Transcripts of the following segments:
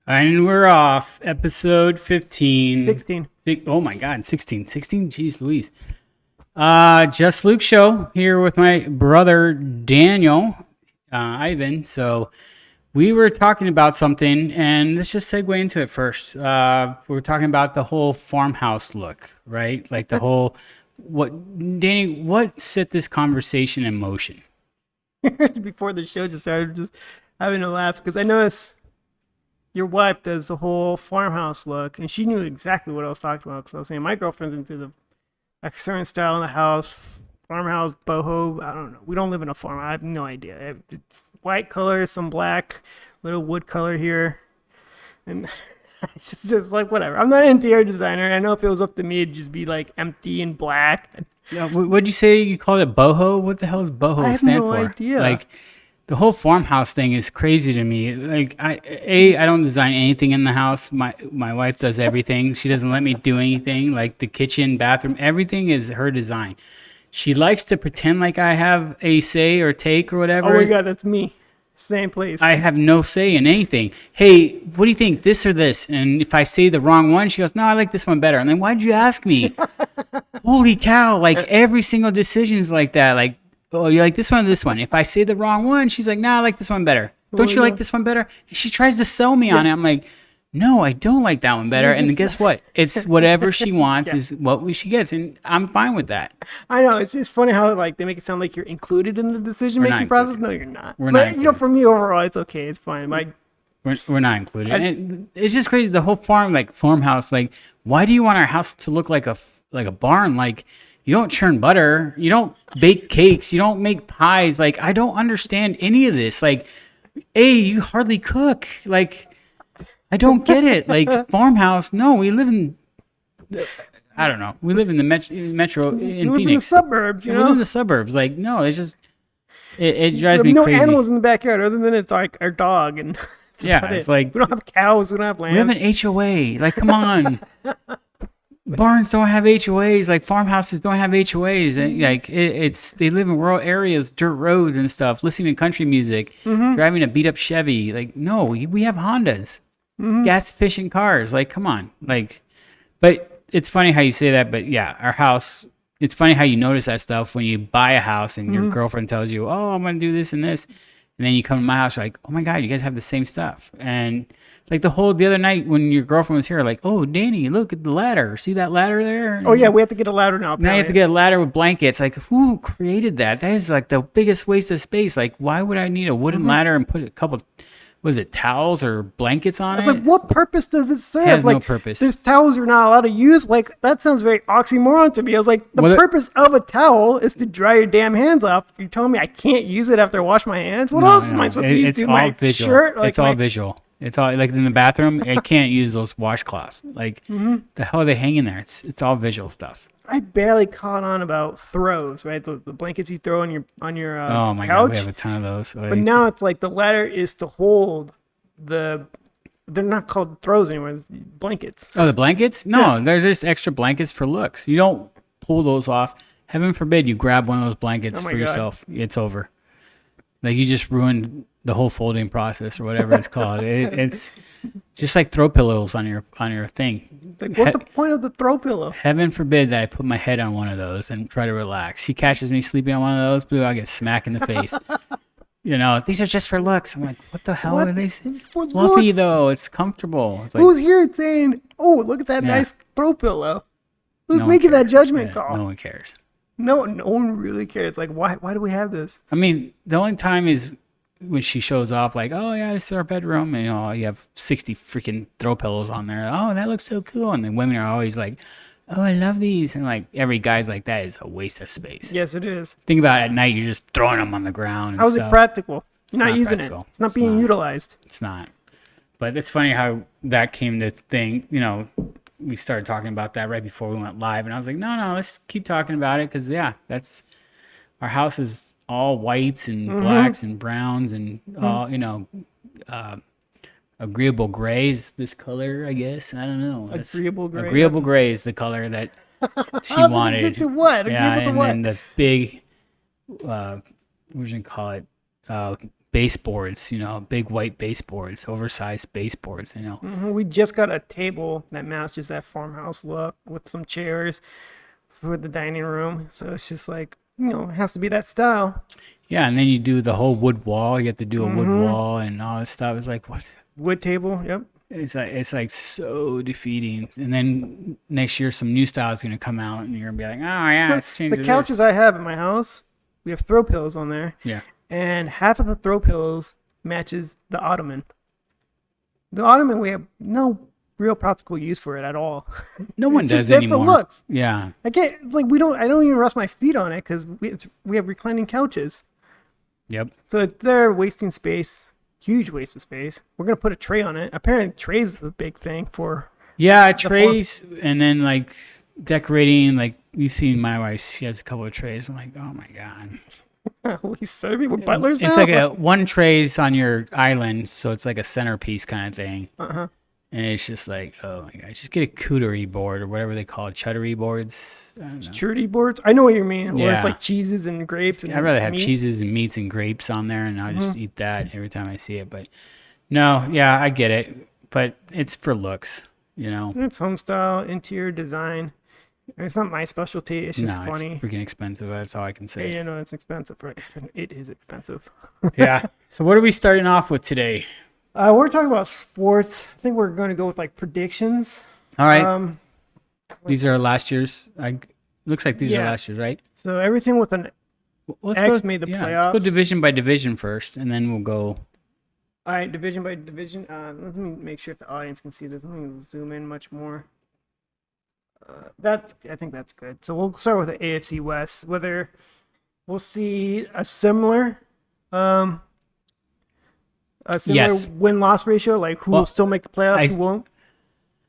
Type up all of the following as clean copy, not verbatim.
And we're off. Episode 15. 16. Oh my God, 16. 16? Jeez Louise. Just Luke show here with my brother Daniel, Ivan. So we were talking about something, and let's just segue into it first. We're talking about the whole farmhouse look, right? Like the whole, Danny, what set this conversation in motion? Before the show just started, just having a laugh because I noticed your wife does the whole farmhouse look, and she knew exactly what I was talking about. Because I was saying my girlfriend's into the a certain style in the house, farmhouse, boho. I don't know. We don't live in a farm. I have no idea. It's white color, some black, little wood color here, and it's just like whatever. I'm not an interior designer. I know if it was up to me, it'd just be like empty and black. Yeah, what'd you say you called it? Boho? What the hell does boho I have stand no for? idea. Like the whole farmhouse thing is crazy to me. Like I don't design anything in the house. My wife does everything. She doesn't let me do anything. Like the kitchen, bathroom, everything is her design. She likes to pretend like I have a say or take or whatever. Oh my God, that's me. Same place. I have no say in anything. Hey, what do you think, this or this? And if I say the wrong one, she goes, no, I like this one better. I'm like, why'd you ask me? Holy cow. Like every single decision is like that. Like, oh, you like this one or this one? If I say the wrong one, she's like, no, I like this one better. Don't you like this one better? And she tries to sell me on it. I'm like, no, I don't like that one better. And guess what? It's whatever she wants is what she gets. And I'm fine with that. I know. It's just funny how like they make it sound like you're included in the decision-making process. included. No, you're not. We're but, not you know, for me overall, it's okay. It's fine. We're not included. And it's just crazy. The whole farmhouse. Like, why do you want our house to look like a barn? Like, you don't churn butter. You don't bake cakes. You don't make pies. Like, I don't understand any of this. Like, you hardly cook. Like, I don't get it. Like, farmhouse. No, we live in. I don't know. We live in the metro in Phoenix. Live in the suburbs, you know. We live in the suburbs. Like, no, it's just it drives me no crazy. animals in the backyard other than it's like our dog and it's like we don't have cows, we don't have lambs. We have an HOA. Like, come on. Barns don't have HOAs. Like, farmhouses don't have HOAs. And like they live in rural areas, dirt roads and stuff, listening to country music, driving a beat up Chevy. Like, no, we have Hondas, gas efficient cars. Like, come on. Like, but it's funny how you say that. But yeah, our house. It's funny how you notice that stuff when you buy a house and your girlfriend tells you, "Oh, I'm gonna do this and this," and then you come to my house, you're like, "Oh my God, you guys have the same stuff." And like the other night when your girlfriend was here, like, "Oh, Danny, look at the ladder. See that ladder there?" Oh yeah, we have to get a ladder now. Now you have to get a ladder with blankets. Like, who created that? That is like the biggest waste of space. Like, why would I need a wooden ladder and put a couple, was it towels or blankets on it? It's like, what purpose does it serve? It has like, no purpose. There's towels you're not allowed to use. Like, that sounds very oxymoron to me. I was like, the purpose of a towel is to dry your damn hands off. You're telling me I can't use it after I wash my hands? What else am I supposed to use? It's Do all my visual. shirt? Like, it's all visual. It's all like in the bathroom. I can't use those washcloths. Like, the hell are they hanging there? It's all visual stuff. I barely caught on about throws, right? The blankets you throw on your Oh my couch. God, we have a ton of those. Like, But now it's like the ladder is to hold they're not called throws anymore. It's blankets. oh, the blankets? No, they're just extra blankets for looks. You don't pull those off. Heaven forbid you grab one of those blankets for yourself. It's over. Like, you just ruined the whole folding process or whatever it's called. It's just like throw pillows on your thing. Like, what's the point of the throw pillow? Heaven forbid that I put my head on one of those and try to relax. She catches me sleeping on one of those, blue, I get smacked in the face. You know, these are just for looks. I'm like, what the hell are they? Fluffy though, it's comfortable. It's like, who's here saying, "Oh, look at that nice throw pillow"? Who's making that judgment call? No one cares. No one really cares. Like, why do we have this? I mean, the only time is when she shows off, like, "Oh yeah, this is our bedroom," and you have 60 freaking throw pillows on there. Oh, that looks so cool. And the women are always like, "Oh, I love these," and like every guy's like, that is a waste of space. Yes, it is. Think about it, at night, you're just throwing them on the ground. How's it practical? You're not using practical. it. It's not being utilized. It's not. But it's funny how that came to thing. You know, we started talking about that right before we went live, and I was like, no, let's keep talking about it because that's our house is all whites and blacks and browns and all agreeable grays. This color, I guess. I don't know. Agreeable gray. Agreeable gray is the color that she wanted. Agreeable to what? Yeah, Agreeable to and what? then the big, what would you call it? baseboards, big white baseboards, oversized baseboards, We just got a table that matches that farmhouse look with some chairs for the dining room. So it's just like, it has to be that style. Yeah, and then you do the whole wood wall. You have to do a wood wall and all this stuff. It's like, what? Wood table, yep. It's like so defeating. And then next year, some new style is gonna come out, and you're gonna be like, oh yeah, it's changed. The couches I have in my house, we have throw pillows on there. Yeah. And half of the throw pillows matches the ottoman. The ottoman, we have no real practical use for it at all. No one does just there anymore. for looks. Yeah. I get like I don't even rest my feet on it because we have reclining couches. Yep. So they're wasting space, huge waste of space. We're gonna put a tray on it. Apparently, trays is a big thing for. Yeah, trays, and then like decorating. Like you've seen my wife, she has a couple of trays. I'm like, oh my god. We serving with butlers now. It's like one tray's on your island, so it's like a centerpiece kind of thing. And it's just like, oh my god, just get a cootery board or whatever they call it, chuttery boards. Charcuterie boards. I know what you mean. Where Yeah. it's like cheeses and grapes. And I'd rather have meat. cheeses and meats and grapes on there, and I'll just eat that every time I see it. But no, yeah, I get it, but it's for looks, It's home style, interior design. It's not my specialty. It's just funny. It's freaking expensive. That's all I can say. It's expensive. Right? It is expensive. Yeah. So what are we starting off with today? We're talking about sports. I think we're going to go with like predictions. All right. These are last year's. Looks like these are Yeah. last year's, right? So everything with an Let's X go, made the Let's playoffs. go division by division first, and then we'll go. All right, division by division. Let me make sure if the audience can see this. Let me zoom in much more. I think that's good. So we'll start with the AFC West. Whether we'll see a similar Yes. win-loss ratio, like who will still make the playoffs, who I- won't.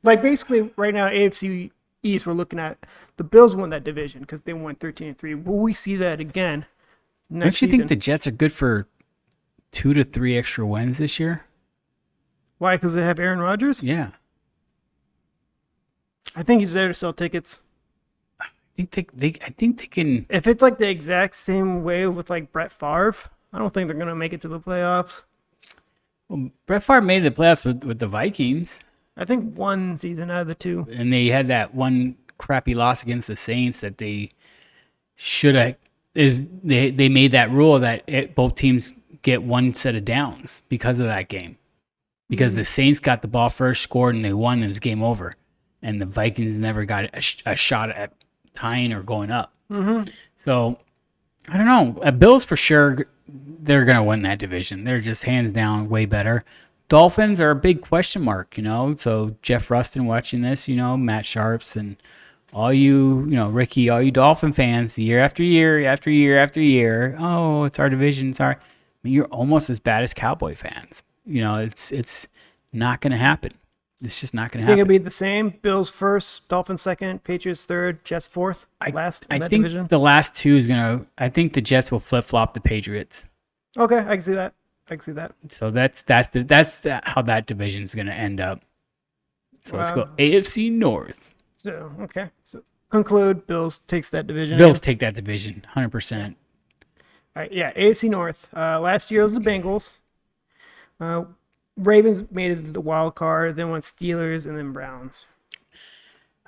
Like basically, right now AFC East, we're looking at the Bills won that division because they won 13-3. Will we see that again next Don't you season? think the Jets are good for 2 to 3 extra wins this year? Why? Because they have Aaron Rodgers. Yeah. I think he's there to sell tickets. I think they can. If it's like the exact same way with like Brett Favre, I don't think they're gonna make it to the playoffs. Well, Brett Favre made the playoffs with the Vikings, I think one season out of the two. and they had that one crappy loss against the Saints that they should have. They made that rule that both teams get one set of downs because of that game, because the Saints got the ball first, scored, and they won. And it was game over, and the Vikings never got a shot at tying or going up. So I don't know. Bills for sure, they're gonna win that division. They're just hands down way better. Dolphins are a big question mark, So Jeff Rustin watching this, Matt Sharps and all you, Ricky, all you Dolphin fans, year after year after year after year. Oh, it's our division. It's our. I mean, you're almost as bad as Cowboy fans. It's not gonna happen. It's just not gonna I think happen. it'll be the same. Bills first, Dolphins second, Patriots third, Jets fourth. Last in I that think division. the last two is gonna. I think the Jets will flip flop the Patriots. Okay, I can see that. So that's how that division is gonna end up. So let's go Wow. AFC North. So okay, so conclude. Bills takes that division. Bills take that division, 100%. All right, yeah, AFC North. Last year was the Bengals. Ravens made it to the wild card, then went Steelers, and then Browns.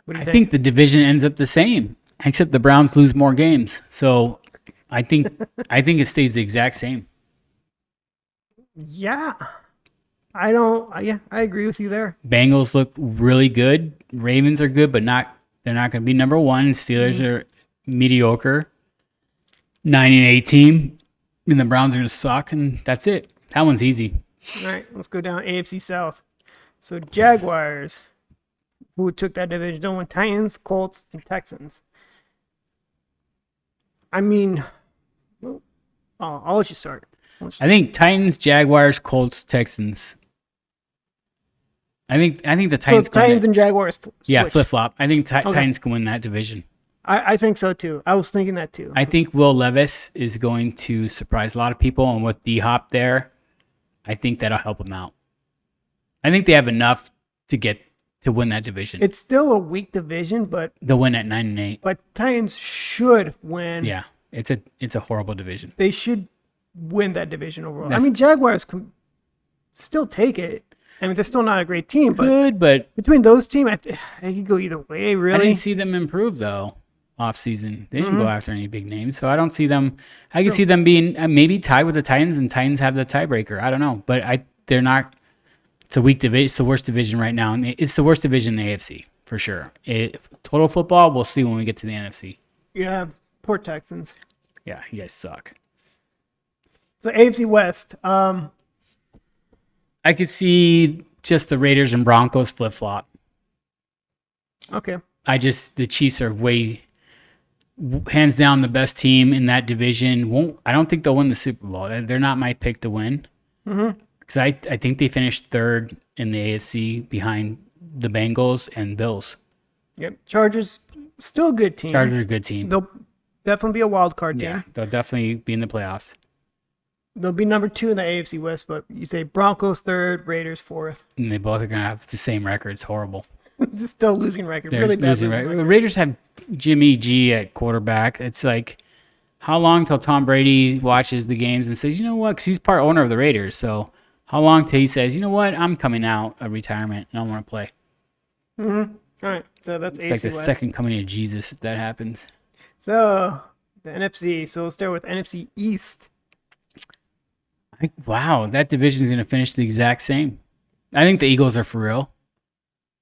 What do you I think the division ends up the same, except the Browns lose more games. So I think it stays the exact same. Yeah, I agree with you there. Bengals look really good. Ravens are good, but they're not going to be number one. Steelers are mediocre. 9-8 team, and the Browns are going to suck, and that's it. That one's easy. All right, let's go down AFC South. So Jaguars, who took that division, don't win. Titans, Colts, and Texans. I mean, I'll let you start. I think Titans, Jaguars, Colts, Texans. I think the Titans. So Titans and Jaguars. Yeah, switch. flip flop. I think Titans can win that division. I think so too. I was thinking that too. I think Will Levis is going to surprise a lot of people, and with D Hop there, I think that'll help them out. I think they have enough to win that division. It's still a weak division, but They'll win at 9-8. Titans should win. Yeah, it's a horrible division. They should win that division overall. That's- I mean, Jaguars can still take it. I mean, they're still not a great team, but Good, but between those teams, I could go either way, I really. didn't see them improve though off season. They didn't go after any big names, so I don't see them. I can True. see them being maybe tied with the Titans, and Titans have the tiebreaker. I don't know, but they're not. It's a weak division. It's the worst division right now, and it's the worst division in the AFC for sure. Total football, we'll see when we get to the NFC. Yeah, poor Texans. Yeah, you guys suck. So AFC West. I could see just the Raiders and Broncos flip flop. Okay. The Chiefs are hands down the best team in that division. I don't think they'll win the Super Bowl. They're not my pick to win. Because I think they finished third in the AFC behind the Bengals and Bills. Yep. Chargers, still a good team. Chargers are a good team. They'll definitely be a wild card team. Yeah, they'll definitely be in the playoffs. They'll be number 2 in the AFC West, but you say Broncos third, Raiders fourth. And they both are going to have the same record. It's horrible. Still losing record. They're Really bad losing losing record. record. Raiders have Jimmy G at quarterback. It's like, how long till Tom Brady watches the games and says, you know what, because he's part owner of the Raiders, so how long till he says, you know what, I'm coming out of retirement and I want to play. All right, so that's It's AFC like the West. second coming of Jesus if that happens. So the NFC. So we'll start with NFC East. Wow, that division is going to finish the exact same. I think the Eagles are for real.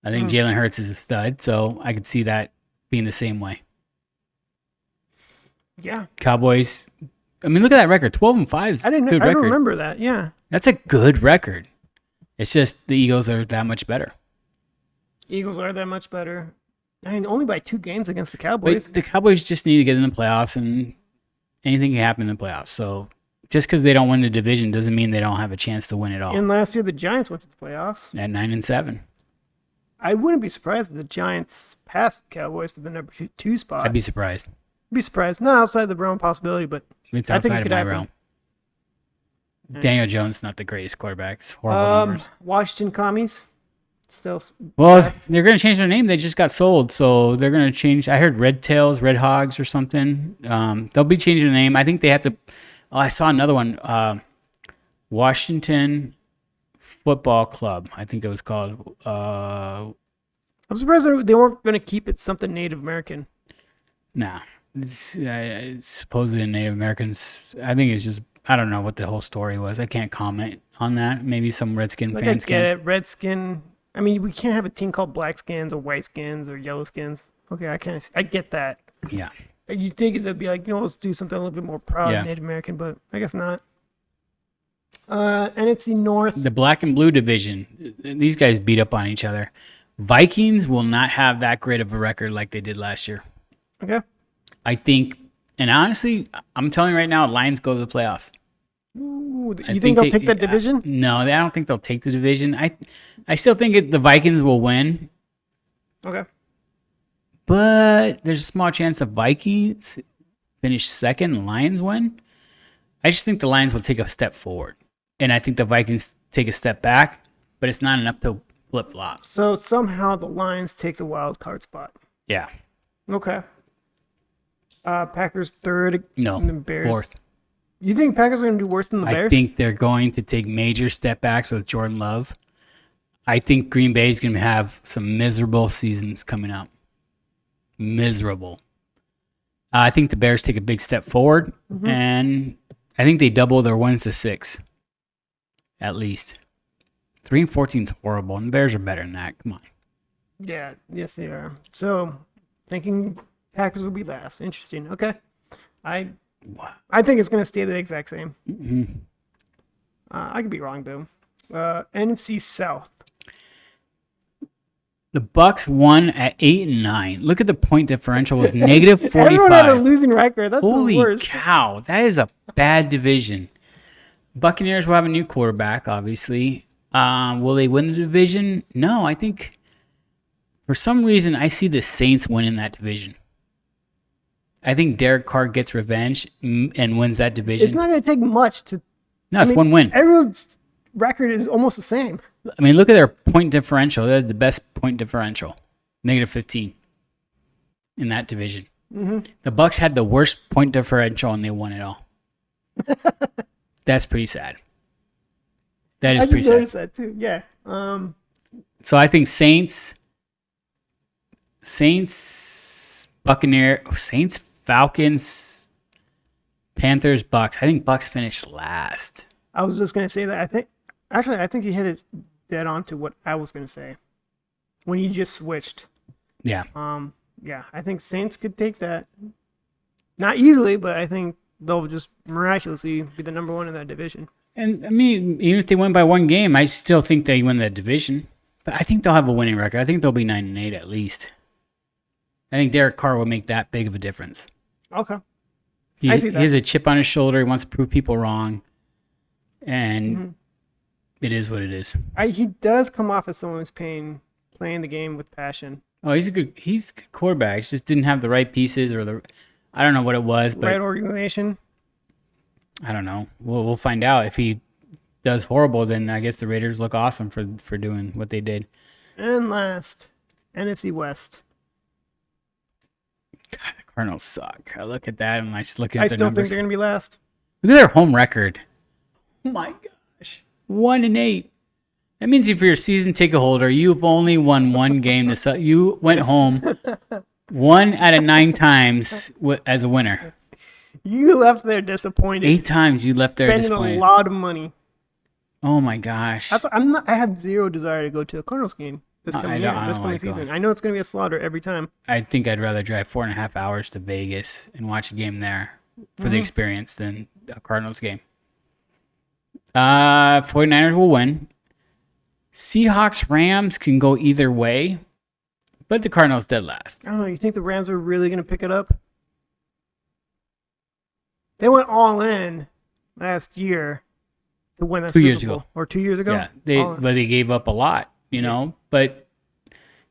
I think Jalen Hurts is a stud, so I could see that being the same way. Yeah, Cowboys. I mean, look at that record. 12-5 is I didn't. a good I record. remember that. Yeah, That's a good record. It's just the Eagles are that much better. Eagles are that much better. I mean, only by 2 games against the But Cowboys. the Cowboys just need to get in the playoffs, and anything can happen in the playoffs. So just because they don't win the division doesn't mean they don't have a chance to win it all. And last year the Giants went to the playoffs. At 9-7, I wouldn't be surprised if the Giants passed the Cowboys to the number 2 spot. I'd be surprised. Be surprised. Not outside the realm of possibility, but It's I think it outside of could my happen. realm. Daniel Jones is not the greatest quarterback. It's horrible numbers. Washington Commies still. Well, they're going to change their name. They just got sold, so they're going to change. I heard Red Tails, Red Hogs, or something. They'll be changing the name. I think they have to. Oh, I saw another one. Washington Football Club. I think it was called. I'm surprised they weren't going to keep it something Native American. Nah, it's supposedly the Native Americans. I think it's just. I don't know what the whole story was. I can't comment on that. Maybe some Redskin Like I fans get can. it, Redskin. I mean, we can't have a team called Black Skins or White Skins or Yellow Skins. Okay, I get that. Yeah. You think they'd be like, let's do something a little bit more proud Yeah. Native American, but I guess not. NFC North. The black and blue division, these guys beat up on each other. Vikings will not have that great of a record like they did last year. Okay. I think, and honestly, I'm telling you right now, Lions go to the playoffs. Ooh, I you think they'll take that division? No, I don't think they'll take the division. I still think the Vikings will win, Okay. but there's a small chance the Vikings finish second and Lions win. I just think the Lions will take a step forward, and I think the Vikings take a step back, but it's not enough to flip-flop. So somehow the Lions takes a wild card spot. Yeah. Okay. Packers third. No, and the Bears fourth. You think Packers are going to do worse than the I Bears? think they're going to take major step backs with Jordan Love. I think Green Bay is going to have some miserable seasons coming up. Miserable. I think the Bears take a big step forward, and I think they double their wins to 6, at least. 3-14 is horrible, and the Bears are better than that. Come on. Yeah. Yes, they are. So thinking Packers will be last. Interesting. Okay. I think it's going to stay the exact same. Mm-hmm. I could be wrong though. NFC South. The Bucks won at 8-9. Look at the point differential was negative 45. Everyone had a losing record. That's Holy the worst. cow, that is a bad division. Buccaneers will have a new quarterback, obviously. Will they win the division? No, I think for some reason I see the Saints winning that division. I think Derek Carr gets revenge and wins that division. It's not going to take much to. No, it's one win. Everyone's record is almost the same. I mean, look at their point differential. They're the best point differential, negative 15 in that division. The Bucks had the worst point differential and they won it all. That's pretty sad. That I is pretty just sad. noticed that too. Yeah. So I think Saints, Falcons, Panthers, Bucks. I think Bucks finished last. I was just gonna say that. I think you hit it dead on to what I was gonna say when you just switched. Yeah. Yeah, I think Saints could take that. Not easily, but I think they'll just miraculously be the number one in that division. And I mean, even if they win by one game, I still think they win the division. But I think they'll have a winning record. I think they'll be 9-8 at least. I think Derek Carr will make that big of a difference. Okay. He has a chip on his shoulder. He wants to prove people wrong. And it is what it is. He does come off as someone who's playing the game with passion. Oh, he's a good quarterback. He just didn't have the right pieces I don't know what it was, but right organization. I don't know. We'll find out. If he does horrible, then I guess the Raiders look awesome for doing what they did. And last, NFC West. God, the Cardinals suck. I look at that and I just look at I their still numbers. think they're gonna be last. Look at their home record. Oh my gosh, 1-8. That means if you're a season ticket holder, you've only won one game. You went home 1 out of 9 times as a winner. You left there disappointed. 8 times you left there spending disappointed. a lot of money. Oh my gosh. That's what, I have zero desire to go to a Cardinals game this coming season. I know it's gonna be a slaughter every time. I think I'd rather drive 4.5 hours to Vegas and watch a game there for the experience than a Cardinals game. 49ers will win. Seahawks Rams can go either way, but the Cardinals dead last. I don't know. You think the Rams are really gonna pick it up? They went all in last year to win that 2 Super years Bowl. ago. Or 2 years ago? Yeah, they gave up a lot, but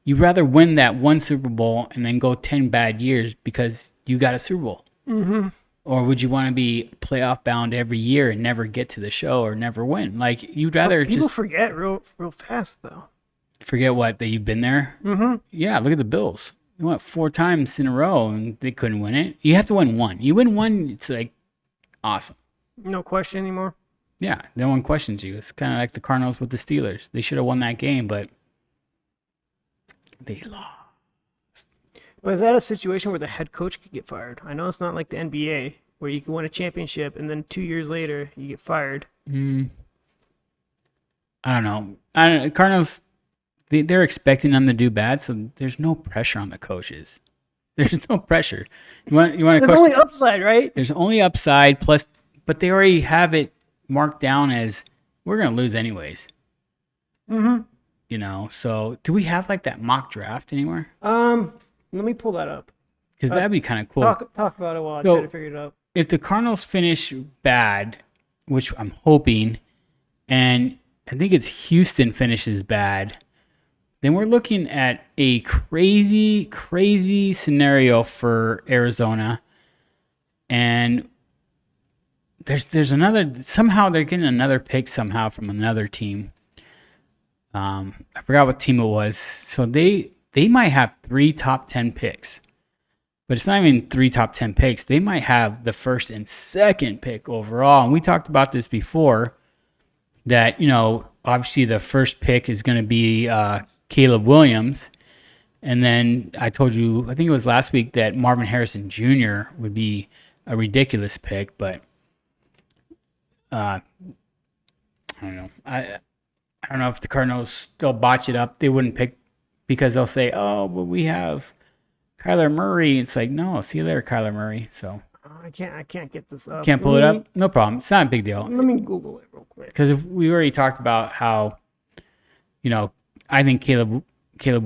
you'd rather win that one Super Bowl and then go 10 bad years because you got a Super Bowl. Mm-hmm. Or would you want to be playoff bound every year and never get to the show or never win? Like, you'd rather people forget real fast, though. Forget what? That you've been there? Mm-hmm. Yeah, look at the Bills. They went 4 times in a row and they couldn't win it. You have to win one. You win one, it's like awesome. No question anymore. Yeah, no one questions you. It's kind of like the Cardinals with the Steelers. They should have won that game, but they lost. But is that a situation where the head coach could get fired? I know it's not like the NBA where you can win a championship and then 2 years later you get fired. I don't know. Cardinals, they're expecting them to do bad, so there's no pressure on the coaches. There's no pressure. You want to There's only upside, right? There's only upside plus, but they already have it marked down as we're gonna lose anyways. Mm-hmm. So do we have like that mock draft anywhere? Let me pull that up. Because that'd be kind of cool. Talk about it while I try to figure it out. If the Cardinals finish bad, which I'm hoping, and I think it's Houston finishes bad, then we're looking at a crazy, crazy scenario for Arizona. And there's another, somehow they're getting another pick somehow from another team. I forgot what team it was. So they might have 3 top 10 picks. But it's not even 3 top 10 picks. They might have the first and second pick overall. And we talked about this before that, obviously the first pick is going to be Caleb Williams. And then I told you, I think it was last week, that Marvin Harrison Jr. would be a ridiculous pick. But I don't know. I don't know if the Cardinals, they'll botch it up. They wouldn't pick because they'll say, oh, but we have Kyler Murray. It's like, no, see you later, Kyler Murray. So I can't get this up. Can't pull it up? No problem. It's not a big deal. Let me Google it real quick. Because if we already talked about how, I think Caleb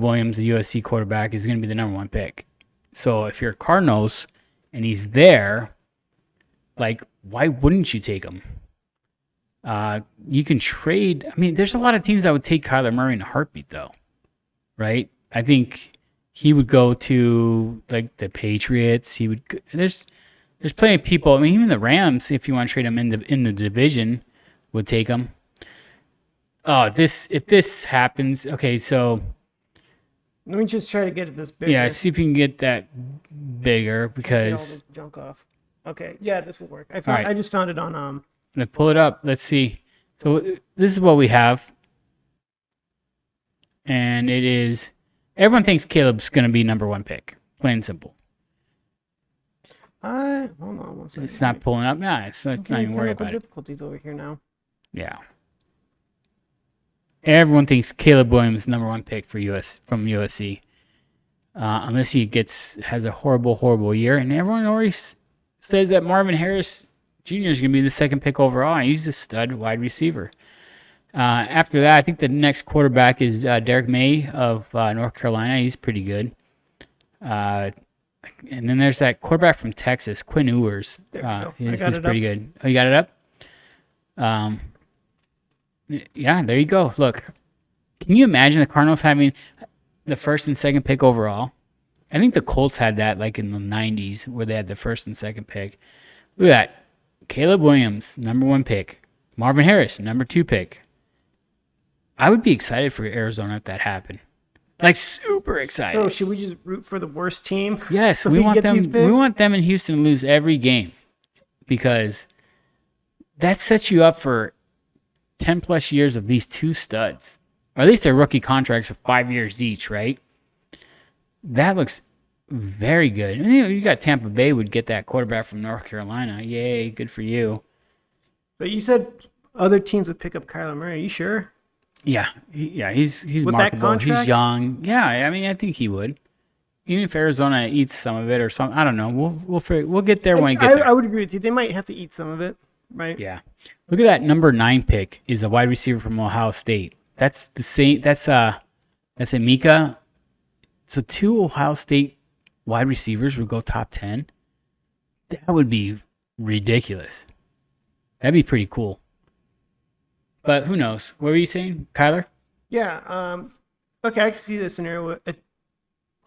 Williams, the USC quarterback, is going to be the number 1 pick. So if you're Cardinals and he's there, like, why wouldn't you take him? You can trade. I mean, there's a lot of teams that would take Kyler Murray in a heartbeat, though, right? I think he would go to like the Patriots. He would. There's plenty of people. I mean, even the Rams, if you want to trade him in the division, would take him. Oh, if this happens, okay. So let me just try to get this bigger. Yeah, see if you can get that bigger Get all because this junk off. Okay, yeah, this will work. right. I just found it on Let's pull it up. Let's see. So this is what we have. And it is, everyone thinks Caleb's going to be number 1 pick. Plain and simple. Hold on one second. It's not pulling up. Nah, it's not even worry about it. Difficulties over here now. Yeah. Everyone thinks Caleb Williams number 1 pick for from USC. Unless he has a horrible year. And everyone already says that Marvin Harris Jr. is going to be the 2nd pick overall. And he's a stud wide receiver. After that, I think the next quarterback is Derek May of North Carolina. He's pretty good. And then there's that quarterback from Texas, Quinn Ewers. He's pretty good. Oh, you got it up? Yeah, there you go. Look, can you imagine the Cardinals having the 1st and 2nd pick overall? I think the Colts had that like in the 90s where they had the 1st and 2nd pick. Look at that. Caleb Williams, number 1 pick. Marvin Harris, number 2 pick. I would be excited for Arizona if that happened. Like super excited. So should we just root for the worst team? Yes, so we want them. We want them in Houston to lose every game because that sets you up for 10 plus years of these 2 studs, or at least their rookie contracts of 5 years each, right? That looks very good. And, you got Tampa Bay would get that quarterback from North Carolina. Yay, good for you. So you said other teams would pick up Kyler Murray. Are you sure? Yeah, he's with marketable. That contract? He's young. Yeah, I mean, I think he would. Even if Arizona eats some of it or something, I don't know. We'll get there when we get there. I would agree with you. They might have to eat some of it, right? Yeah. Look at that number 9 pick is a wide receiver from Ohio State. That's the same. That's Emeka. So 2 Ohio State wide receivers would go top 10. That would be ridiculous. That'd be pretty cool. But who knows? What were you saying, Kyler? Yeah. Okay, I can see this scenario.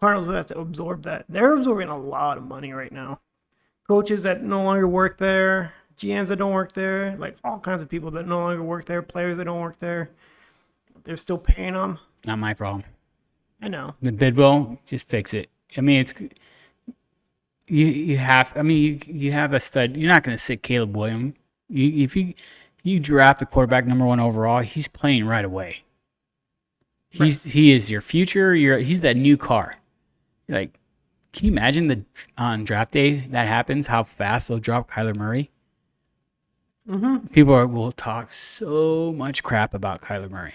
Cardinals would have to absorb that. They're absorbing a lot of money right now. Coaches that no longer work there, GMs that don't work there, like all kinds of people that no longer work there, players that don't work there. They're still paying them. Not my problem. I know. The Bidwell, just fix it. I mean, it's you have. I mean, you have a stud. You're not going to sit Caleb Williams. If you draft a quarterback number 1 overall, he's playing right away. He is your future. He's that new car. Like, can you imagine on draft day that happens? How fast they'll drop Kyler Murray? Mm-hmm. People will talk so much crap about Kyler Murray.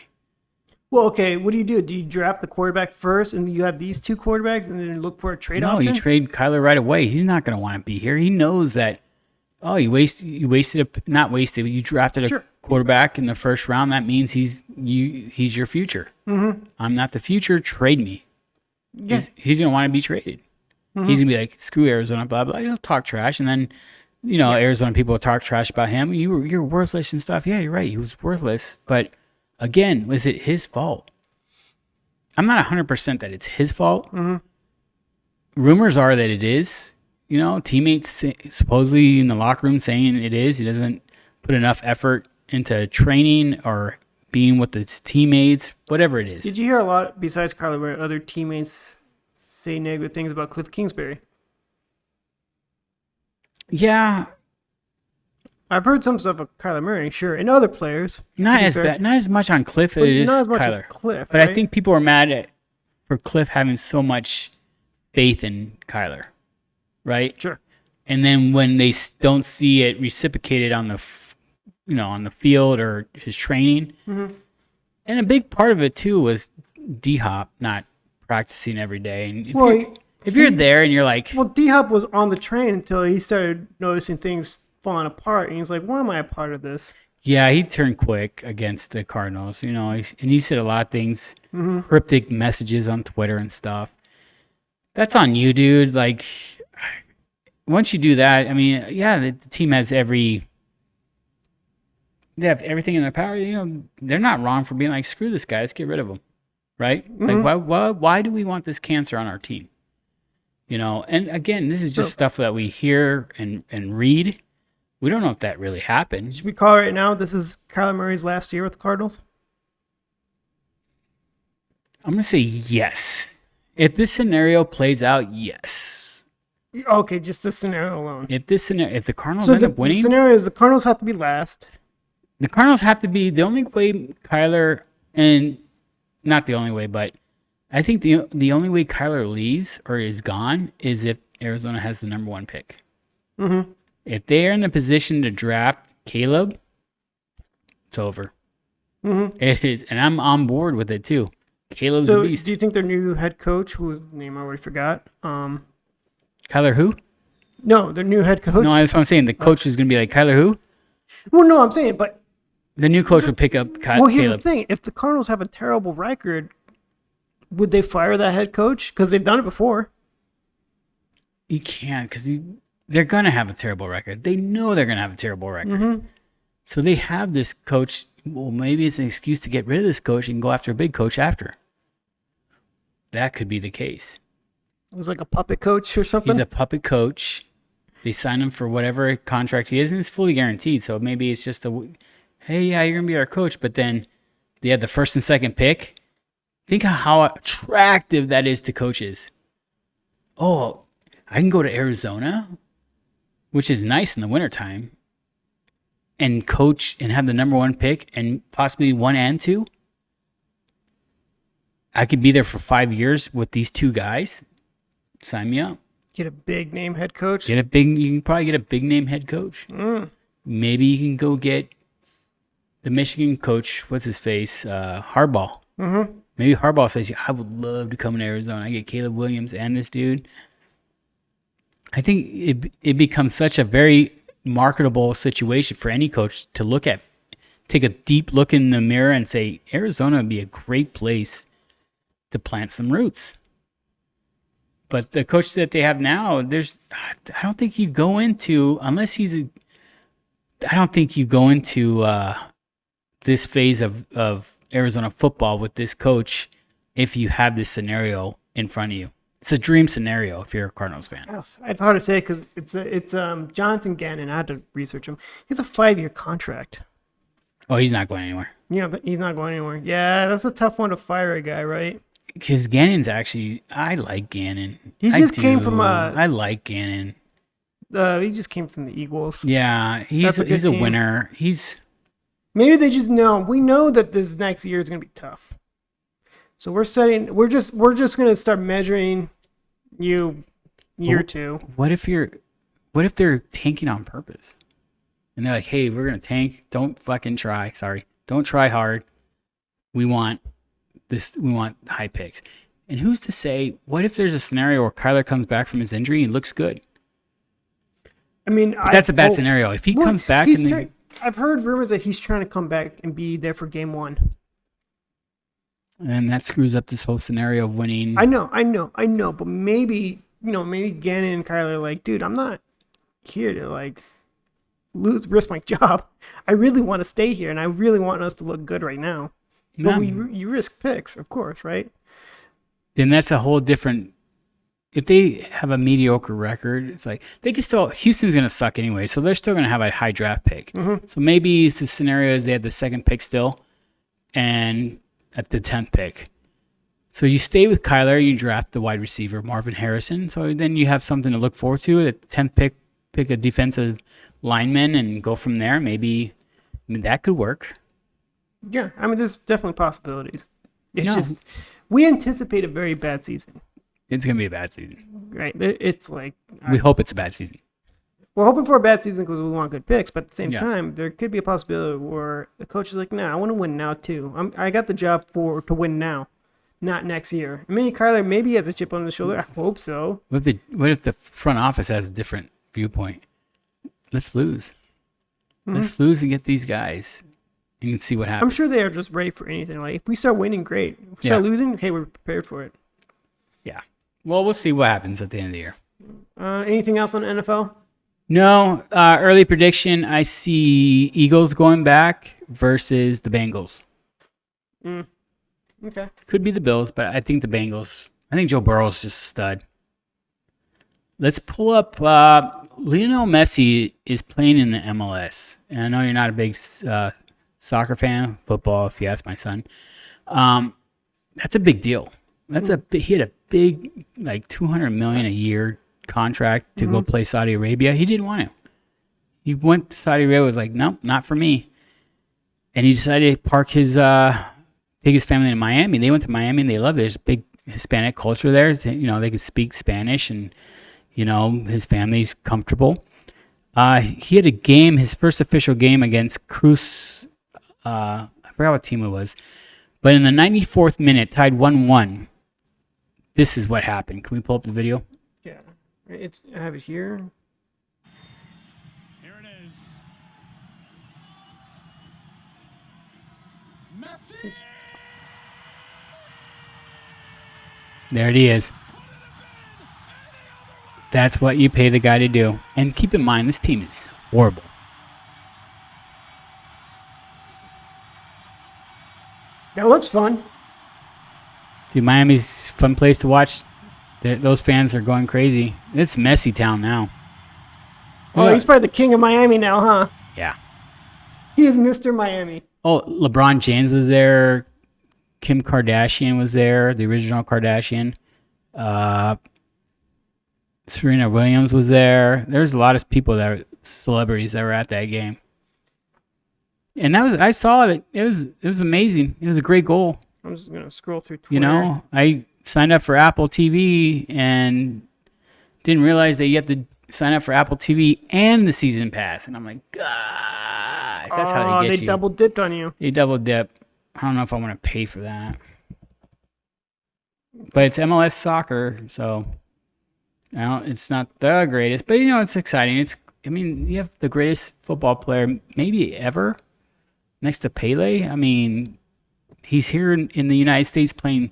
Well, okay. What do? Do you draft the quarterback first, and you have these 2 quarterbacks, and then look for a trade option? No, you trade Kyler right away. He's not going to want to be here. He knows that. Oh, you drafted a quarterback in the 1st round. That means he's your future. Mm-hmm. I'm not the future. Trade me. Yeah. He's going to want to be traded. Mm-hmm. He's going to be like, screw Arizona, blah, blah. He'll talk trash. And then, Arizona people will talk trash about him. You're worthless and stuff. Yeah, you're right. He was worthless. But again, was it his fault? I'm not 100% that it's his fault. Mm-hmm. Rumors are that it is. Teammates supposedly in the locker room saying it is. He doesn't put enough effort into training or being with his teammates, whatever it is. Did you hear a lot, besides Kyler Murray, other teammates say negative things about Cliff Kingsbury? Yeah. I've heard some stuff of Kyler Murray, sure, and other players. Not as bad, not as much on Cliff as it is not as much Kyler. As Cliff, but right? I think people are mad for Cliff having so much faith in Kyler. Right? Sure. And then when they don't see it reciprocated on the field or his training, mm-hmm. and a big part of it too was D-Hop not practicing every day. And if you're there and you're like, well, D-Hop was on the train until he started noticing things falling apart, and he's like, "Why am I a part of this?" Yeah, he turned quick against the Cardinals, and he said a lot of things, mm-hmm. cryptic messages on Twitter and stuff. That's on you, dude. Like, once you do that, I mean, yeah, the team has they have everything in their power. They're not wrong for being like, screw this guy, let's get rid of him, right? Mm-hmm. Like, why do we want this cancer on our team? And again, this is just stuff that we hear and read. We don't know if that really happened. Should we call it right now? This is Kyler Murray's last year with the Cardinals? I'm going to say yes. If this scenario plays out, yes. Okay, just this scenario alone. If the Cardinals So end up the winning, scenario is the Cardinals have to be last. the Cardinals have to be the only way Kyler, and not the only way, but I think the only way Kyler leaves or is gone is if Arizona has the number 1 pick. Mm-hmm. If they are in a position to draft Caleb, it's over. Mm-hmm. It is, and I'm on board with it too. Caleb's a So beast. do you think their new head coach, whose name I already forgot? Kyler who? No, their new head coach. No, that's what I'm saying. The coach is going to be like Kyler who? Well, no, I'm saying, but The new coach would pick up well, here's Caleb. the thing: if the Cardinals have a terrible record, would they fire that head coach? Because they've done it before. You can't because they're going to have a terrible record. They know they're going to have a terrible record. Mm-hmm. So they have this coach. Well, maybe it's an excuse to get rid of this coach and go after a big coach after. That could be the case. It was like a puppet coach or something. He's a puppet coach. They sign him for whatever contract he is, and it's fully guaranteed. So maybe it's just hey, yeah, you're going to be our coach. But then they have the first and second pick. Think of how attractive that is to coaches. Oh, I can go to Arizona, which is nice in the wintertime, and coach and have the number 1 pick and possibly 1 and 2. I could be there for 5 years with these 2 guys. Sign me up. Get a big name head coach. You can probably get a big name head coach. Maybe you can go get the Michigan coach, what's his face, Harbaugh. Mm-hmm. Maybe Harbaugh says, I would love to come to Arizona. I get Caleb Williams and this dude. I think it becomes such a very marketable situation for any coach to look at, take a deep look in the mirror and say, Arizona would be a great place to plant some roots. But the coach that they have now, I don't think you go into, unless I don't think you go into this phase of Arizona football with this coach if you have this scenario in front of you. It's a dream scenario if you're a Cardinals fan. It's hard to say because it's Jonathan Gannon. I had to research him. He has a 5-year contract. Oh, he's not going anywhere. He's not going anywhere. Yeah, that's a tough one to fire a guy, right? Because Gannon's I like Gannon. He just came from I like Gannon. He just came from the Eagles. Yeah, he's a winner. Maybe they just know. We know that this next year is going to be tough. So we're just going to start measuring you year 2. What if they're tanking on purpose? And they're like, "Hey, we're going to tank. Don't fucking try. Sorry. Don't try hard. We want high picks." And who's to say, what if there's a scenario where Kyler comes back from his injury and looks good? I mean, that's a bad scenario. If he comes back I've heard rumors that he's trying to come back and be there for game 1. And that screws up this whole scenario of winning. I know. But maybe Gannon and Kyler are like, dude, I'm not here to risk my job. I really want to stay here, and I really want us to look good right now. But you risk picks, of course, right? Then that's a whole different. If they have a mediocre record, it's like they can still. Houston's going to suck anyway, so they're still going to have a high draft pick. Mm-hmm. So maybe the scenario is they have the second pick still, and at the 10th pick. So you stay with Kyler, you draft the wide receiver Marvin Harrison. So then you have something to look forward to. At the 10th pick a defensive lineman and go from there. Maybe that could work. Yeah, I mean, there's definitely possibilities. It's just we anticipate a very bad season. It's going to be a bad season. Right. It's like... We hope it's a bad season. We're hoping for a bad season because we want good picks, but at the same time, there could be a possibility where the coach is like, "Nah, I want to win now too. I got the job to win now, not next year." I mean, Kyler maybe has a chip on his shoulder. I hope so. What if the front office has a different viewpoint? Let's lose. Mm-hmm. Let's lose and get these guys. You can see what happens. I'm sure they are just ready for anything. Like, if we start winning, great. If we start losing, okay, we're prepared for it. Yeah. Well, we'll see what happens at the end of the year. Anything else on the NFL? No. Early prediction, I see Eagles going back versus the Bengals. Okay. Could be the Bills, but I think the Bengals. I think Joe Burrow's just a stud. Let's pull up. Lionel Messi is playing in the MLS. And I know you're not a big soccer fan, football, if you ask my son. That's a big deal. He had a big, $200 million a year contract to go play Saudi Arabia. He didn't want to. He went to Saudi Arabia, was like, nope, not for me. And he decided to take his family to Miami. They went to Miami and they loved it. There's a big Hispanic culture there. They could speak Spanish and, his family's comfortable. He had a game, his first official game against Cruz. I forgot what team it was. But in the 94th minute, tied 1-1. This is what happened. Can we pull up the video? Yeah. I have it here. Here it is. Messi. There it is. That's what you pay the guy to do. And keep in mind, this team is horrible. That looks fun. Dude, Miami's a fun place to watch. Those fans are going crazy. It's Messi town now. Oh, he's probably the king of Miami now, huh? Yeah. He is Mr. Miami. Oh, LeBron James was there. Kim Kardashian was there, the original Kardashian. Serena Williams was there. There's a lot of people celebrities that were at that game. And I saw it. It was amazing. It was a great goal. I'm just gonna scroll through Twitter. I signed up for Apple TV and didn't realize that you have to sign up for Apple TV and the season pass. And I'm like, gosh, that's how they get you. They double dipped on you. They double dip. I don't know if I want to pay for that. But it's MLS soccer, so it's not the greatest. But it's exciting. You have the greatest football player maybe ever, next to Pele. I mean, he's here in the United States playing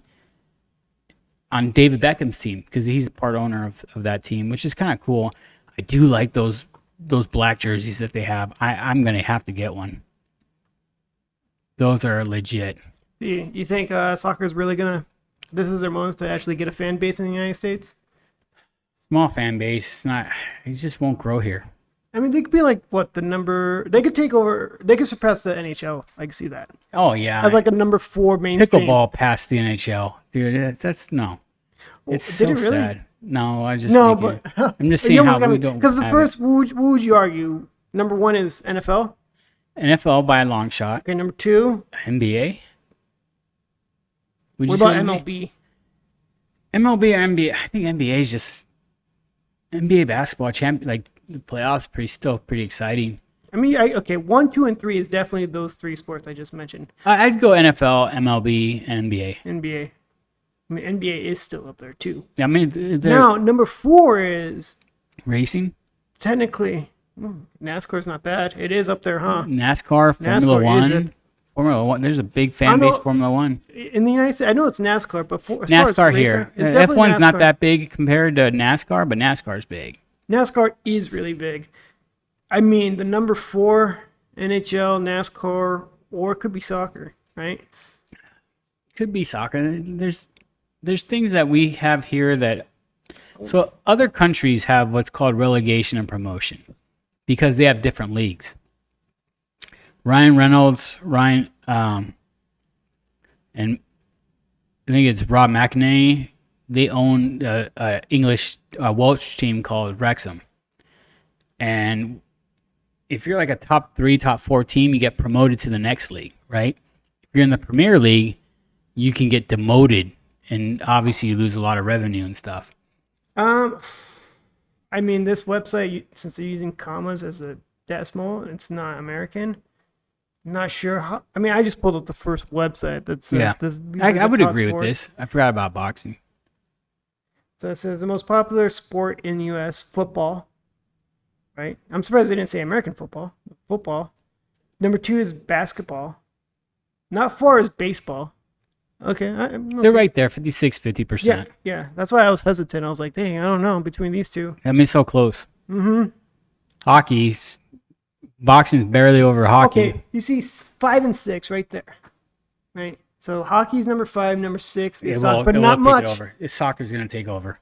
on David Beckham's team because he's part owner of that team, which is kind of cool. I do like those black jerseys that they have. I'm going to have to get one. Those are legit. You think soccer is really this is their moment to actually get a fan base in the United States? Small fan base. It's not. It just won't grow here. I mean, they could be like they could take over. They could surpass the NHL. I can see that. Oh yeah, as like a number 4 mainstream. Pickleball past the NHL, dude. That's no. It's so did it really? sad. No, I'm just saying how we don't. Because the first, what would you argue? Number 1 is NFL. NFL by a long shot. Okay, number 2. NBA. What about MLB? MLB or NBA? I think NBA is just NBA basketball champion. Like the playoffs, still pretty exciting. I mean, 1, 2, and 3 is definitely those 3 sports I just mentioned. I'd go NFL, MLB, NBA. NBA. I mean, NBA is still up there too. I mean, now number 4 is racing. Technically, NASCAR's not bad. It is up there, huh? NASCAR, Formula One. Formula One. There's a big fan base. Formula One in the United States. I know it's NASCAR, but NASCAR here. F1's not that big compared to NASCAR, but NASCAR's big. NASCAR is really big. I mean, the number 4 NHL, NASCAR, or it could be soccer, right? Could be soccer. There's things that we have here that. So other countries have what's called relegation and promotion because they have different leagues. Ryan Reynolds, and I think it's Rob McElhenney. They own an English Welsh team called Wrexham. And if you're like a top 3, top 4 team, you get promoted to the next league, right? If you're in the Premier League, you can get demoted, and obviously you lose a lot of revenue and stuff. I mean, this website, since they're using commas as a decimal, it's not American. I'm not sure how. I mean, I just pulled up the first website that says this. I would agree with this. I forgot about boxing. So it says the most popular sport in the U.S. football. Right? I'm surprised they didn't say American football. Football. Number 2 is basketball. Not 4 is baseball. Okay. They're right there, 50%. Yeah. That's why I was hesitant. I was like, dang, I don't know between these two. I mean, so close. Mm-hmm. Hockey, boxing's barely over hockey. Okay, you see 5 and 6 right there. Right? So hockey's number 5, number 6 is soccer, but not much. Soccer's going to take over.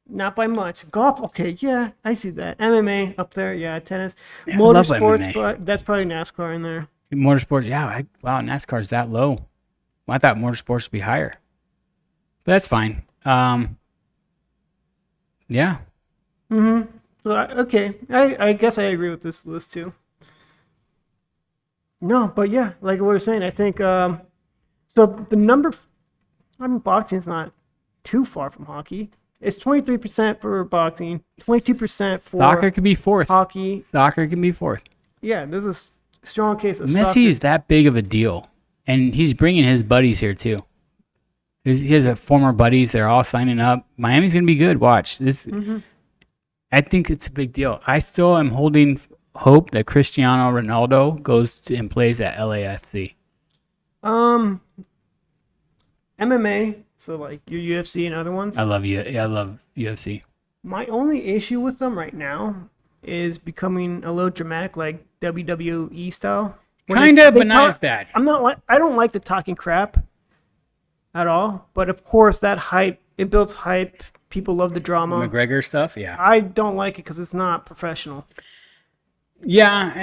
Not by much. Golf, okay, yeah, I see that. MMA up there, yeah, tennis. Yeah, motorsports, but that's probably NASCAR in there. Motorsports, yeah. Wow, NASCAR's that low. Well, I thought motorsports would be higher. But that's fine. Yeah. Mm-hmm. So okay, I guess I agree with this list too. No, but yeah, like what we were saying, I think so the number I mean boxing's not too far from hockey. It's 23% for boxing, 22% Soccer for could be fourth. hockey. Soccer can be fourth. Yeah, there's a strong case of Messi soccer. is that big of a deal, and he's bringing his buddies here too. He has a former buddies. They're all signing up. Miami's gonna be good. Watch this. Hmm. I think it's a big deal. I still am holding hope that Cristiano Ronaldo goes to, and plays at LAFC. Um, MMA, so like your UFC and other ones. I love you. I love UFC. My only issue with them right now is becoming a little dramatic, like WWE style. where Kinda, they but not talk- as bad. I'm not like I don't like the talking crap at all, but of course that hype it builds hype. People love the drama. McGregor stuff. Yeah. I don't like it because it's not professional. Yeah.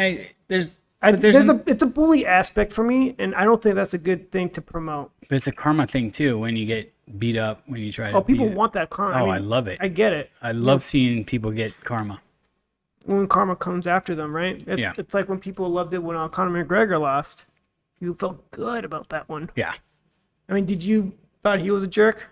It's a bully aspect for me, and I don't think that's a good thing to promote. But it's a karma thing too. When you get beat up, when you try to. Oh, people beat it. want that karma. Oh, I love it. I get it. I love seeing people get karma. When karma comes after them, right? Yeah. It's like when people loved it when Conor McGregor lost. You felt good about that one. Yeah. I mean, did you thought he was a jerk?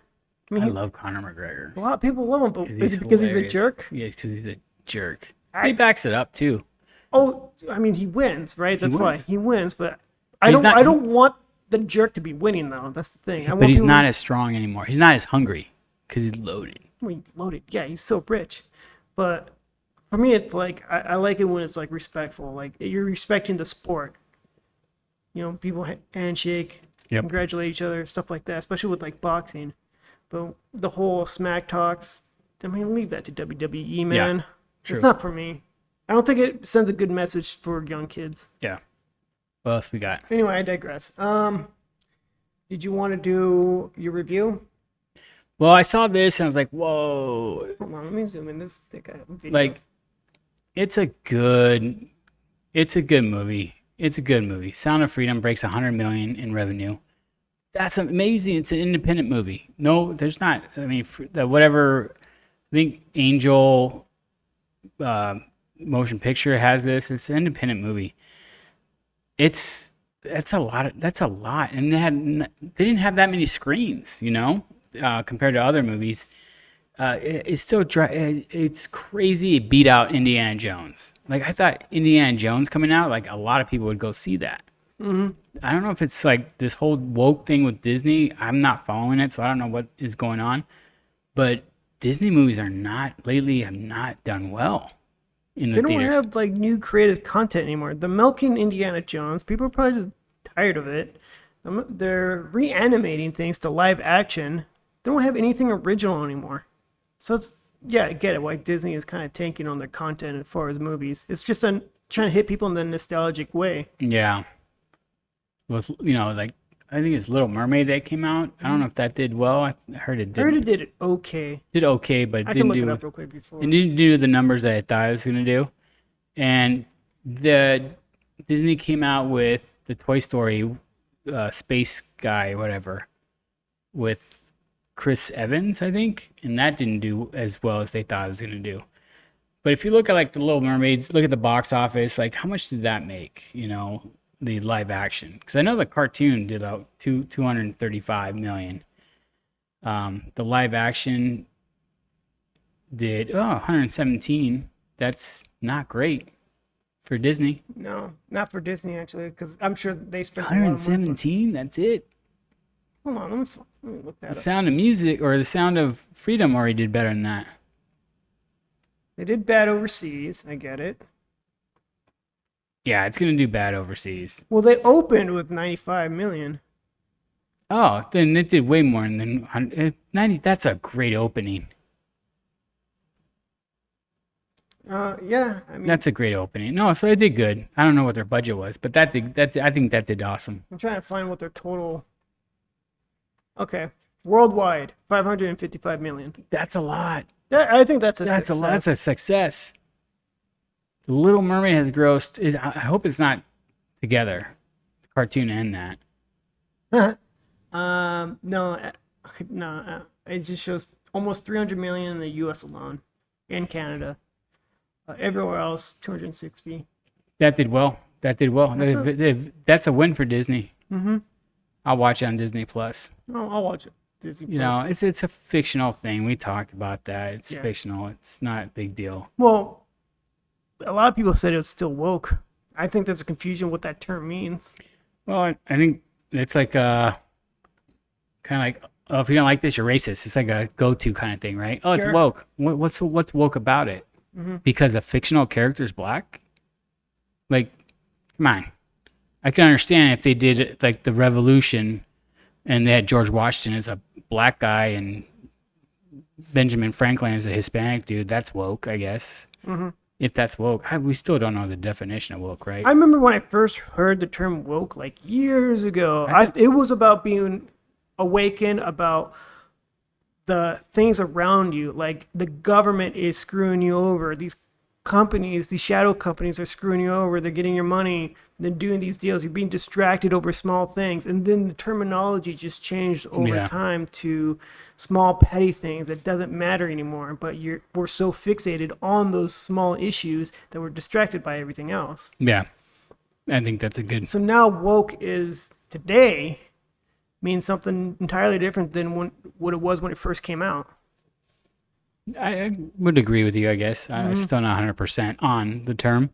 I mean, I love Conor McGregor. a lot of people love him, but is He's it because he's a hilarious. jerk? Yeah, because he's a jerk. He backs it up too. Oh, I mean, he wins, right? That's why wins. he wins. But He's not- I don't want the jerk to be winning though. That's the thing. I But want he's people not as strong anymore. He's not as hungry because he's loaded. well, he's loaded. Yeah, he's so rich. But for me, it's like I like it when it's like respectful. Like you're respecting the sport. You know, people handshake, Yep. congratulate each other, stuff like that. Especially with like boxing. But the whole smack talks, I mean, leave that to WWE, man. true. It's not for me. I don't think it sends a good message for young kids. Yeah. What else we got? Anyway, I digress. Did you want to do your review? Well, I saw this and I was like, whoa. Hold on, let me zoom in. This thing I have a video. Like, it's a good movie. It's a good movie. Sound of Freedom breaks 100 million in revenue. That's amazing. It's an independent movie. No, there's not. I mean, whatever. I think Angel Motion Picture has this. It's an independent movie. That's a lot, and they didn't have that many screens, compared to other movies. It's still it's crazy. It beat out Indiana Jones. Like I thought Indiana Jones coming out, like a lot of people would go see that. Mm-hmm. I don't know if it's like this whole woke thing with Disney. I'm not following it, so I don't know what is going on. But Disney movies have not done well in the They don't theaters. have like new creative content anymore. The milking Indiana Jones, people are probably just tired of it. They're reanimating things to live action. They don't have anything original anymore. So I get it why Disney is kind of tanking on their content as far as movies. It's just trying to hit people in the nostalgic way. Yeah. With like I think it's Little Mermaid that came out. I don't know if that did well. I heard it I heard did. it did okay. Did okay, but it I can didn't look it do up real quick before. it didn't do the numbers that I thought it was gonna do. And the Disney came out with the Toy Story space guy, whatever, with Chris Evans, I think, and that didn't do as well as they thought it was gonna do. But if you look at like the Little Mermaids, look at the box office, like how much did that make? The live action, because I know the cartoon did about 235 million. The live action did 117. That's not great for Disney. No, not for Disney actually, because I'm sure they spent a lot of money. 117. That's it. Hold on, let me look that The up. Sound of Music or the Sound of Freedom already did better than that. They did bad overseas. I get it. Yeah, it's gonna do bad overseas. Well, they opened with 95 million. Oh, then it did way more than 90. That's a great opening. Yeah, I mean, That's a great opening. No, so they did good. I don't know what their budget was, but I think that did awesome. I'm trying to find what their total. Okay, worldwide, 555 million. That's a lot. Yeah, I think that's a That's success. a lot. That's a success. The Little Mermaid has grossed. I hope it's not together, the cartoon and that. No, no, it just shows almost 300 million in the U.S. alone, and Canada. Everywhere else, 260. That did well. That's a win for Disney. Mm-hmm. I'll watch it on Disney Plus. I'll watch it. Disney You Plus. know, it's a fictional thing. We talked about that. It's Yeah. fictional. It's not a big deal. Well, a lot of people said it was still woke. I think there's a confusion what that term means. Well, I think it's like kind of like, oh, if you don't like this, you're racist. It's like a go-to kind of thing, right? Oh, it's Sure. woke. What's woke about it? Mm-hmm. Because a fictional character is black? Like, come on. I can understand if they did it like the Revolution and they had George Washington as a black guy and Benjamin Franklin as a Hispanic dude. That's woke, I guess. Mm-hmm. If that's woke. We still don't know the definition of woke, right? I remember when I first heard the term woke, like years ago. It was about being awakened about the things around you. Like the government is screwing you over. These companies, these shadow companies are screwing you over. They're getting your money. They're doing these deals. You're being distracted over small things. And then the terminology just changed over time to small petty things that doesn't matter anymore. But we're so fixated on those small issues that we're distracted by everything else. Yeah. I think that's a good... So now woke is today means something entirely different than what it was when it first came out. I would agree with you, I guess. I'm still not 100% on the term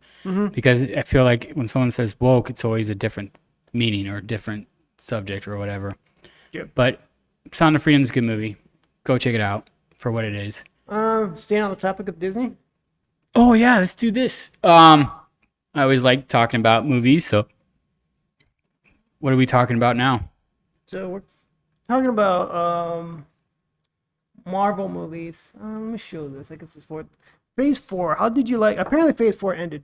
because I feel like when someone says woke, it's always a different meaning or a different subject or whatever. Yep. But Sound of Freedom is a good movie. Go check it out for what it is. Staying on the topic of Disney. Oh, yeah, let's do this. I always like talking about movies, so what are we talking about now? So we're talking about Marvel movies. Let me show this. I guess this is for Phase 4. How did you like? Apparently, Phase 4 ended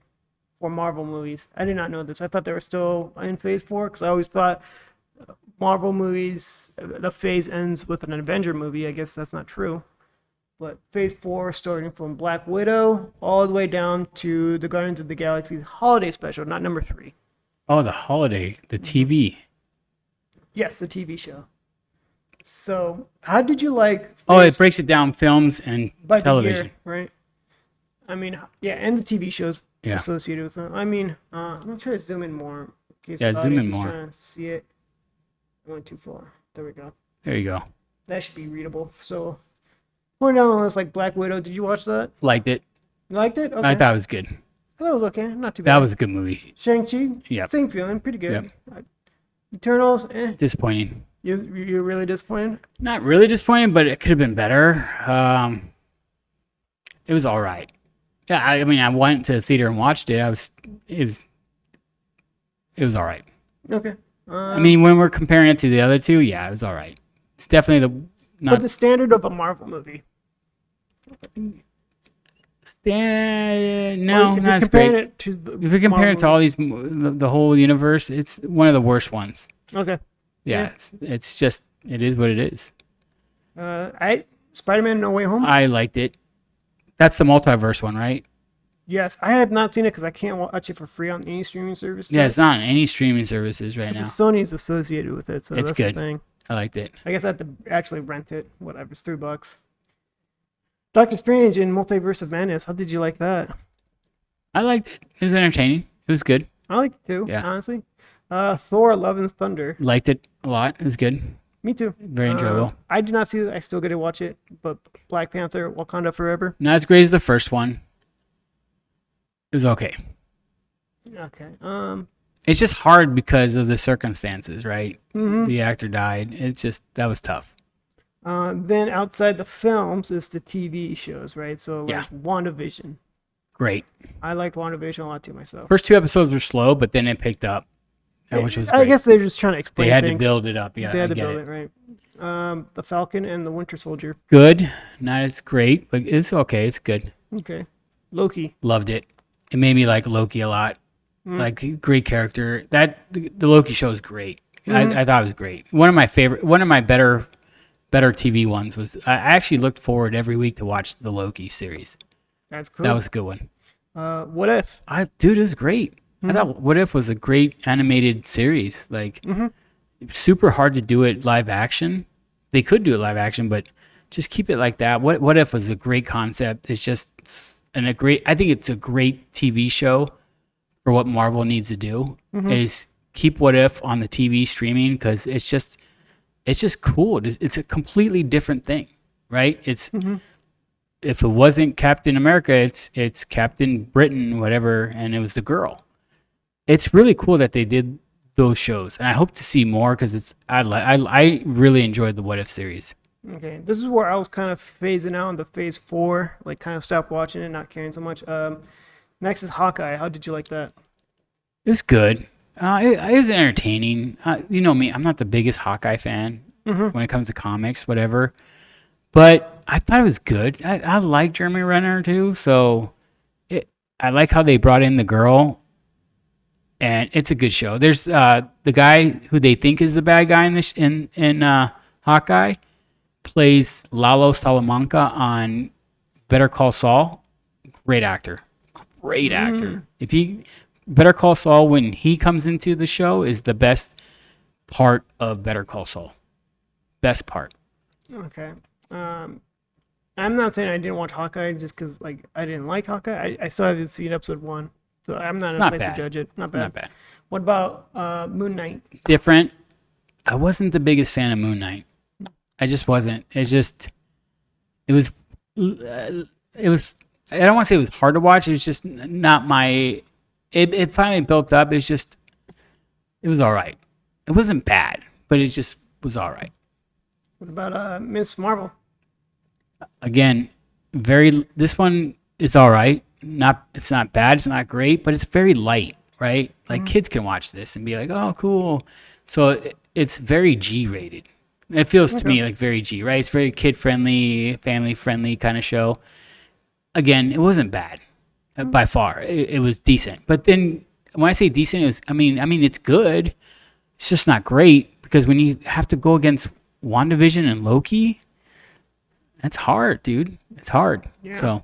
for Marvel movies. I did not know this. I thought they were still in Phase 4 because I always thought Marvel movies, the phase ends with an Avenger movie. I guess that's not true. But Phase 4, starting from Black Widow all the way down to the Guardians of the Galaxy holiday special, not number 3. Oh, the holiday, the TV. Yes, the TV show. So, how did you like? Oh, it breaks it down films and by television. The year, right? I mean, yeah, and the TV shows associated with them. I mean, I'm gonna try to zoom in more. In case the zoom in audience is more. trying to see it. I went too far. There we go. There you go. That should be readable. So, going down the list, like Black Widow. Did you watch that? Liked it. You liked it? Okay. I thought it was good. I thought it was okay. Not too bad. That was a good movie. Shang-Chi? Yep. Same feeling. Pretty good. Eternals? Disappointing. You're really disappointed? Not really disappointing, but it could have been better. It was all right. Yeah, I mean, I went to the theater and watched it. It was all right. Okay. I mean, when we're comparing it to the other two, yeah, it was all right. It's definitely but the standard of a Marvel movie. no, If not you're as comparing great. it to the If you're comparing it to all movies. these, the whole universe, it's one of the worst ones. Okay. Yeah, it's just, it is what it is. Spider-Man No Way Home? I liked it. That's the multiverse one, right? Yes. I have not seen it because I can't watch it for free on any streaming service. Yeah, it's not on any streaming services right now. Sony's associated with it, so It's that's good. the thing. I liked it. I guess I have to actually rent it. Whatever, it's $3. Doctor Strange in Multiverse of Madness. How did you like that? I liked it. It was entertaining. It was good. I liked it too, Yeah. honestly. Thor, Love and Thunder. Liked it a lot. It was good. Me too. Very enjoyable. I did not see it. I still get to watch it. But Black Panther, Wakanda Forever. Not as great as the first one. It was okay. Okay. It's just hard because of the circumstances, right? Mhm. The actor died. That was tough. Then outside the films is the TV shows, right? So like WandaVision. Great. I liked WandaVision a lot too myself. First 2 episodes were slow, but then it picked up, which was great. I guess they're just trying to explain They had things. to build it up. Yeah, They had I to get build it. it, right? The Falcon and the Winter Soldier. Good. Not as great, but it's okay. It's good. Okay. Loki. Loved it. It made me like Loki a lot. Like, great character. The Loki show is great. I thought it was great. One of my better TV ones was, I actually looked forward every week to watch the Loki series. That's cool. That was a good one. What If? Dude, it was great. I thought What If was a great animated series. Like, super hard to do it live action. They could do it live action, but just keep it like that. What if was a great concept. It's just and a great. I think it's a great TV show for what Marvel needs to do is keep What If on the TV streaming because it's just cool. It's a completely different thing, right? It's if it wasn't Captain America, it's Captain Britain, whatever, and it was the girl. It's really cool that they did those shows, and I hope to see more because I really enjoyed the What If series. Okay, this is where I was kind of phasing out into phase 4, like kind of stopped watching it, not caring so much. Next is Hawkeye. How did you like that? It was good. It was entertaining. You know me, I'm not the biggest Hawkeye fan when it comes to comics, whatever. But I thought it was good. I like Jeremy Renner too, so I like how they brought in the girl, and it's a good show. There's the guy who they think is the bad guy in this in Hawkeye plays Lalo Salamanca on Better Call Saul. Great actor, great actor. If he Better Call Saul when he comes into the show is the best part of Better Call Saul. Best part. Okay. I'm not saying I didn't watch Hawkeye just because like I didn't like Hawkeye. I still haven't seen episode 1, so I'm not in a place to judge it. Not bad. Not bad. What about Moon Knight? Different. I wasn't the biggest fan of Moon Knight. I just wasn't. It was. It was. I don't want to say it was hard to watch. It was just not my. It finally built up. It was all right. It wasn't bad, but it just was all right. What about Miss Marvel? Again, this one is all right. It's not bad, it's not great, but it's very light, right? Like kids can watch this and be like, "Oh, cool." So it's very G-rated. It feels to me like very G, right? It's very kid-friendly, family-friendly kind of show. Again, it wasn't bad by far. It was decent. But then when I say decent, it was I mean it's good. It's just not great because when you have to go against WandaVision and Loki, that's hard, dude. It's hard. Yeah. So,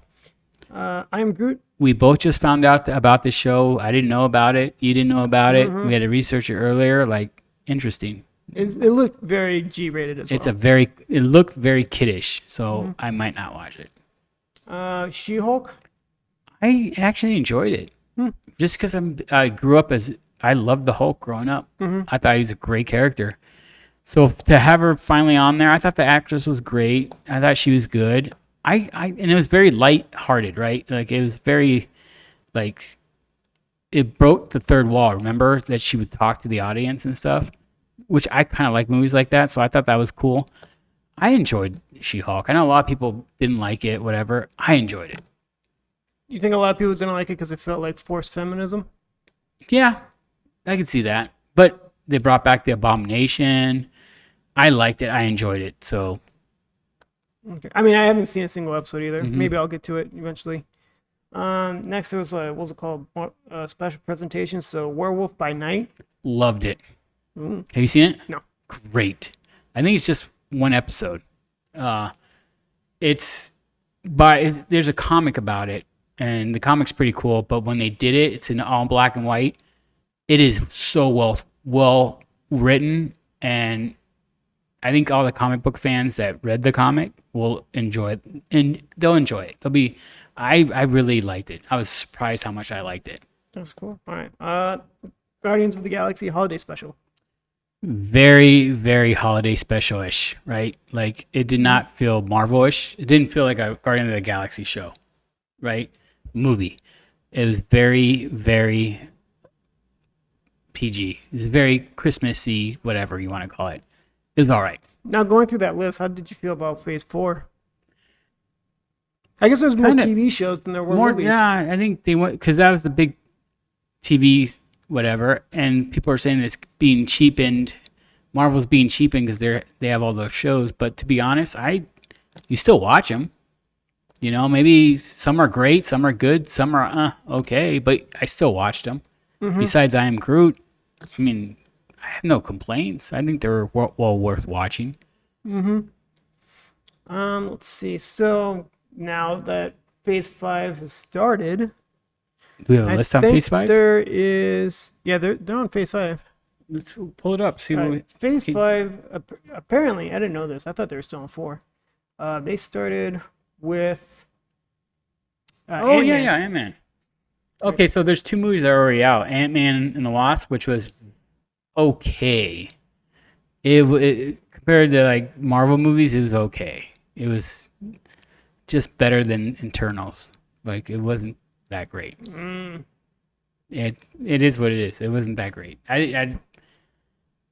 I Am Groot. We both just found out about the show. I didn't know about it. You didn't know about it. We had to research it earlier. Like, interesting. It looked very G-rated as well. It looked very kiddish, so I might not watch it. She-Hulk. I actually enjoyed it. Just because I grew up I loved the Hulk growing up. I thought he was a great character. So to have her finally on there, I thought the actress was great. I thought she was good. And it was very light-hearted, right? Like it was very, like, it broke the third wall. Remember that she would talk to the audience and stuff, which I kind of like movies like that. So I thought that was cool. I enjoyed She-Hulk. I know a lot of people didn't like it, whatever. I enjoyed it. You think a lot of people didn't like it because it felt like forced feminism? Yeah, I could see that. But they brought back the Abomination. I liked it. I enjoyed it. So, okay. I mean, I haven't seen a single episode either. Maybe I'll get to it eventually. Next was what was it called? Special presentation. So, Werewolf by Night. Loved it. Have you seen it? No. Great. I think it's just one episode. There's a comic about it, and the comic's pretty cool. But when they did it, it's in all black and white. It is so well written, and I think all the comic book fans that read the comic will enjoy it, and they'll enjoy it. I really liked it. I was surprised how much I liked it. That's cool. All right. Guardians of the Galaxy Holiday Special. Very, very holiday special-ish, right? Like, it did not feel Marvel-ish. It didn't feel like a Guardian of the Galaxy show, right? Movie. It was very, very PG. It was very Christmassy, whatever you want to call it. It was all right. Now, going through that list, how did you feel about Phase 4? I guess there's more TV shows than there were movies. Yeah, I think they went because that was the big TV whatever, and people are saying it's being cheapened. Marvel's being cheapened because they have all those shows. But to be honest, you still watch them. You know, maybe some are great, some are good, some are okay, but I still watched them. Besides I Am Groot, I mean, I have no complaints. I think they're well worth watching. Let's see. So now that Phase 5 has started, do we have a list on Phase 5? There is. Yeah, they're on Phase 5. Let's pull it up. See what Phase 5. Apparently, I didn't know this. I thought they were still on 4. They started with Oh yeah, Ant-Man. yeah, Ant-Man. Okay, so there's two movies that are already out. Ant-Man and the Wasp, which was okay. Compared to like Marvel movies, it was okay. It was just better than Internals. Like it wasn't that great. Mm, It is what it is. It wasn't that great. I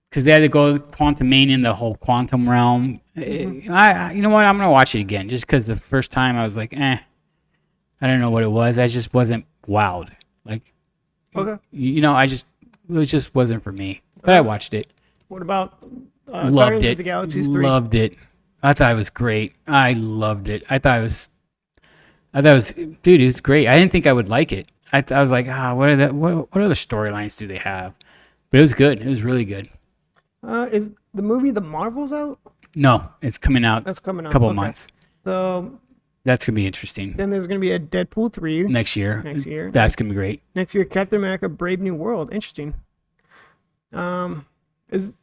because they had to go quantum in the whole quantum realm. You know what? I'm gonna watch it again just because the first time I was like, I don't know what it was. I just wasn't wowed. Like, okay. it just wasn't for me. But I watched it. What about Loved Guardians of it. the Galaxies 3? Loved it. I thought it was great. I loved it. I thought it was, dude, it was great. I didn't think I would like it. I was like, what other storylines do they have? But it was good. It was really good. Is the movie The Marvels out? No, it's coming out That's coming a out. couple Okay. months. So That's gonna be interesting. then there's going to be a Deadpool 3 Next year. next year. That's gonna be great. Next year, Captain America: Brave New World. Interesting. Is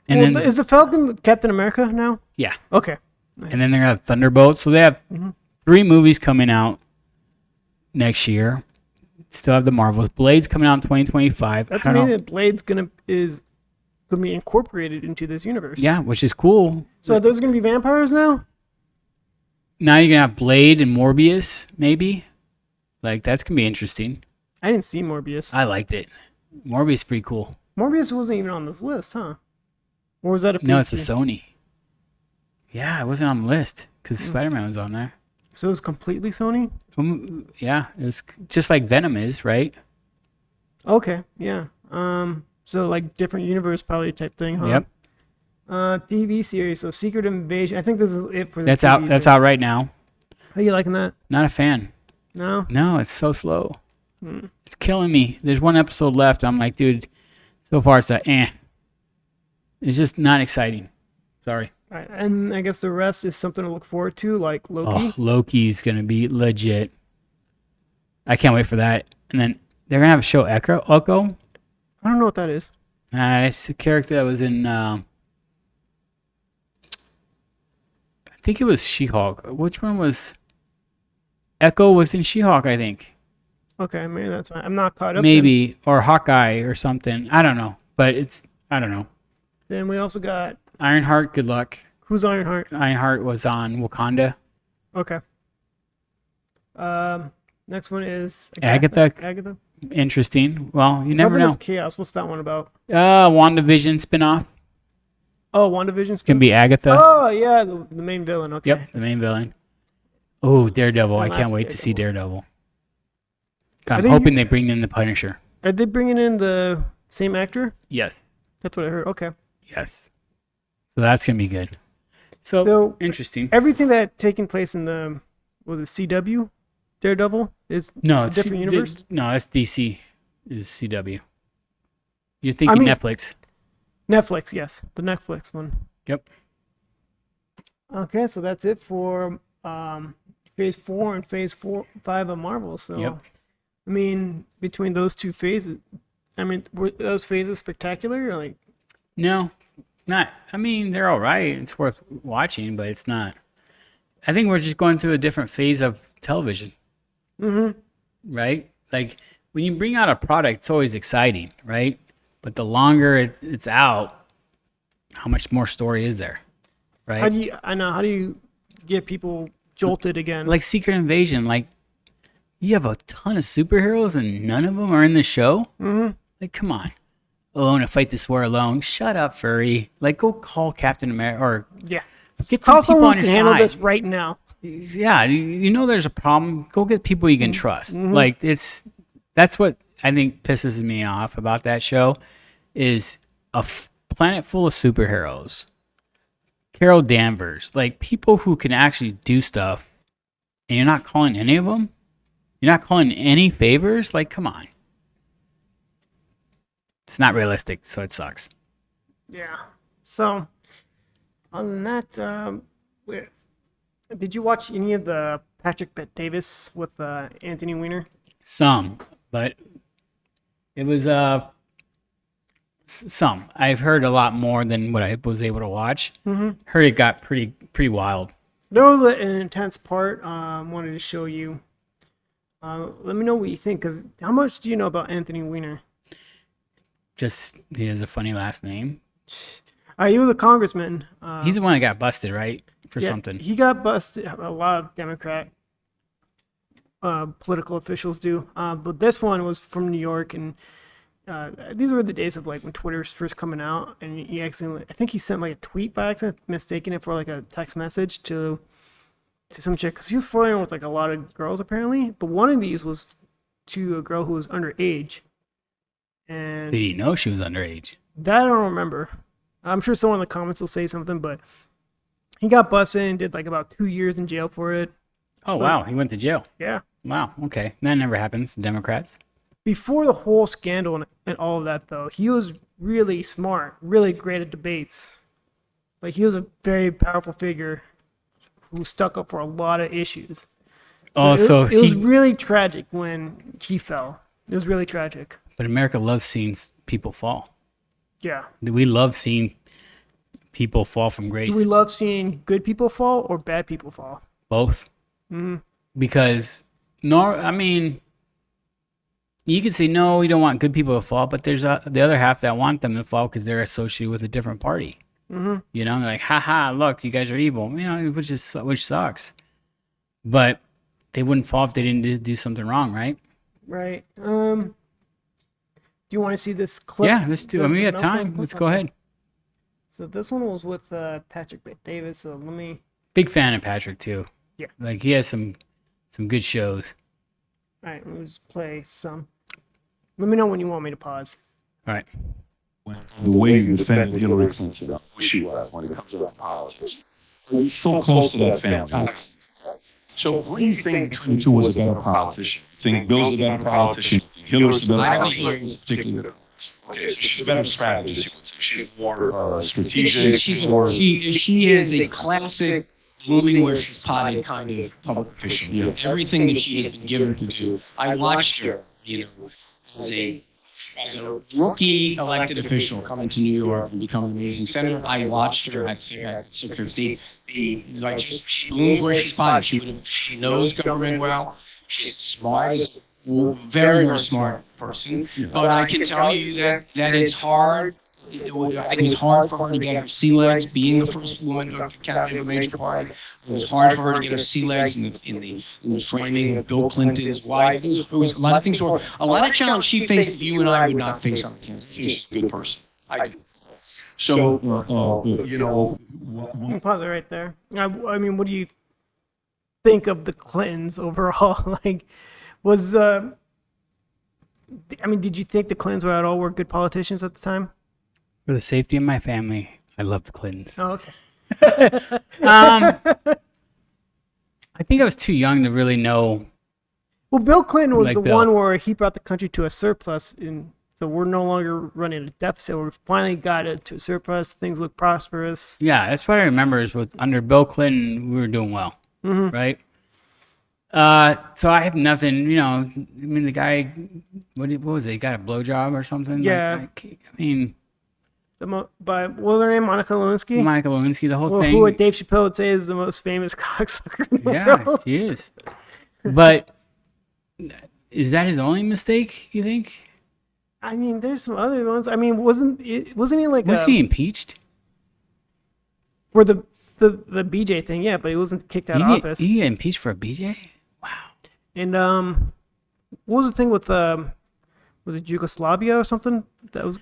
And then is the Falcon Captain America now? yeah, Okay. and then they're gonna have Thunderbolts. So they have 3 movies coming out next year. Still have the Marvels. Blade's coming out in 2025. That's I don't amazing know. that Blade's gonna be incorporated into this universe. Yeah, which is cool. So are those gonna be vampires now? Now you're gonna have Blade and Morbius, maybe. Like that's gonna be interesting. I didn't see Morbius. I liked it. Morbius is pretty cool. Morbius wasn't even on this list, huh? Or was that a PC? No, it's a Sony. Yeah, it wasn't on the list because Spider-Man was on there. So it's completely Sony? Yeah, it was just like Venom is, right? Okay, yeah. So like different universe probably type thing, huh? Yep. TV series. So Secret Invasion. I think this is it for the That's TV out. That's series. out right now. Are you liking that? Not a fan. No. No, it's so slow. It's killing me. There's one episode left. I'm like, dude, so far it's It's just not exciting. Sorry. All right, and I guess the rest is something to look forward to, like Loki. Oh, Loki's gonna be legit. I can't wait for that. And then they're gonna have a show Echo. I don't know what that is. It's a character that was in. I think it was She-Hulk. Which one was? Echo was in She-Hulk, I think. Okay, maybe that's fine. I'm not caught up. Maybe or Hawkeye or something. I don't know, but I don't know. Then we also got Ironheart. Good luck. who's Ironheart? Ironheart was on Wakanda. Okay. Next one is Agatha. Agatha. Interesting. Well, you never Governor know. of Chaos. What's that one about? WandaVision spinoff Oh, WandaVision. can be Agatha. Oh yeah, the main villain. Okay. Yep, the main villain. Oh, Daredevil. The I can't last wait to see Daredevil. God, I'm think hoping they bring in the Punisher. Are they bringing in the same actor? Yes. That's what I heard. Okay. Yes. So that's going to be good. So interesting. Everything that taking place in the CW, Daredevil is No, a it's different universe. No, that's DC. Is CW. You're thinking Netflix. Netflix, yes, the Netflix one. Yep. Okay, so that's it for Phase 4 and Phase 5 of Marvel. So, Yep. I mean, between those two phases, I mean, were those phases spectacular? Or like, No, not. I mean, they're all right. It's worth watching, but it's not. I think we're just going through a different phase of television. Right? Like when you bring out a product, it's always exciting, right? But the longer it's out, how much more story is there? Right? how do you get people jolted again? Like Secret Invasion, like you have a ton of superheroes and none of them are in the show. Like, come on. Oh, I'm gonna fight this war alone. Shut up, furry. Like, go call Captain America or yeah, get some call people someone on who your can handle side. this right now. Yeah, you know there's a problem. Go get people you can trust. Like that's what I think pisses me off about that show is a planet full of superheroes. Carol Danvers, like people who can actually do stuff, and you're not calling any of them. You're not calling any favors. Like, come on. It's not realistic, so it sucks. Yeah. So, other than that, did you watch any of the Patrick Bet-Davis with Anthony Weiner? Some, but it was Some. I've heard a lot more than what I was able to watch. Mm-hmm. Heard it got pretty wild. There was an intense part. Wanted to show you. Let me know what you think. Cause how much do you know about Anthony Weiner? Just he has a funny last name. He was a congressman. He's the one that got busted, right, for Yeah, something. he got busted. A lot of Democrat political officials do. But this one was from New York, and these were the days of like when Twitter was first coming out, and he accidentally, I think he sent like a tweet by accident, mistaking it for like a text message to some chick, because he was flirting with like a lot of girls apparently. But one of these was to a girl who was underage, and Did he know she was underage? that I don't remember. I'm sure someone in the comments will say something, but he got busted and did like about 2 years in jail for it. Oh, So- wow. He went to jail. Yeah. Wow. Okay. That never happens to Democrats. Before the whole scandal and all of that, though, he was really smart, really great at debates. Like, he was a very powerful figure who stuck up for a lot of issues. So it was really tragic when he fell. It was really tragic. But America loves seeing people fall. Yeah. We love seeing people fall from grace. Do we love seeing good people fall or bad people fall? Both. Mm-hmm. Because, I mean, you could say, no, we don't want good people to fall, but there's the other half that want them to fall because they're associated with a different party. Mm-hmm. You know, they're like, haha, look, you guys are evil. You know, which sucks. But they wouldn't fall if they didn't do something wrong, right? Right. Do you want to see this clip? Yeah, let's do. I mean, we got time. Let's go ahead. So this one was with Patrick Davis. So let me. Big fan of Patrick too. Yeah. Like he has some good shows. All right, let me just play some. Let me know when you want me to pause. All right. The way you defend Hillary Clinton, I wish you was when it comes to politics. You're so close to that family. So what do you think between the two was a better politician? You think Bill's a better politician? Hillary's a better politician? Particularly. Okay, she's a better strategist. She's more strategic. She is a classic moving where she's potted kind of public official. Yeah. Everything that she has been given to do. I watched her, as a rookie elected official coming to New York and become an amazing senator. I watched her at Secretary of State. She blooms where she's potted. She knows government well. She's smart. Very, very smart person. But I can tell you that it's hard. I think it's hard for her to get her sea legs, being the first woman to candidate of a major party. It was hard for her to get her sea legs in the framing of Bill Clinton's wife. There was a lot of things. A lot of challenges she faced that you and I would not face on the campaign. She's a good person. I do. So, You can pause it right there. I mean, what do you think of the Clintons overall? Like, did you think the Clintons were good politicians at the time? For the safety of my family, I love the Clintons. Oh, okay. I think I was too young to really know. Well, Bill Clinton was Like the Bill. one where he brought the country to a surplus, so we're no longer running a deficit. We finally got it to a surplus. Things look prosperous. Yeah, that's what I remember is under Bill Clinton, we were doing well, right? So I have nothing, I mean, the guy, what was it? He got a blowjob or something? Yeah. I mean, By what was her name? Monica Lewinsky. Monica Lewinsky, the whole thing. Who Dave Chappelle would say is the most famous cocksucker in the Yeah, world. he is. But is that his only mistake, you think? I mean, there's some other ones. I mean, wasn't he like Was he impeached? for the BJ thing? Yeah, but he wasn't kicked out of office. He got impeached for a BJ? Wow. And what was the thing with was it Yugoslavia or something? That was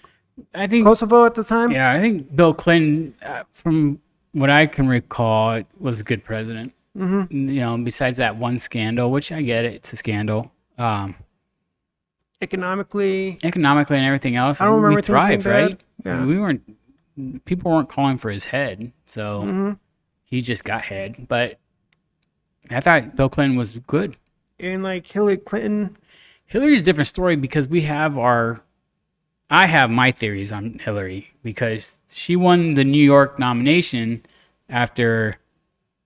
I think Kosovo at the time. Yeah, I think Bill Clinton, from what I can recall, was a good president. Mm-hmm. Besides that one scandal, which I get it's a scandal. Economically And everything else, I don't remember we things being thrived, right? bad. Yeah. People weren't calling for his head, so he just got head. But I thought Bill Clinton was good. and like Hillary Clinton. Hillary's a different story because I have my theories on Hillary because she won the New York nomination after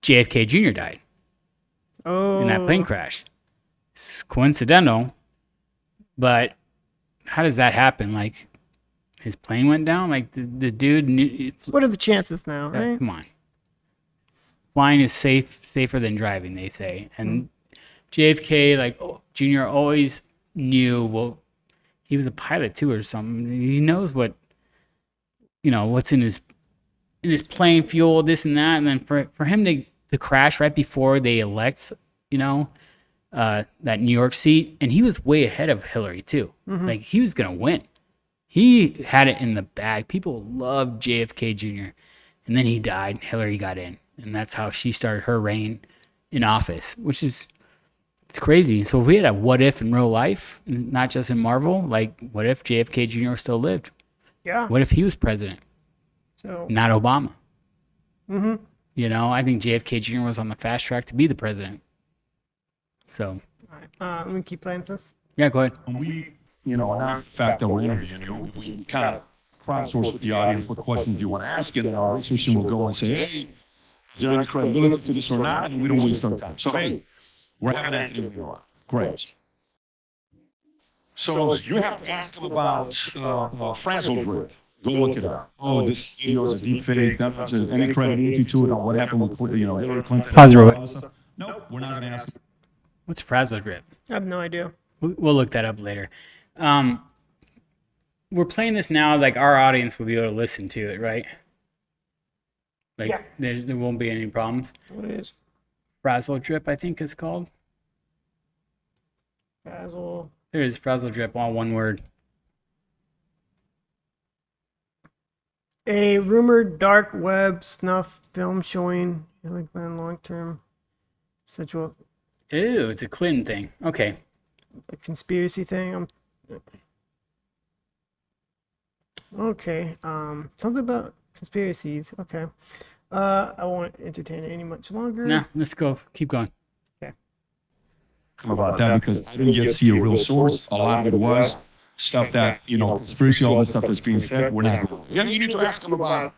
JFK Jr. died in that plane crash. It's coincidental, but how does that happen? Like, his plane went down. Like the dude knew. What are the chances now, right? Come on. Flying is safer than driving, they say. And JFK, like Jr. always knew. Well, he was a pilot too, or something. He knows what, what's in his plane, fuel, this and that. And then for him to crash right before they elect, that New York seat, and he was way ahead of Hillary too. Like he was gonna win. He had it in the bag. People loved JFK Jr. And then he died. Hillary got in, and that's how she started her reign in office, which is it's crazy. So if we had a what if in real life, not just in Marvel, like what if JFK Jr. still lived? Yeah. What if he was president? So. Not Obama. I think JFK Jr. was on the fast track to be the president. So. All right. Let me keep playing this. Yeah, go ahead. And we, not the fact that we're interviewing you, we kind of crowdsource with the audience what questions you want to ask, and then our research team will go and say, hey, is there any credibility to this or not? And we don't waste our time. So, hey, we're having Anthony Weiner. Great. So you have to ask him about Frazzle Drip. Go look it up. Oh, this video is a deep fake. That has any credibility to it on what happened with Hillary Clinton. Nope, we're not going to ask. What's Frazzle Drip? I have no idea. We'll look that up later. We're playing this now, like our audience will be able to listen to it, right? Like Yeah. there won't be any problems. What is Frazzle Drip, I think it's called. Basil? There it is, Frazzle Drip, all one word. A rumored dark web snuff film showing Hillary Clinton long-term sexual Ew, it's a Clinton thing. Okay. a conspiracy thing. Okay. Something about conspiracies. Okay. I won't entertain it any much longer. No, let's go. Keep going. About that because I didn't get to see a real source. A lot of it was stuff that, conspiracy, all the stuff that's being said, we're not doing. Yeah, you need to ask them about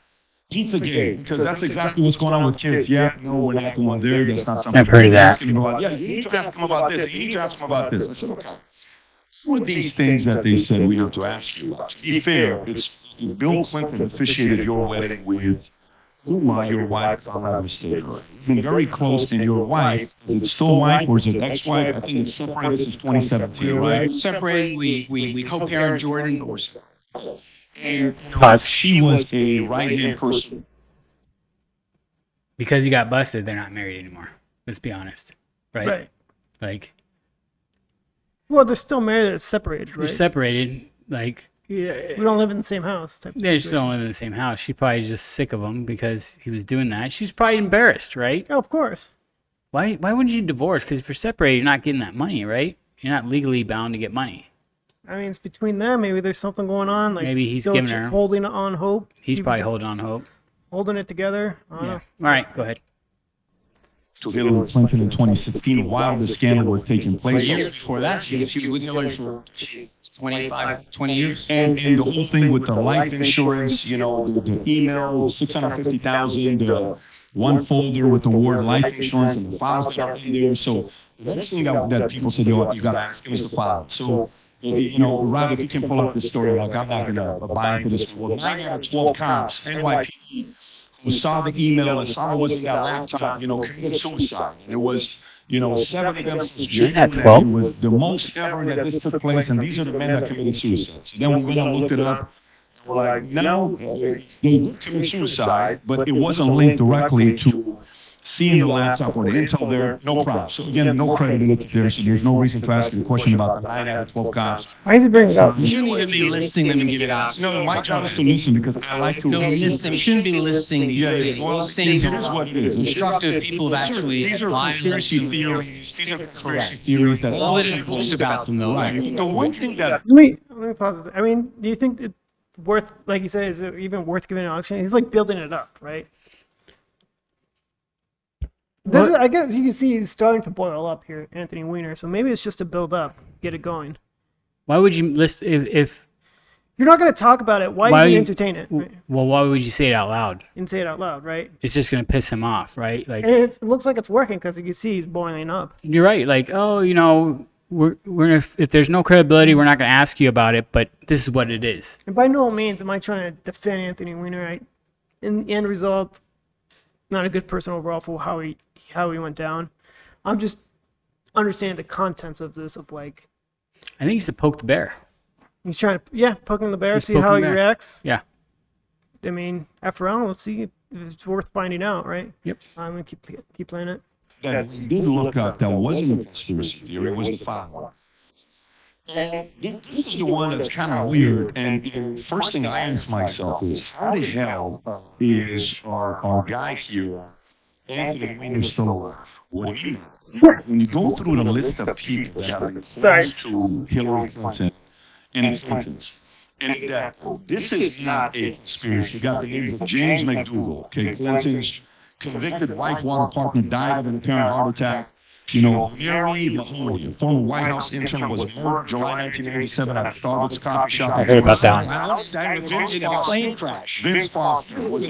Pizzagate, because that's exactly what's going on with kids. Yeah, no, we're not going there. That's not something. I've heard of that. Yeah, you need to ask them about this. You need to ask them about this. I said, okay. What are these things that they said we have to ask you about? To be fair, it's Bill Clinton officiated your wedding with Uma, your wife, if I'm not mistaken. You've been very close, and your wife, is it still wife or is it ex-wife? I think it's separated since 2017, right? Separated, we co-parent Jordan, or And she was a right-hand person. Because you got busted, they're not married anymore. Let's be honest. Right? Like, Well, they're still married. They're separated, right? they're separated. Like, yeah, We don't live in the same house. Type of they're situation. still in the same house. She's probably just sick of him because he was doing that. She's probably embarrassed, right? Oh, of course. Why wouldn't you divorce? Because if you're separated, you're not getting that money, right? You're not legally bound to get money. I mean, it's between them. Maybe there's something going on. Like Maybe he's still giving her- holding on hope. He's Even probably holding on hope. holding it together. I don't Yeah. know. All right, go ahead. To Hillary Clinton in 2016 while the scandal was taking place. years before that, she was with Hillary for 20 years. And the whole thing with the life insurance, the email, 650,000, the one folder with the word life insurance and the files that are in there. So the next thing that people said, you got to ask him is the file. So, Rob, if you can pull up the story, like I'm not going to buy into this. Well, 9 out of 12 cops, NYPD, who saw the email and saw it was in that laptop, committed suicide. And it was, 7 of them since January. It was the most ever that this took place, and these are the men that committed suicide. So then we went and looked it up. We're like, no, they did commit suicide, but it wasn't linked directly to seeing the laptop or the intel there. No problem. So again, no credibility there, so there's no reason to ask you a question about the 9 out of 12 cops. Why did you bring it up? You shouldn't even be listing them and give it out. No, my job is to listen because I like to No, read. listen. You shouldn't be listing these things. Well, These things it is what it is. destructive. People have actually These are lied and conspiracy listened. theories. These are conspiracy theories that All that it books about them, though. Right. The one thing that Let me pause it. I mean, do you think it's worth, like you said, is it even worth giving an auction? He's like building it up, right? This is, I guess you can see he's starting to boil up here, Anthony Weiner. So maybe it's just to build up, get it going. Why would you list if You're not going to talk about it. Why Why you you- entertain it? Right? well, why would you say it out loud? And say it out loud, right? It's just gonna piss him off, right? Like And it looks like it's working because you can see he's boiling up. you're right. Like, oh, if there's no credibility, we're not gonna ask you about it. But this is what it is. And by no means am I trying to defend Anthony Weiner. In the end result, not a good person overall for how he went down. I'm just understanding the contents of this. Of like, I think he's to poke the bear. he's trying to poking the bear, He's see poking how the he bear. reacts. Yeah. I mean, after all, let's see if it's worth finding out, right? Yep. I'm gonna keep playing it. That we did look up that wasn't a conspiracy theory, it was the final one. And this is the one that's kind of weird. And the first thing I ask myself is, how the hell is our guy here, Anthony Weiner, still alive? What do you know? When you go through the list of people that are close to Hillary Clinton and Clinton's, and that this is not a conspiracy. You got the name of James McDougal, okay, Clinton's convicted wife, water partner, died of an apparent heart attack. Mary Mahoney, a former White House intern, was murdered July 1987 at a Starbucks coffee shop. I heard about that one. Died in a plane crash. Vince Foster was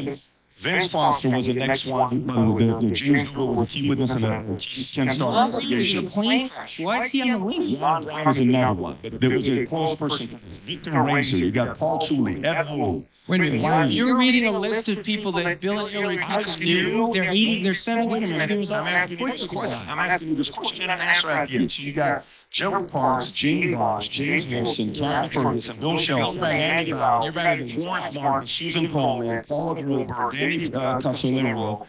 the next one. The James McDougal was a key witness in a Ken Starr investigation. Plane crash. Why is he on the list? Ron Brown is another one. But there was a close person, Victor Racer. You got Paul Tooley, Evan Wu. Wait a minute. You're reading a list of people that Bill and Hillary Clinton knew. They're sending. Wait a minute. I'm asking you this question. And an answer at the end. So you got Gerald Parks, Jane Ross, James Wilson, Kathy Ferguson, Bill Shelton, Andy Bowell, Florence Martin, Susan Coleman, Paula Gruber, Danny Casolero,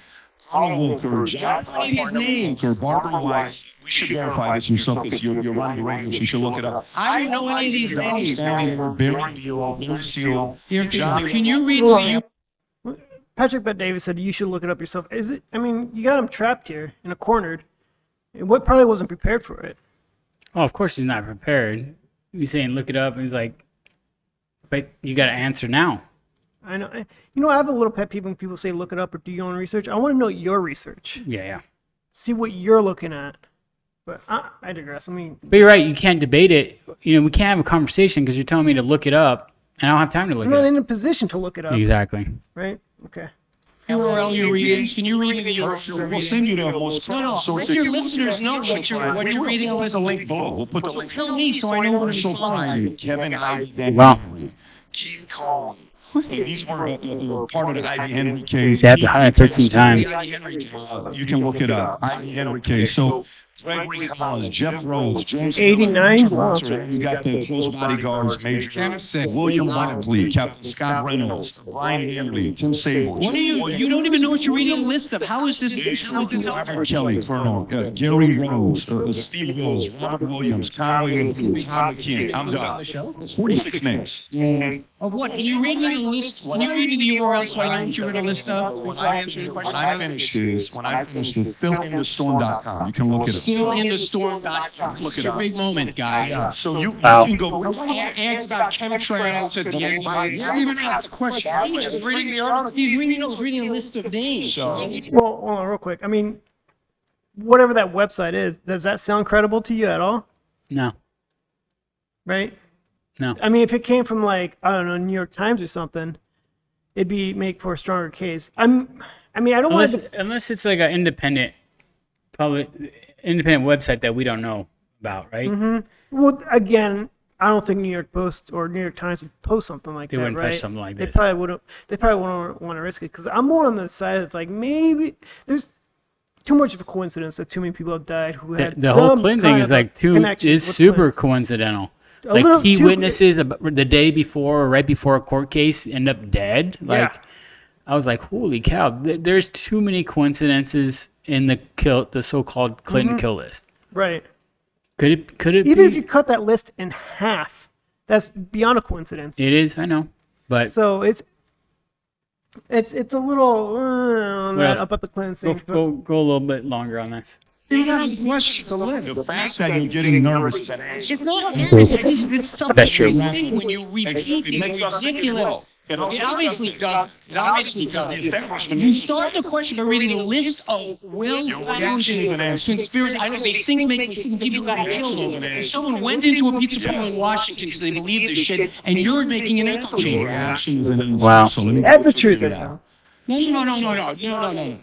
Paul Walker, John Parker, Barbara Weiss. We should verify this yourself because you're running the radio, so you should look it up. I don't know any of these names. Barry Beal, Barry Seal, John. Can you read Patrick Bet Davis said you should look it up yourself. Is it? I mean, you got him trapped here in a cornered. What probably wasn't prepared for it. Oh, of course he's not prepared. He's saying look it up, and he's like, but you got to answer now. I know. I have a little pet peeve when people say look it up or do your own research. I want to know your research. Yeah. See what you're looking at. But I digress. But you're right. You can't debate it. We can't have a conversation because you're telling me to look it up, and I don't have time to look I'm it not up. in a position to look it up. Exactly. Right? Okay. URL you're reading? Can you read the URL? We'll send you the most Let your listeners know what you're reading. We'll put the link below. We'll put the link. Tell me so I know where to find. Kevin Ivey, Dan Wow. Henry, Keith Cohen. These were part of the Ivy Henry case. They have to 113 times. You can look it up. Ivy Henry case. So Gregory Collins, Jeff Rose, James 89? Wow. You got the close bodyguards, Major William Whiteley, Captain Scott Reynolds, Brian Henley, Tim Sable. What are you don't even know what you're reading a list of. How is this Robert Kelly, Colonel, Gary Rose, Steve Rose, Robert Williams, Conway LeFleur, Todd McKean. I'm done. 46 names. Of what? Can you read me the list? Can you read me the URL so I know what you're going to list of before I answer your question? When I finish this, fillinthestorm.com. You can look it up. Fillinthestorm.com. Look it It's your up. big moment, guy. Yeah, so you can go. Ads about chemtrails at the end. I never even asked the question. He's just reading the article. He's reading a list of names. Well, hold on real quick. I mean, whatever that website is, does that sound credible to you at all? No. Right? No. I mean, if it came from like, I don't know, New York Times or something, it'd make for a stronger case. I don't want to. Unless it's like an independent website that we don't know about, right? Mm-hmm. Well, again, I don't think New York Post or New York Times would post something like They that, wouldn't right? post something like They this. probably wouldn't. They probably wouldn't want to risk it because I'm more on the side that's like maybe there's too much of a coincidence that too many people have died who had The whole some Clinton thing kind is of a like connection is with super Clintons. coincidental. A little Like key too- witnesses the day before or right before a court case end up dead. Like Yeah. I was like, holy cow! There's too many coincidences in the so-called Clinton kill list. Right. Could it Even be? if you cut that list in half, that's beyond a coincidence. It is, I know, but So it's a little else? about the Clinton thing. go a little bit longer on this. The fact that you're getting nervous is an answer. It's not nervous. It's something That's true. you think when you repeat things. It's ridiculous. It obviously does. You start the question by reading a list of well-founded conspiracy. I know they think make me think people got killed. If someone went into a pizza parlor in Washington because they believe this shit, and you're making an echo chamber. Reaction is an answer. Wow. So let me That's the truth. No.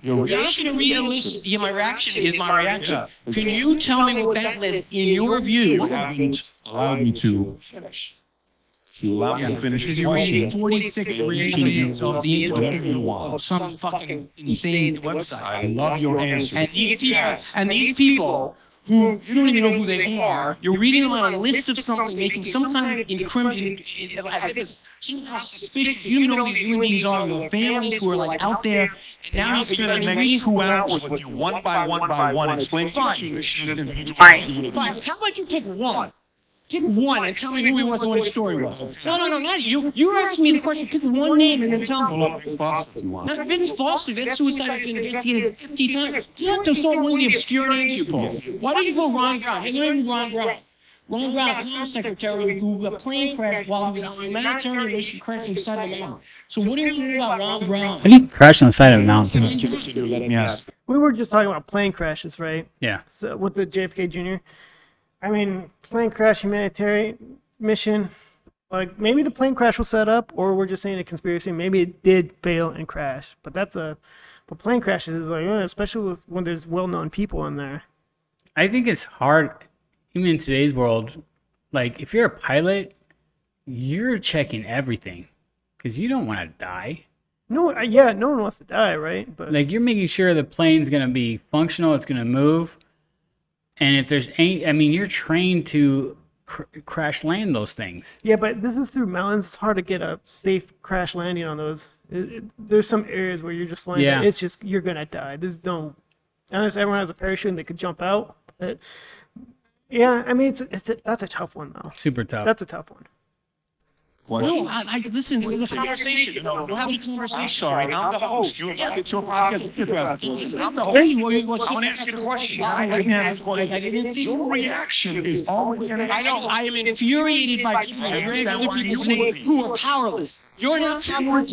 Your reaction to read and listen. Yeah, my reaction is my reaction. Can you tell me what that led, in your view? You haven't allowed me to finish. If you allow me to finish, Because you're reading 46 reactions of the internet of some fucking insane website. I love your answer. And these people who you don't even know who they are, you're reading them on a list of something, making some kind of incriminating, as if it's somehow suspicious. You know who these human beings are, the families who are like out there, and now you're Spend the spending next 2 hours with you one by one, explaining Fine. Fine. How about you pick one? Pick one and tell me who he was and what his story was. No, not you. You were asking me the question. Pick one name and then tell me. Not Vince Foster. That suicide has been investigated 50 times. You have to solve one of the obscure names you pull. Why don't you go Ron Brown? His name is Ron Brown. Ron Brown, Home Secretary, who a plane crashed while he was on a humanitarian mission crashing beside the mountain. So what do you know about Ron Brown? How do you crash on the side of a mountain? Let me ask. We were just talking about plane crashes, right? Yeah. So with the JFK Jr. I mean, plane crash humanitarian mission. Like maybe the plane crash was set up, or we're just saying a conspiracy. Maybe it did fail and crash. But plane crashes is like, especially when there's well-known people in there. I think it's hard, even in today's world. Like, if you're a pilot, you're checking everything because you don't want to die. No one wants to die, right? But Like, you're making sure the plane's going to be functional, it's going to move. And if there's any, I mean, you're trained to crash land those things. yeah, but this is through mountains. It's hard to get a safe crash landing on those. There's some areas where you're just flying. Yeah. It's just you're gonna die. Unless everyone has a parachute and they could jump out. But, yeah, I mean, that's a tough one though. Super tough. That's a tough one. No, listen, it's a conversation. No, have a conversation. I'm sorry, I'm the host. You invited to a podcast. I'm the host. I want to ask you a question. I didn't see Your reaction is always an answer. I know. I am infuriated by people who drag other people's names who are powerless. You're not powerless.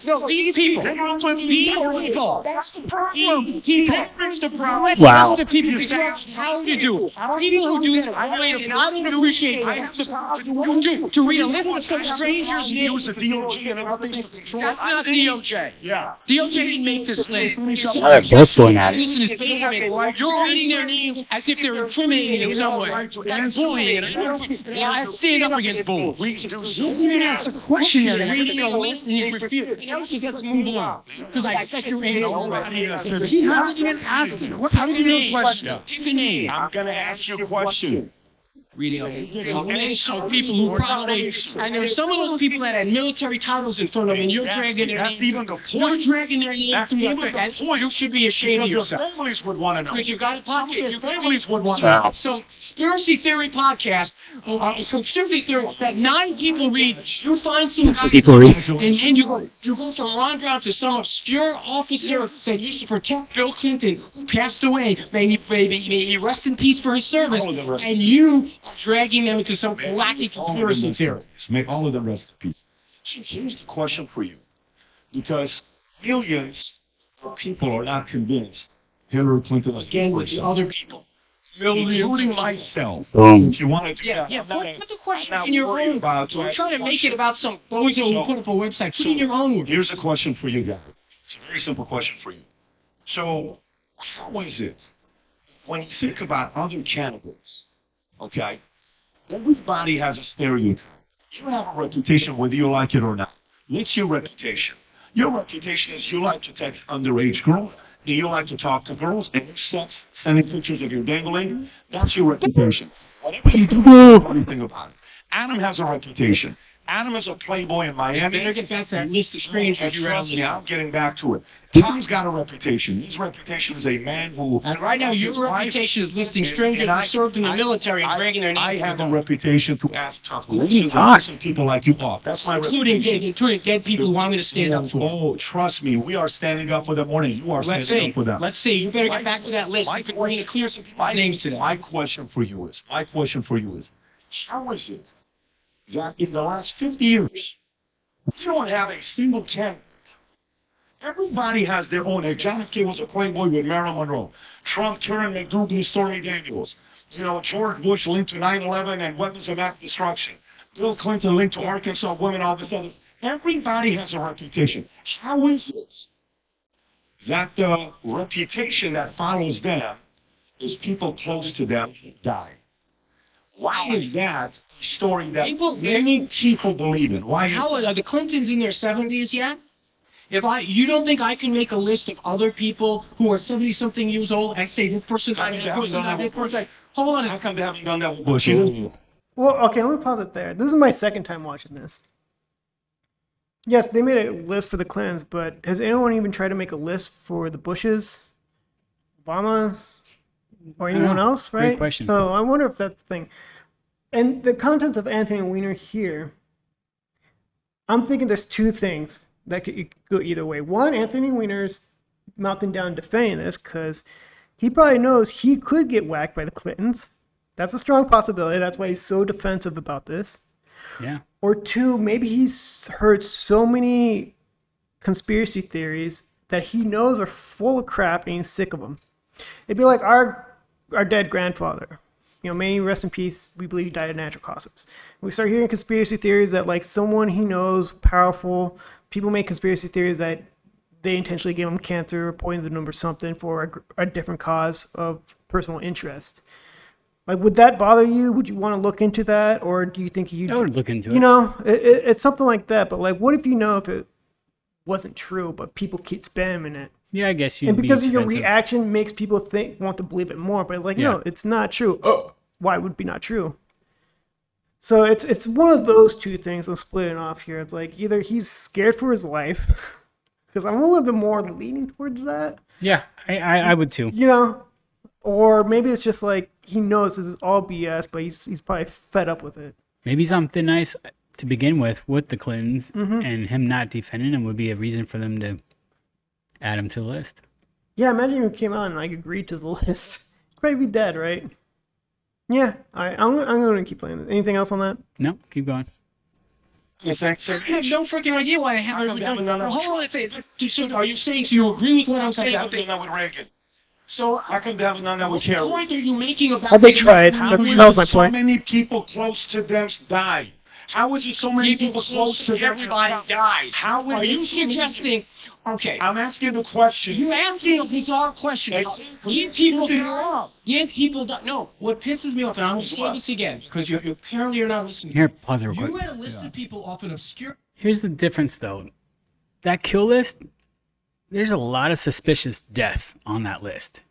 No, these people. That's the problem. That's the problem. Wow. That's the people who have power to do. People who do that, I don't appreciate. I have the power to read a list of some strangers' names. Use the DOJ and other things to control. That's not the DOJ. Yeah. DOJ didn't make this list. They're both going at it. Listen, it's basement. You're reading their names as if they're incriminating in some way. That's bullying. And I stand up against bullying. You can ask a question and reading a list and you refuse. Now you just move on. Because I expect you're reading already. He hasn't even asked you. How did you know the question? Pick a name. I'm going to ask you a question. Reading some people who probably, and there are some of those people that had military titles in front of them, and you're dragging their That's name. even the You're point. dragging their name That's through even the the point. You should be ashamed of Your yourself. families would want to know. Because you got a pocket. Your families would want to know. So, conspiracy theory podcast, conspiracy theory that 9 people read. You find some guy, People read. and then you go from Ron Brown to some obscure officer that used to protect Bill Clinton, who passed away. May he rest in peace for his service. All of them rest. And you are dragging them into some wacky conspiracy theory. Make all of them rest in peace. So here's the question for you. Because millions of people are not convinced Hillary Clinton was Again, with the other people. including myself. Boom. If you want to do that, Yeah, I'm not put the question I'm in your not worried own. about Don't try to make it about some boys who put up a website. Put it in your own words. Here's a question for you guys. It's a very simple question for you. So, how is it when you think about other candidates, okay, everybody has a stereotype. You have a reputation whether you like it or not. What's your reputation? Your reputation is you like to take underage girls, and you like to talk to girls, and you sending pictures of your dangling. That's your reputation. Whatever you do, anything about it. Adam has a reputation. Adam is a playboy in Miami. Better get back to that list of strangers you read on the Yeah, I'm getting back to it. Tom's got a reputation. His reputation is a man who... And right now, your reputation is listing strangers who served in the military and dragging their I names. have a reputation to ask tough What are you questions and talking? listen people like you off. That's my reputation. Including dead people who want me to stand up for. Oh, trust me, we are standing up for them more than you are Let's standing see. up for them. Let's see. You better get back to that list. You can bring clear some people's names today. My question for you is, how is it that in the last 50 years, we don't have a single candidate? Everybody has their own. John F. Kennedy was a playboy with Marilyn Monroe. Trump, Karen McDougal, Stormy Daniels. You know, George Bush linked to 9/11 and weapons of mass destruction. Bill Clinton linked to Arkansas women, all this other. Everybody has a reputation. How is it that the reputation that follows them is people close to them die? Why is that a story that many people believe in? Why is Howard, are the Clintons in their 70s yet? You don't think I can make a list of other people who are 70-something years old and say this person died, this person died, this person died? Hold on. How come they haven't done that with Bush? You Well, okay, let me pause it there. This is my second time watching this. Yes, they made a list for the Clintons, but has anyone even tried to make a list for the Bushes, Obamas, or anyone know. else, Great right? question. So I wonder if that's the thing. And the contents of Anthony Weiner here, I'm thinking there's two things that could go either way. One, Anthony Weiner's melting down defending this because he probably knows he could get whacked by the Clintons. That's a strong possibility. That's why he's so defensive about this. Yeah. Or two, maybe he's heard so many conspiracy theories that he knows are full of crap and he's sick of them. It'd be like our dead grandfather. May he rest in peace. We believe he died of natural causes. We start hearing conspiracy theories that like someone he knows, powerful, people make conspiracy theories that they intentionally gave him cancer or poisoned him or something for a different cause of personal interest. Like, would that bother you? Would you want to look into that? Or do you think I would look into it. It's something like that. But like, what if if it wasn't true, but people keep spamming it? Yeah, I guess you. And because of your reaction makes people want to believe it more. But like, no, it's not true. Oh, why would it be not true? So it's one of those two things I'm splitting off here. It's like either he's scared for his life, because I'm a little bit more leaning towards that. Yeah, I would too. Or maybe it's just like he knows this is all BS, but he's probably fed up with it. Maybe something nice to begin with the Clintons, and him not defending him would be a reason for them to add him to the list. Yeah, imagine if he came out and like agreed to the list. He'd probably be dead, right? Yeah, I'm going to keep playing it. Anything else on that? No, keep going. I have no freaking idea why I have. Hold on a second. So are you saying? So you agree with what I'm saying? haven't done that with Reagan? So How come they haven't done that with Kerry? what point are you making about? They tried. How That is was my it so point. many people close to them die? How is it so many people close to them? Everybody dies. How is Are it you so many- suggesting? Okay. I'm asking the question. You're asking a bizarre question. Give people no. What pisses me off, and I'm going to say this again because you apparently you're not listening. Here, pause it real You quick. read a list of people often obscure. Here's the difference, though. That kill list, there's a lot of suspicious deaths on that list.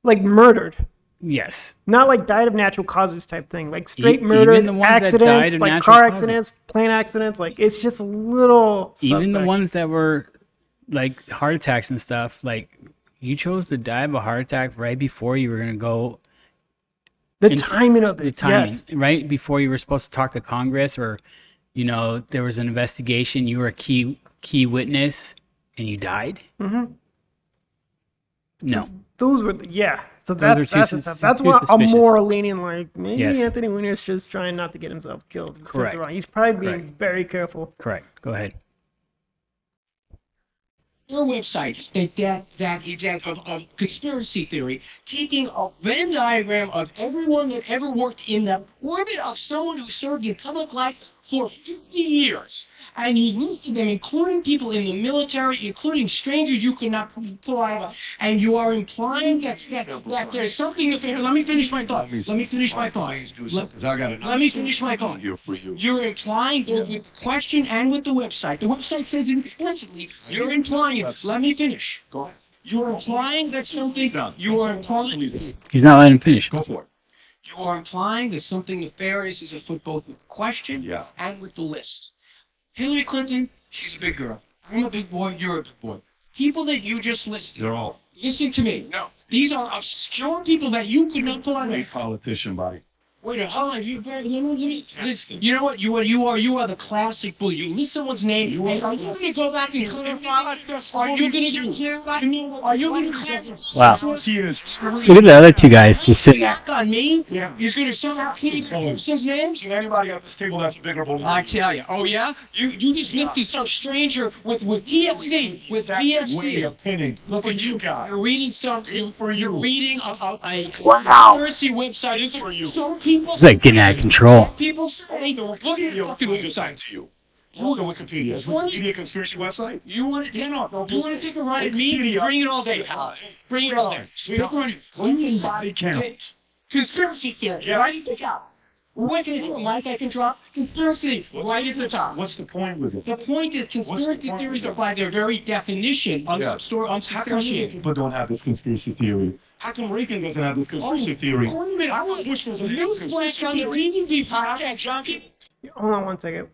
Like murdered. Yes. Not like died of natural causes type thing. Like straight Even murdered, the ones that died accidents, of like natural car causes. accidents, plane accidents. Like it's just a little suspect. Even the ones that were like heart attacks and stuff, like you chose to die of a heart attack right before you were going to go. The timing of it. The timing, Yes. right before you were supposed to talk to Congress, or there was an investigation. You were a key witness, and you died. Mm-hmm. No. Those were So Those that's are that's too the stuff. sus- That's too what I'm suspicious. more leaning like. Maybe Yes. Anthony Weiner's just trying not to get himself killed. He says Correct. it wrong. He's probably being Correct. very careful. Correct. Go ahead. Your website that is a conspiracy theory, taking a Venn diagram of everyone that ever worked in the orbit of someone who served in public life for 50 years. And you listed them, including people in the military, including strangers you could not pull out of. And you are implying that there's something that let me finish my thought. Let me finish my thought. Let me finish my thought. Here for you. You're implying both with the question and with the website. The website says it explicitly. You're implying it. Let me finish. Go ahead. You're implying that something. You are implying. He's not letting him finish. Go for it. You are implying that something nefarious is afoot both with the question Yeah. and with the list. Hillary Clinton, she's a big girl. I'm a big boy. You're a big boy. People that you just listed. They're all Listen to me. No. These are obscure people that you could not pull out of. great politician, buddy. Wait a hold on, you know what you are the classic bully. You list someone's name, and are you going to go back and clarify? Are you going to clarify? Are you going to clarify? Wow. He is. Look at the other two guys just sitting there. Back on me? Yeah. He's going to somehow keep person's names? Anybody at this table that's a bigger bully? I tell you. Oh yeah? You just listed some stranger with PFC with Way PFC. of pinning. Look at you guys. You're reading something. You're reading a conspiracy website. It's for you. Some people It's like getting out of control. People say, look at You're fucking doing website. to you. Go to Wikipedia. Is Wikipedia a conspiracy website? You want to? Yeah, no. You want to take a run at me? Wikipedia. Bring it all day, pal. Bring it all day. Clean body count. Conspiracy theory. Yeah. Right at the top. What can I do? Mike, I can drop conspiracy right at the top. What's the point with it? The point is, conspiracy theories are by their very definition How come unsubstantiated. people don't have this conspiracy theory? How come Reagan doesn't have this conspiracy theory? Wait a minute, I was Bush was a newsflash on the TV podcast, junkie. Hold on one second.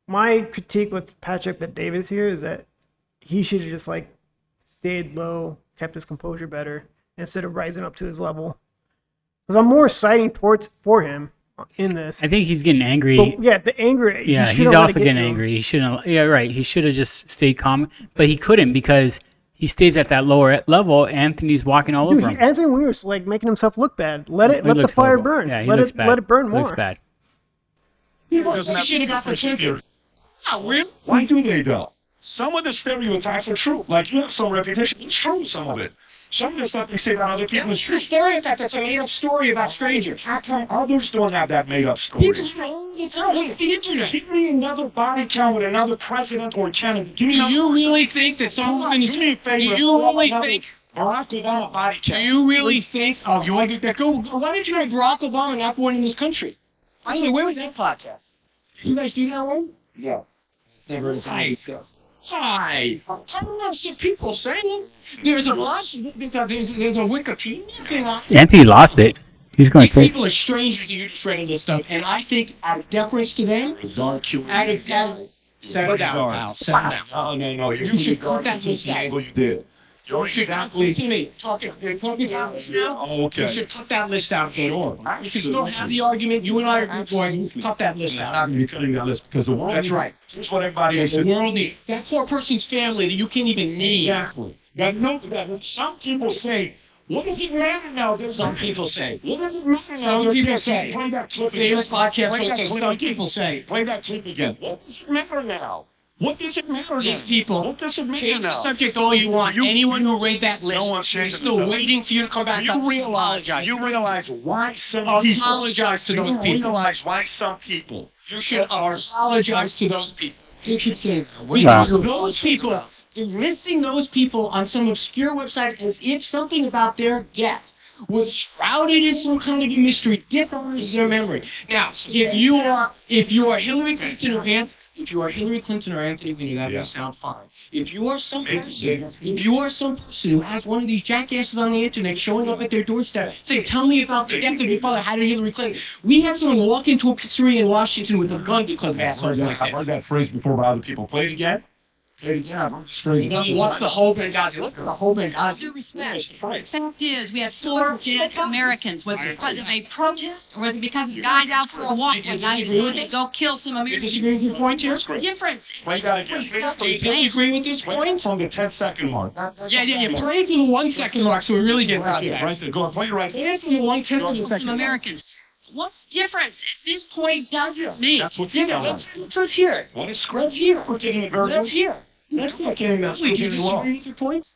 My critique with Patrick Bet Davis here is that he should have just like stayed low, kept his composure better instead of rising up to his level. Because I'm more siding for him in this. I think he's getting angry. But yeah, the anger. Yeah, he's also getting angry. He shouldn't. Yeah, right. He should have just stayed calm, but he couldn't because he stays at that lower level. Anthony's walking all over him. Anthony Weiner's like making himself look bad. Let the fire horrible. burn. Yeah, let it burn He more. looks bad. Doesn't have should have got the ticket. Why do they though? Some of the stereotypes are true. Like you have some reputation. It's true, some of it. Some of the stuff they say about other people is true. Stereotype, that's a made-up story about strangers. How come others don't have that made up story? People it's all over the internet. Give me another body count with another president or candidate. Do you really think that someone is... Do me a favor. Do you really think... Barack Obama body Do count. you really think... Oh, you want to get that? Go. Why did you have Barack Obama not born in this country? By the way, where was that podcast? You guys do that one? Yeah. Never Hi. Hi. I don't know what people saying. There's a lot. There's a Wikipedia thing on it. Anthony lost it. He's going to People are strangers to you just reading this stuff, and I think out of deference to them, Dark human. out of deference, settle down, pal. Settle down. No. You should cut that the angle you did. You should not listen to me. You're talking about this now. Oh, okay. You should cut that list out. Sure. You should still have the argument. You and I are good boys. Cut that list I'm not out. going to be cutting that list because the world. That's right. This is what everybody is. The world needs that poor person's family that you can't even name. Exactly. That some people say, what does it matter now? Some people say. What does it matter now? Some people say. Play that clip Famous again. podcast Play that hosts, clip some again. people say. Play that clip again. What does it matter now? What does it matter These now? people. What does it matter Change the now? subject all you want. Anyone who read that list, No one is changed still the waiting for you to come back. You realize why some people. Apologize to those You people. realize why some people. You should apologize to those people. You should say, Wow. those people, listing those people on some obscure website as if something about their death was shrouded in some kind of a mystery, dishonors their memory. Now, if you are Hillary Clinton or Anthony Weiner, that may sound fine. If you are some person who has one of these jackasses on the internet showing up at their doorstep, say, tell me about the death of your father, how did Hillary Clinton? We had someone walk into a pizzeria in Washington with a gun because of assholes like I've that. heard that phrase before by other people. Play it again. Play it again. I'm just straight. What's the whole Benghazi? Look at the whole Benghazi. Due respect. The fact is, we have 4 dead Americans, whether because of a protest or whether because of guys out for a walk one night and they go kill some You Americans. disagree with your point here? Different. Play that again. Do you disagree with this Play point? from the 10-second mark. Yeah. Play it from the 1 second mark so we really get Right out there. there. Right there. Go on. Play it right Play there. it from the 1 second Some Americans. What's different? At this point, doesn't me. That's what you Yeah, got. let's hear it. What is Let's hear We're taking it very Let's hear it. Let's hear it. Do you disagree with your point?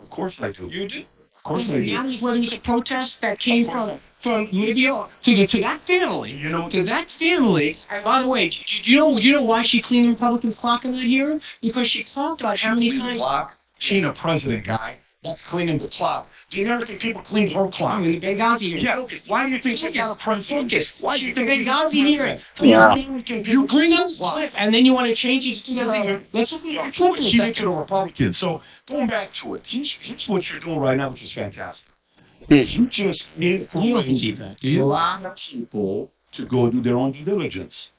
Of course I do. You do? Of course I do. That is whether it's a protest that came from Libya to that family. You know, To that family. And by the way, do you know why she cleaned the Republicans' clock in that hearing? Because she talked about how many times. clock. She ain't a president, guy. That's cleaning the clock. The American people clean her clock. The Benghazi hearing. Yeah. Why do you think she's not a president? Focus. Why do you The think Benghazi hearing. Yeah. You bring up slip, and then you want to change it to the let's look at your point. She into the Republicans. So going back to it, here's what you're doing right now, which is fantastic. You just need You don't conceive that, do you? a lot of people to go do their own due diligence.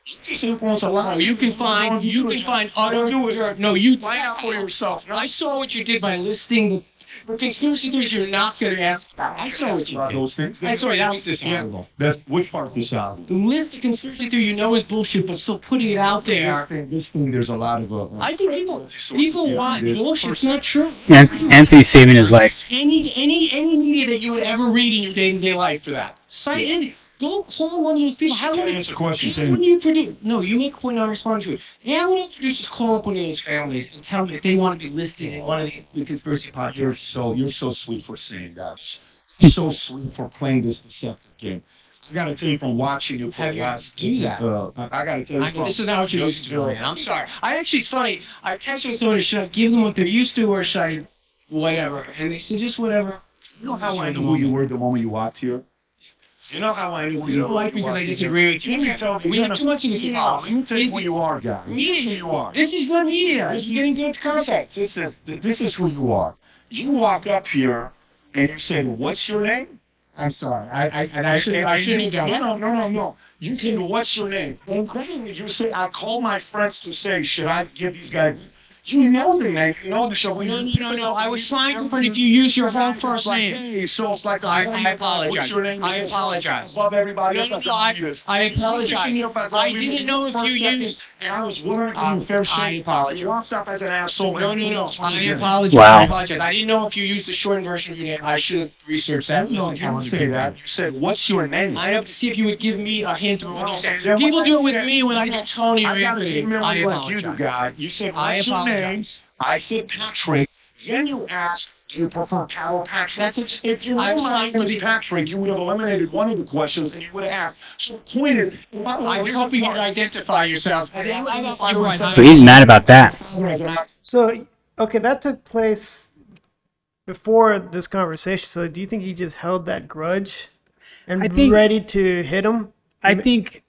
You just influence a lot. You can find utter. No, you Find out for yourself. I saw what you did by listing the conspiracy theories you're not going to ask about. I saw what you did. Those things. I'm sorry, that was dishonorable. That's which part is dishonorable? The list of conspiracy theory you know is bullshit, but still putting it out there. This thing, there's a lot of. I think people want bullshit. It's not true. Anthony's saving his life. Any media that you would ever read in your day-to-day life for that. Cite any. Don't call one of those people. How Can I answer a question, how Sam? would you produce? No, you make a point on responding to it. How many producers call up one of those families and tell them if they want to be listed in one of the conspiracy podcasts? You're so sweet for saying that. You're so sweet for playing this deceptive game. I gotta tell you from watching you Have you podcast, do that? I gotta tell you from This is not what you used to do, man. I'm sorry. It's funny. I texted somebody, should I give them what they're used to or should I whatever? And they said, just whatever. You know how I knew who you were the moment you walked here? You know how I knew who you You were? like me because I disagree with you. You tell me. We have too much in this house. Let me tell you who you are, guys. Media. Who you are. This is good media. This is getting good contact. This is who you are. You walked up here and you said, "What's your name?" I'm sorry. I shouldn't have done that. No. You said, "What's your name?" And then you say, "I call my friends to say, should I give these guys?" You know the name. You know the show. No. I was trying to put if you use your whole first name. Hey, so it's like I apologize. What's your name? I apologize. Above everybody else. I apologize. I didn't know if you used. And I was willing to give you fair I shake. apologize. You want stuff as an asshole. No. I apologize. Wow. I apologize. I didn't know if you used the short version of your name. I should have researched that. No, you didn't say that. You said, "What's your name?" I'd have to see if you would give me a hint of what you No. said. People do it with me when I do Tony or I got a Anthony. email I like you do, apologize. guy. You said, I "What's your name?" apologize. I said, "Patrick." Then you asked, "Do you prefer Cal or Patrick?" If you I'm knew my trying name to be- was Patrick, you would have eliminated one of the questions and you would have asked. So the point is, I was hoping you'd identify yourself. You're right. So he's mad about that. So, okay, that took place before this conversation. So, do you think he just held that grudge and I think- ready to hit him? I think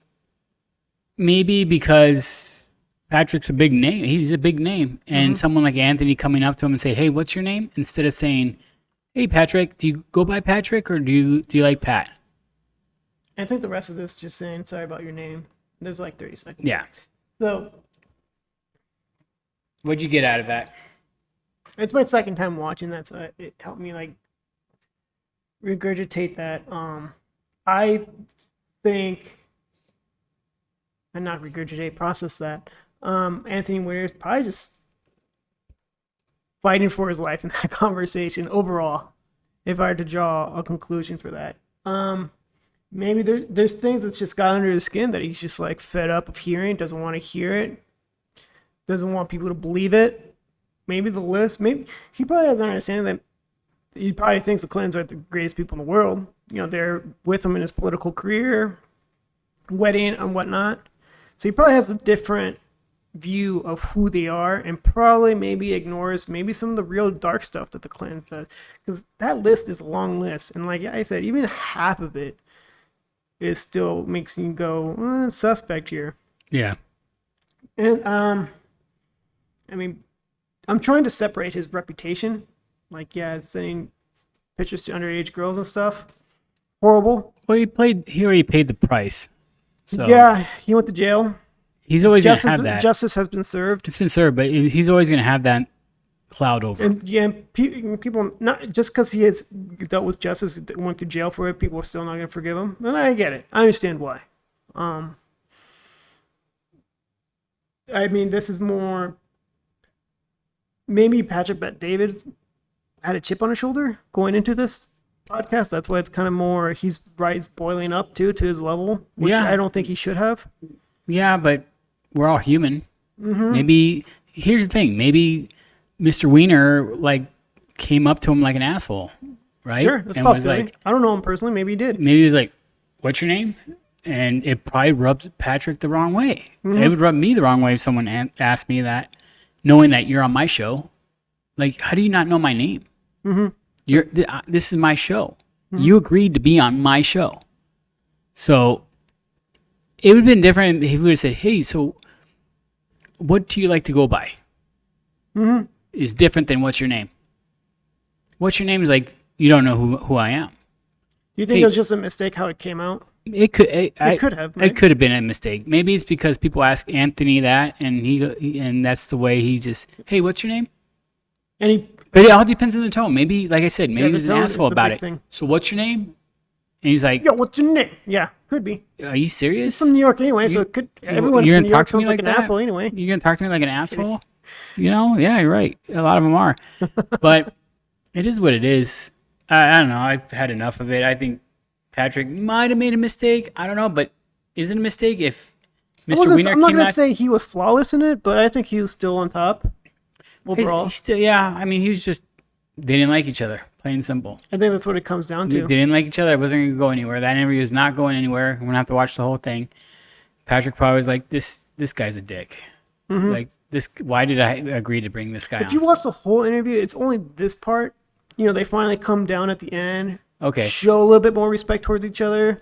maybe because Patrick's a big name. He's a big name. And someone like Anthony coming up to him and say, "Hey, what's your name?" Instead of saying, "Hey, Patrick, do you go by Patrick or do you like Pat?" I think the rest of this is just saying sorry about your name. There's like 30 seconds. Yeah. So, What'd you get out of that? it's my second time watching that, so it helped me like regurgitate that. I think, and not regurgitate, process that. Anthony Winter's probably just fighting for his life in that conversation overall. If I had to draw a conclusion for that, maybe there's things that's just got under his skin that he's just like fed up of hearing, doesn't want to hear it, doesn't want people to believe it. Maybe the list, maybe he probably has an understanding that he probably thinks the Clintons are the greatest people in the world. You know, they're with him in his political career, wedding and whatnot. So he probably has a different view of who they are and probably maybe ignores maybe some of the real dark stuff that the Clintons does. Because that list is a long list. And like I said, even half of it is still makes you go, suspect here. Yeah. And I mean, I'm trying to separate his reputation. Like, yeah, sending pictures to underage girls and stuff. Horrible. Well, he already paid the price. So Yeah, he went to jail. he's always going to Justice, have that. justice has been served. It's been served, but he's always going to have that cloud over him. And yeah, people, not just because he has dealt with justice, went to jail for it, people are still not going to forgive him. And I get it. I understand why. I mean, this is more. Maybe Patrick Bet David had a chip on his shoulder going into this podcast. That's why it's kind of more. He's boiling up to his level, which Yeah. I don't think he should have. Yeah, but we're all human. Maybe here's the thing. Maybe Mr. Wiener came up to him like an asshole, right? Sure, that's and was possible. like, I don't know him personally. Maybe he did. maybe he was like, "What's your name?" And it probably rubs Patrick the wrong way. It would rub me the wrong way if someone asked me that, knowing that you're on my show. Like, how do you not know my name? This is my show. You agreed to be on my show. So it would have been different if he would have said, "Hey, so what do you like to go by?" Is different than "What's your name?" What's your name is like, you don't know who I am. You think Hey. it was just a mistake how it came out? It could. It could have, It right? could have been a mistake. Maybe it's because people ask Anthony that, and and that's the way he just. Hey, what's your name? And he, But it all depends on the tone. Maybe, like I said, maybe the he was an tone is asshole the about big it. thing. So what's your name? And he's like, yeah, what's your name? Yeah, could be. "Are you serious? From New York anyway, so it could. Everyone You're from gonna New talk York to me sounds like like an that? asshole anyway. You're gonna talk to me like an Just kidding. asshole?" Yeah, you're right. A lot of them are, but it is what it is. I don't know. I've had enough of it. I think Patrick might have made a mistake. I don't know, but is it a mistake if Mr. Wiener I'm not came gonna out? say he was flawless in it, but I think he was still on top overall. He's still, yeah. I mean, he was just They didn't like each other, plain and simple. I think that's what it comes down They to. didn't like each other. It wasn't going to go anywhere. That interview is not going anywhere. I'm going to have to watch the whole thing. Patrick probably was like, this guy's a dick. Like, this. Why did I agree to bring this guy If on? you watch the whole interview, it's only this part. You know, they finally come down at the end. Okay. Show a little bit more respect towards each other.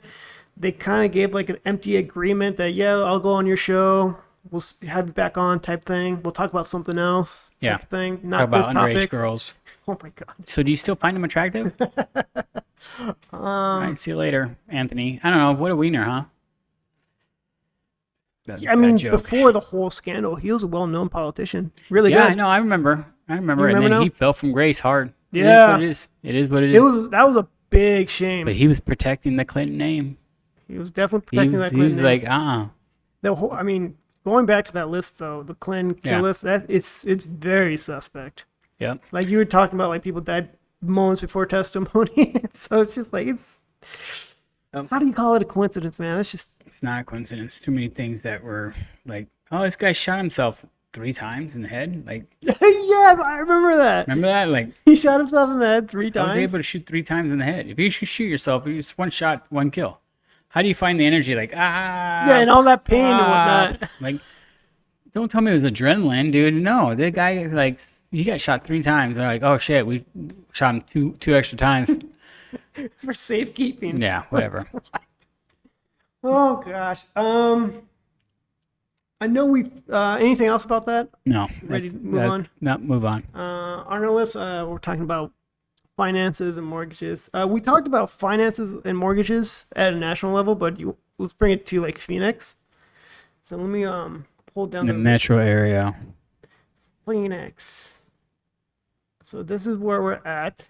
They kind of gave like an empty agreement that, yeah, I'll go on your show. We'll have you back on type thing. We'll talk about something else type Yeah. thing. Talk Not about this underage topic. girls. Oh my God. So do you still find him attractive? All right, see you later, Anthony. I don't know. What a wiener, huh? That's a I mean, bad joke. before the whole scandal, he was a well-known politician. Really Yeah, good. I know. I remember. You And then remember now? he fell from grace hard. Yeah. It is what it is. It is what it is. That was a big shame. But he was protecting the Clinton name. He was definitely He protecting was, that he was Clinton name. like, The whole, I mean, going back to that list though, the Clinton kill Yeah. list, it's very suspect. Yep. Like you were talking about, like people died moments before testimony. So it's just like how do you call it a coincidence, man? That's just It's not a coincidence. Too many things that were like, oh, this guy shot himself 3 times in the head. Like, yes, I remember that. remember that? Like, He shot himself in the head 3 I was times. able to shoot 3 times in the head. If you shoot yourself, it's one shot, one kill. How do you find the energy? Like, Yeah, and all that pain and whatnot. Like, don't tell me it was adrenaline, dude. No, the guy, like, he got shot 3 times. They're like, oh shit, we shot him two extra times. For safekeeping. Yeah, whatever. Oh gosh. I know we. Anything else about that? No. Ready to move on? No, move on. On our list, we're talking about finances and mortgages. We talked about finances and mortgages at a national level, but let's bring it to like Phoenix. So let me pull down The the metro area. Phoenix. So this is where we're at,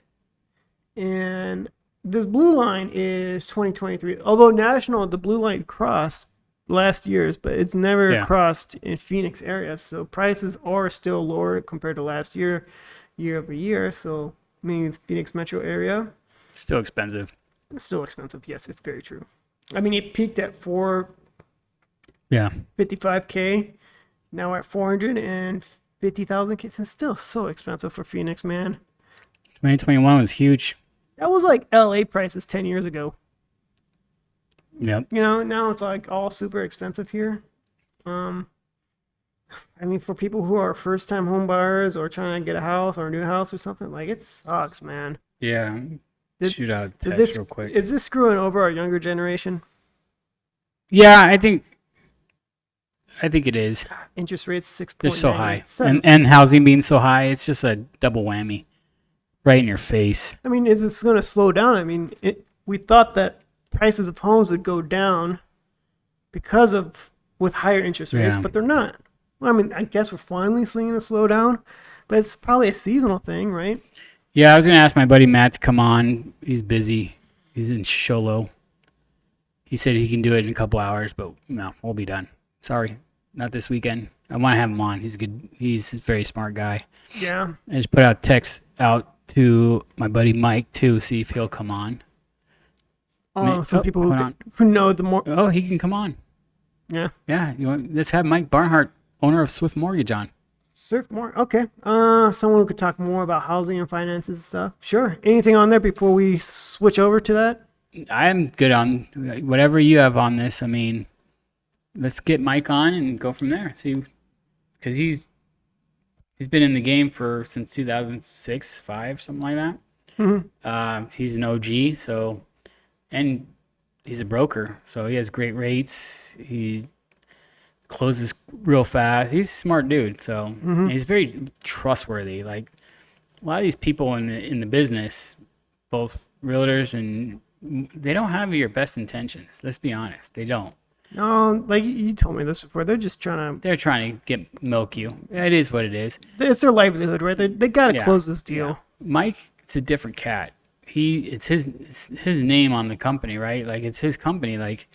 and this blue line is 2023. Although national, the blue line crossed last year's, but it's never Yeah. crossed in Phoenix area. So prices are still lower compared to last year over year. So meaning Phoenix metro area, Still expensive. it's still expensive. Yes, it's very true. I mean, it peaked at Yeah. 455K. Now we're at 450,000. It's still so expensive for Phoenix, man. 2021 was huge. That was like LA prices 10 years ago. Yep. You know, now it's like all super expensive here. I mean, for people who are first time home buyers or trying to get a house or a new house or something, like it sucks, man. Yeah. Did- Shoot out Did text this, real quick. is this screwing over our younger generation? Yeah, I think it is. Interest rates 6.9. They're so high. And housing being so high, it's just a double whammy. Right in your face. I mean, is this going to slow down? I mean, we thought that prices of homes would go down because of with higher interest rates, Yeah. but they're not. Well, I mean, I guess we're finally seeing a slowdown, but it's probably a seasonal thing, right? Yeah, I was going to ask my buddy Matt to come on. He's busy. He's in Sholo. He said he can do it in a couple hours, but no, we'll be done. Sorry, not this weekend. I want to have him on. He's good. He's a very smart guy. Yeah. I just put out text out to my buddy Mike too, see if he'll come on. Some oh, people hold on. who know the more. Oh, he can come on. Yeah. Yeah, let's have Mike Barnhart, owner of Swift Mortgage, on. Surf more. Okay. Someone who could talk more about housing and finances and stuff. Sure. Anything on there before we switch over to that? I'm good on whatever you have on this. I mean, let's get Mike on and go from there. See, because he's been in the game since 2006, 5, something like that. Mm-hmm. He's an OG, and he's a broker, so he has great rates. He closes real fast. He's a smart dude, so and he's very trustworthy. Like a lot of these people in the business, both realtors and they don't have your best intentions. Let's be honest, they don't. No, like you told me this before. They're just trying to. They're trying to milk you. It is what it is. It's their livelihood, right? They got to Yeah, close this deal. yeah. Mike, it's a different cat. It's his name on the company, right? Like it's his company. Like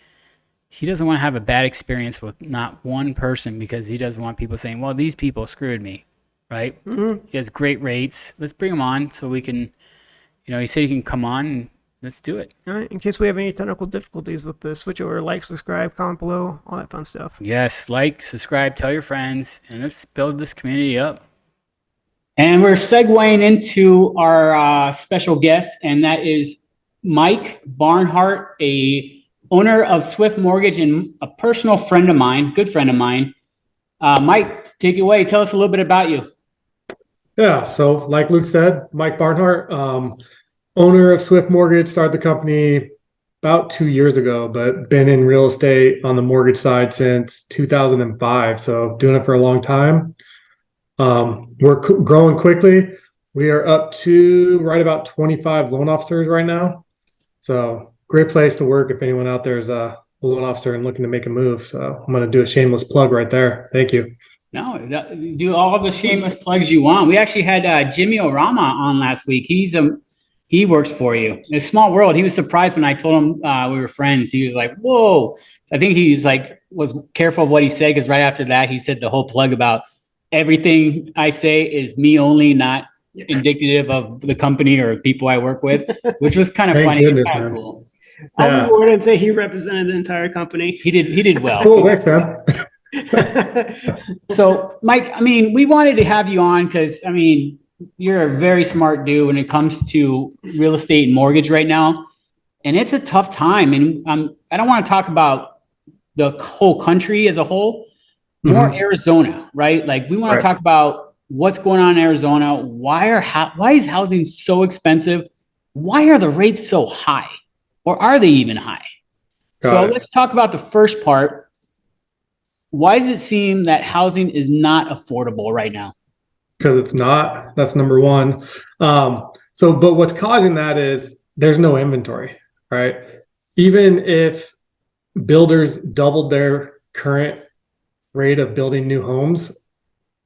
he doesn't want to have a bad experience with not one person because he doesn't want people saying, "Well, these people screwed me," right? Mm-hmm. He has great rates. Let's bring him on so we can, he said he can come on and let's do it. All right. In case we have any technical difficulties with the switch over, like, subscribe, comment below, all that fun stuff. Yes, like, subscribe, tell your friends, and let's build this community up. And we're segueing into our special guest, and that is Mike Barnhart, a owner of Swift Mortgage and a personal friend of mine, good friend of mine. Mike, take it away. Tell us a little bit about you. Yeah, so like Luke said, Mike Barnhart, owner of Swift Mortgage, started the company about 2 years ago, but been in real estate on the mortgage side since 2005. So doing it for a long time. We're growing quickly. We are up to right about 25 loan officers right now. So great place to work if anyone out there is a loan officer and looking to make a move. So I'm going to do a shameless plug right there. Thank you. No, do all the shameless plugs you want. We actually had Jimmy Orama on last week. He works for you. It's a small world. He was surprised when I told him we were friends. He was like, "Whoa!" I think he was careful of what he said, because right after that he said the whole plug about everything I say is me only, not indicative of the company or people I work with, which was kind of Thank funny. It's goodness, kind of man. cool. I'll Yeah. reward and say he represented the entire company. He did well. Cool, thanks, man. So, Mike, I mean, we wanted to have you on because, I mean, you're a very smart dude when it comes to real estate and mortgage right now. And it's a tough time. And I don't want to talk about the whole country as a whole, more Arizona, right? Like, we want Right. to talk about what's going on in Arizona. Why is housing so expensive? Why are the rates so high? Or are they even high? Got it. Let's talk about the first part. Why does it seem that housing is not affordable right now? Because it's not. That's number one. But what's causing that is there's no inventory, right? Even if builders doubled their current rate of building new homes,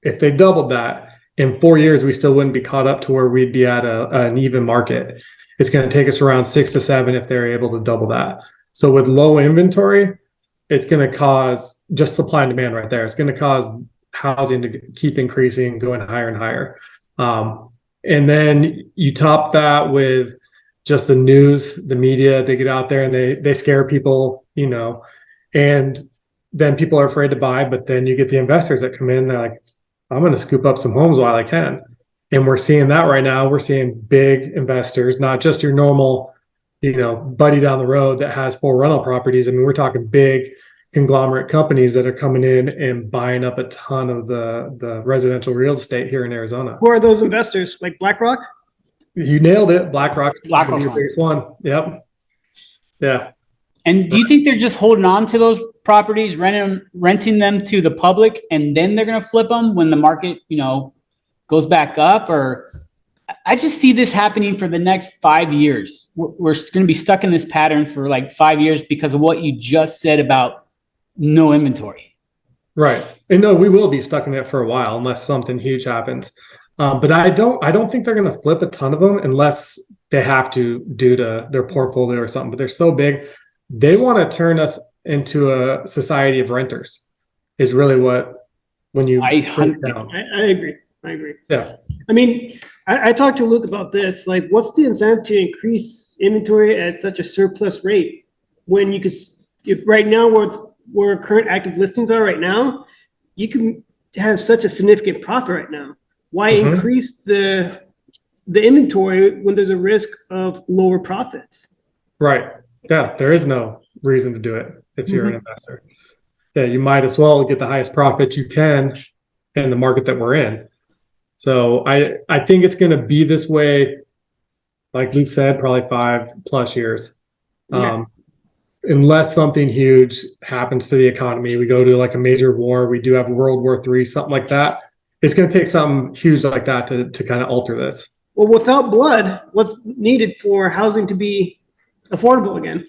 if they doubled that in 4 years, we still wouldn't be caught up to where we'd be at an even market. It's going to take us around 6 to 7 if they're able to double that. So with low inventory, it's going to cause just supply and demand right there. It's going to cause housing to keep increasing, going higher and higher. And then you top that with just the news, the media, they get out there and they scare people, and then people are afraid to buy, but then you get the investors that come in, they're like, I'm going to scoop up some homes while I can. And we're seeing that right now. We're seeing big investors, not just your normal, buddy down the road that has 4 rental properties. I mean, we're talking big conglomerate companies that are coming in and buying up a ton of the residential real estate here in Arizona. Who are those investors? Like BlackRock? You nailed it. BlackRock's BlackRock's the biggest one. Yep. Yeah. And do you think they're just holding on to those properties, renting them to the public, and then they're going to flip them when the market, goes back up? Or I just see this happening for the next 5 years. We're going to be stuck in this pattern for like 5 years because of what you just said about no inventory. Right. And no, we will be stuck in it for a while unless something huge happens. But I don't think they're going to flip a ton of them unless they have to due to their portfolio or something. But they're so big, they want to turn us into a society of renters. Is really what when you. I agree. Yeah. I mean, I talked to Luke about this. Like, what's the incentive to increase inventory at such a surplus rate when you could, if right now where current active listings are right now, you can have such a significant profit right now. Why increase the inventory when there's a risk of lower profits? Right. Yeah. There is no reason to do it if you're an investor. Yeah. You might as well get the highest profit you can in the market that we're in. So I think it's going to be this way, like Luke said, probably 5+ years. Unless something huge happens to the economy, we go to like a major war, we do have World War III, something like that. It's going to take something huge like that to kind of alter this. Well, without blood, what's needed for housing to be affordable again?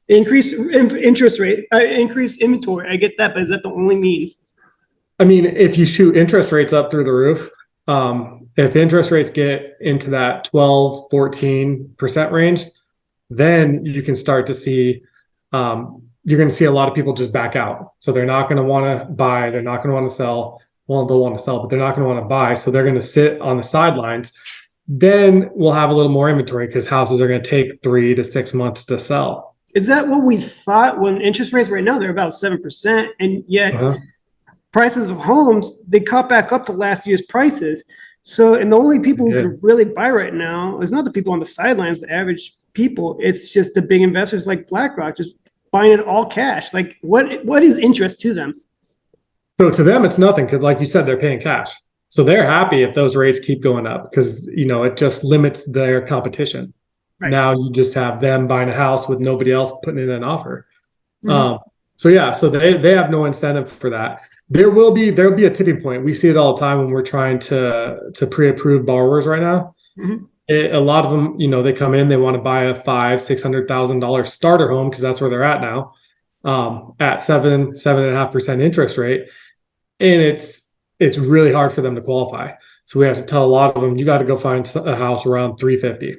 Increase interest rate, increase inventory. I get that, but is that the only means? I mean, if you shoot interest rates up through the roof, if interest rates get into that 12-14% range, then you can start to see, you're going to see a lot of people just back out. So they're not going to want to buy. They're not going to want to sell. Well, they'll want to sell, but they're not going to want to buy. So they're going to sit on the sidelines. Then we'll have a little more inventory because houses are going to take 3 to 6 months to sell. Is that what we thought when interest rates right now, they're about 7%, and yet prices of homes, they caught back up to last year's prices. So, and the only people who Good. can really buy right now is not the people on the sidelines, the average people. It's just the big investors like BlackRock just buying it all cash. Like, what is interest to them? So to them, it's nothing because, like you said, they're paying cash. So they're happy if those rates keep going up because, it just limits their competition. Right. Now you just have them buying a house with nobody else putting in an offer. Mhm. So they have no incentive for that. There'll be a tipping point. We see it all the time when we're trying to pre-approve borrowers right now. Mhm. A lot of them, they come in, they want to buy a $500,000-$600,000 starter home because that's where they're at now, at 7.5% interest rate, and it's really hard for them to qualify. So we have to tell a lot of them, you got to go find a house around 350.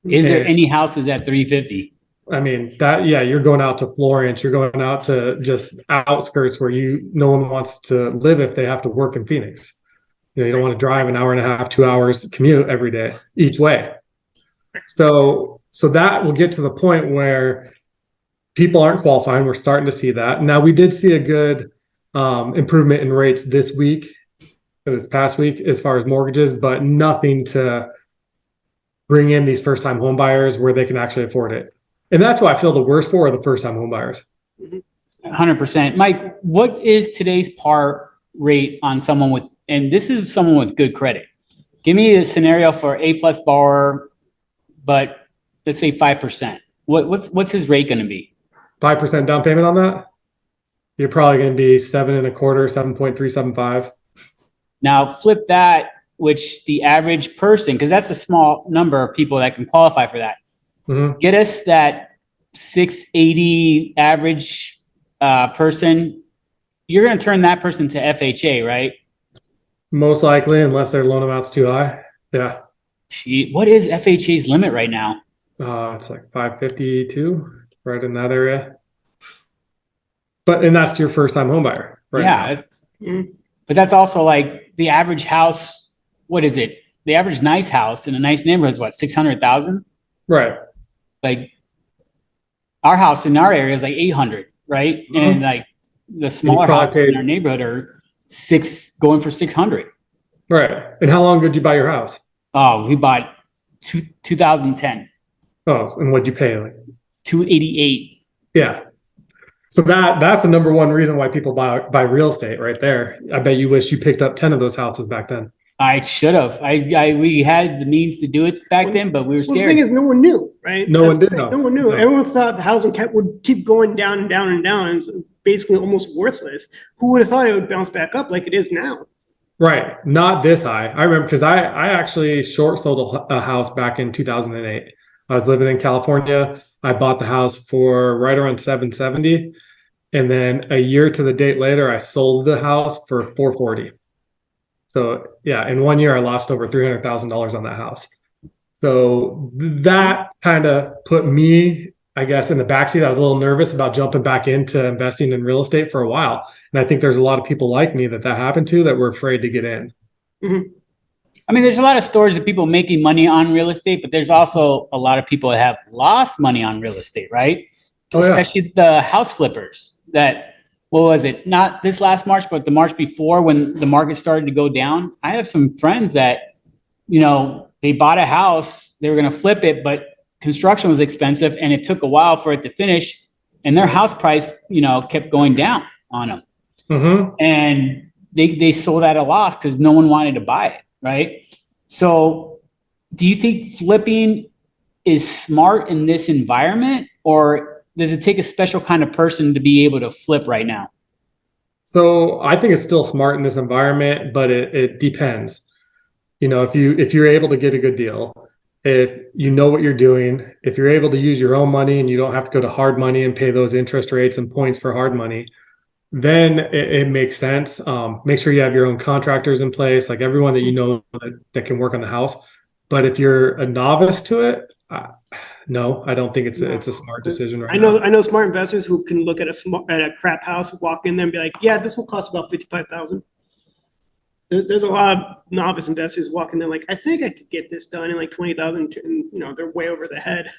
Is there And- any houses at 350? I mean, you're going out to Florence, you're going out to just outskirts where no one wants to live if they have to work in Phoenix. You don't want to drive an hour and a half, 2 hours commute every day each way. So that will get to the point where people aren't qualifying. We're starting to see that. Now, we did see a good improvement in rates this past week, as far as mortgages, but nothing to bring in these first-time home buyers where they can actually afford it. And that's why I feel the worst for are the first-time home buyers. 100%. Mike, what is today's par rate on someone with, and this is someone with good credit? Give me a scenario for A+ borrower, but let's say 5%. What's his rate going to be? 5% down payment on that? You're probably going to be 7.25, 7.375. Now flip that, which the average person, because that's a small number of people that can qualify for that. Mm-hmm. Get us that 680 average person. You're going to turn that person to FHA, right? Most likely, unless their loan amount's too high. Yeah. What is FHA's limit right now? It's like 552, right in that area. And that's your first time home buyer, right? Yeah. But that's also like the average house. What is it? The average nice house in a nice neighborhood is what, 600,000? Right. Like our house in our area is like 800, right? Mm-hmm. And like the smaller probably houses in our neighborhood are going for 600. Right. And how long ago did you buy your house? Oh, we bought 2010, Oh, and what'd you pay? Like, 288. yeah. So that's the number one reason why people buy real estate right there. I bet you wish you picked up 10 of those houses back then. I should have. We had the means to do it back then, but we were scared. Well, the thing is, no one knew, right? No one did know. No one knew. No. Everyone thought the housing cap would keep going down and down and down, and it's basically almost worthless. Who would have thought it would bounce back up like it is now? Right. Not this high. I remember because I actually short sold a house back in 2008. I was living in California. I bought the house for right around 770. And then a year to the date later, I sold the house for 440. So yeah, in 1 year, I lost over $300,000 on that house. So that kind of put me, I guess, in the backseat. I was a little nervous about jumping back into investing in real estate for a while. And I think there's a lot of people like me that happened to that were afraid to get in. Mm-hmm. I mean, there's a lot of stories of people making money on real estate, but there's also a lot of people that have lost money on real estate, right? Oh, yeah. Especially the house flippers that, what was it? Not this last March, but the March before when the market started to go down. I have some friends that, they bought a house, they were going to flip it, but construction was expensive and it took a while for it to finish. And their house price, kept going down on them. Mm-hmm. And they sold at a loss because no one wanted to buy it, right? So do you think flipping is smart in this environment, or does it take a special kind of person to be able to flip right now? So I think it's still smart in this environment, but it depends. If you're able to get a good deal, if you know what you're doing, if you're able to use your own money and you don't have to go to hard money and pay those interest rates and points for hard money, then it makes sense. Make sure you have your own contractors in place, like everyone that can work on the house. But if you're a novice to it, no, I don't think it's a smart decision right now. I know smart investors who can look at a crap house, walk in there and be like, yeah, this will cost about $55,000. There's a lot of novice investors walking there like, I think I could get this done in like 20,000, and they're way over the head.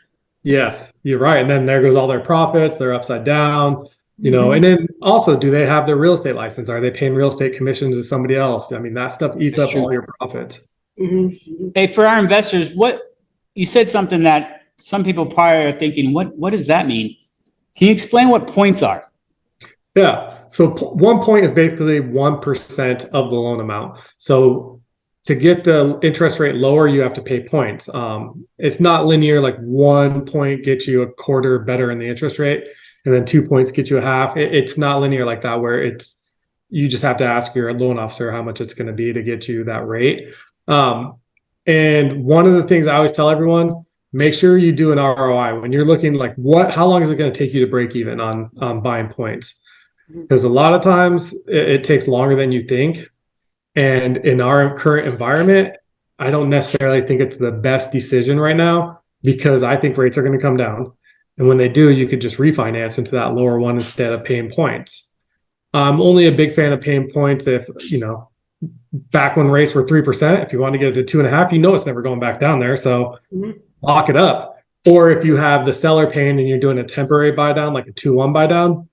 Yes, you're right. And then there goes all their profits. They're upside down, Mm-hmm. And then also, do they have their real estate license? Are they paying real estate commissions to somebody else? I mean, that stuff eats That's up true. all your profits. Hey, for our investors, what you said something that some people probably are thinking, what does that mean? Can you explain what points are? Yeah. So 1 point is basically 1% of the loan amount. So to get the interest rate lower, you have to pay points. It's not linear, like 1 point gets you a quarter better in the interest rate, and then 2 points get you a half. It's not linear like that, where you just have to ask your loan officer how much it's going to be to get you that rate. And one of the things I always tell everyone, make sure you do an ROI when you're looking like how long is it going to take you to break even on buying points? Because a lot of times it takes longer than you think. And in our current environment, I don't necessarily think it's the best decision right now, because I think rates are going to come down. And when they do, you could just refinance into that lower one instead of paying points. I'm only a big fan of paying points if, back when rates were 3%, if you want to get it to 2.5, it's never going back down there. So lock it up. Or if you have the seller paying and you're doing a temporary buy down, like a 2-1 buy down,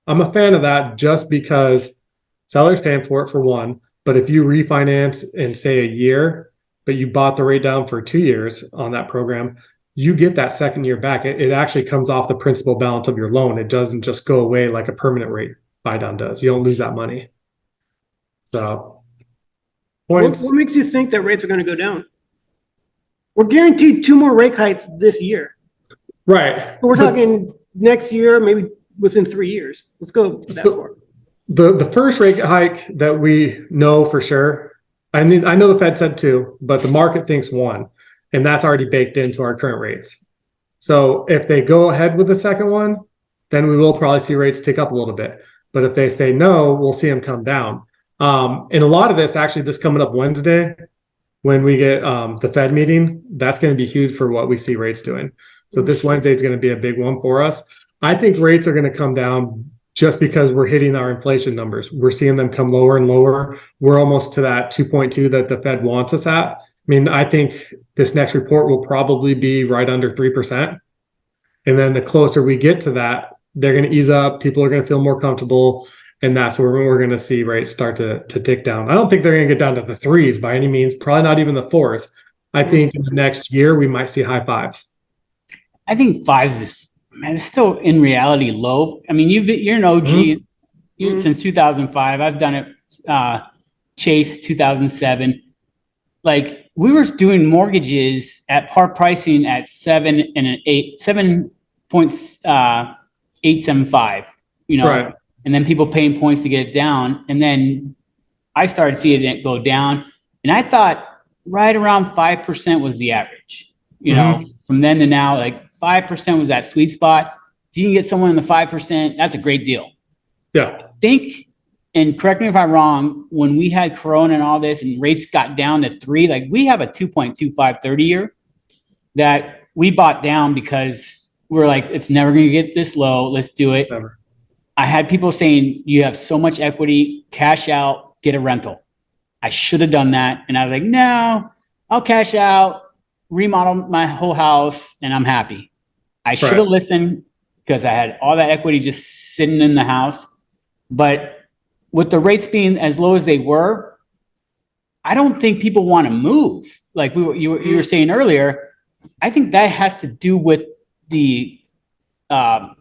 I'm a fan of that, just because seller's paying for it for one. But if you refinance in, say, a year, but you bought the rate down for 2 years on that program, you get that second year back. It actually comes off the principal balance of your loan. It doesn't just go away like a permanent rate buy down does. You don't lose that money. So What makes you think that rates are going to go down? We're guaranteed 2 more rate hikes this year. Right. So we're talking next year, maybe within 3 years. Let's go that far. The first rate hike that we know for sure, I know the Fed said 2, but the market thinks 1, and that's already baked into our current rates. So if they go ahead with the second one, then we will probably see rates tick up a little bit. But if they say no, we'll see them come down. And a lot of this coming up Wednesday, when we get the Fed meeting, that's going to be huge for what we see rates doing. So this Wednesday is going to be a big one for us. I think rates are going to come down just because we're hitting our inflation numbers. We're seeing them come lower and lower. We're almost to that 2.2 that the Fed wants us at. I mean, I think this next report will probably be right under 3%. And then the closer we get to that, they're going to ease up. People are going to feel more comfortable. And that's where we're going to see rates start to tick down. I don't think they're going to get down to the 3s by any means, probably not even the 4s. I think in the next year, we might see high 5s. I think 5s is, man, it's still in reality low. I mean, you're an OG since 2005. I've done it, Chase 2007. Like, we were doing mortgages at par pricing at 7.875, Right. and then people paying points to get it down. And then I started seeing it go down, and I thought right around 5% was the average. From then to now, like 5% was that sweet spot. If you can get someone in the 5%, that's a great deal. Yeah. I think, and correct me if I'm wrong, when we had Corona and all this and rates got down to 3, like we have a 2.25 30-year that we bought down because we're like, it's never going to get this low. Let's do it. Never. I had people saying, you have so much equity, cash out, get a rental. I should have done that. And I was like, no, I'll cash out, remodel my whole house, and I'm happy. I should have listened, because I had all that equity just sitting in the house. But with the rates being as low as they were, I don't think people want to move. Like you were saying earlier, I think that has to do with the not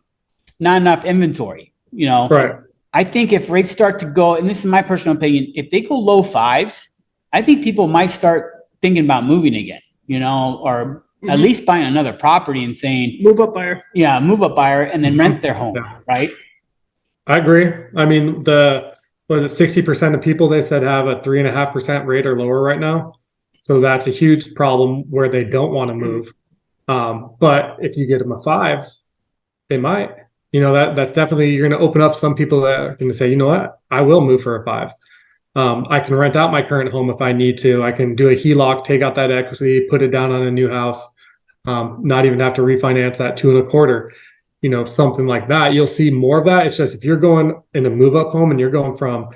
enough inventory. Right. I think if rates start to go, and this is my personal opinion, if they go low 5s, I think people might start thinking about moving again, or at least buying another property and saying, move up buyer. Yeah, move up buyer, and then rent their home, right? I agree. I mean, 60% of people they said have a 3.5% rate or lower right now. So that's a huge problem where they don't want to move. But if you get them a 5, they might. That's definitely, you're going to open up some people that are going to say, you know what, I will move for a 5. I can rent out my current home if I need to. I can do a HELOC, take out that equity, put it down on a new house, not even have to refinance that 2.25. Something like that. You'll see more of that. It's just if you're going in a move up home and you're going from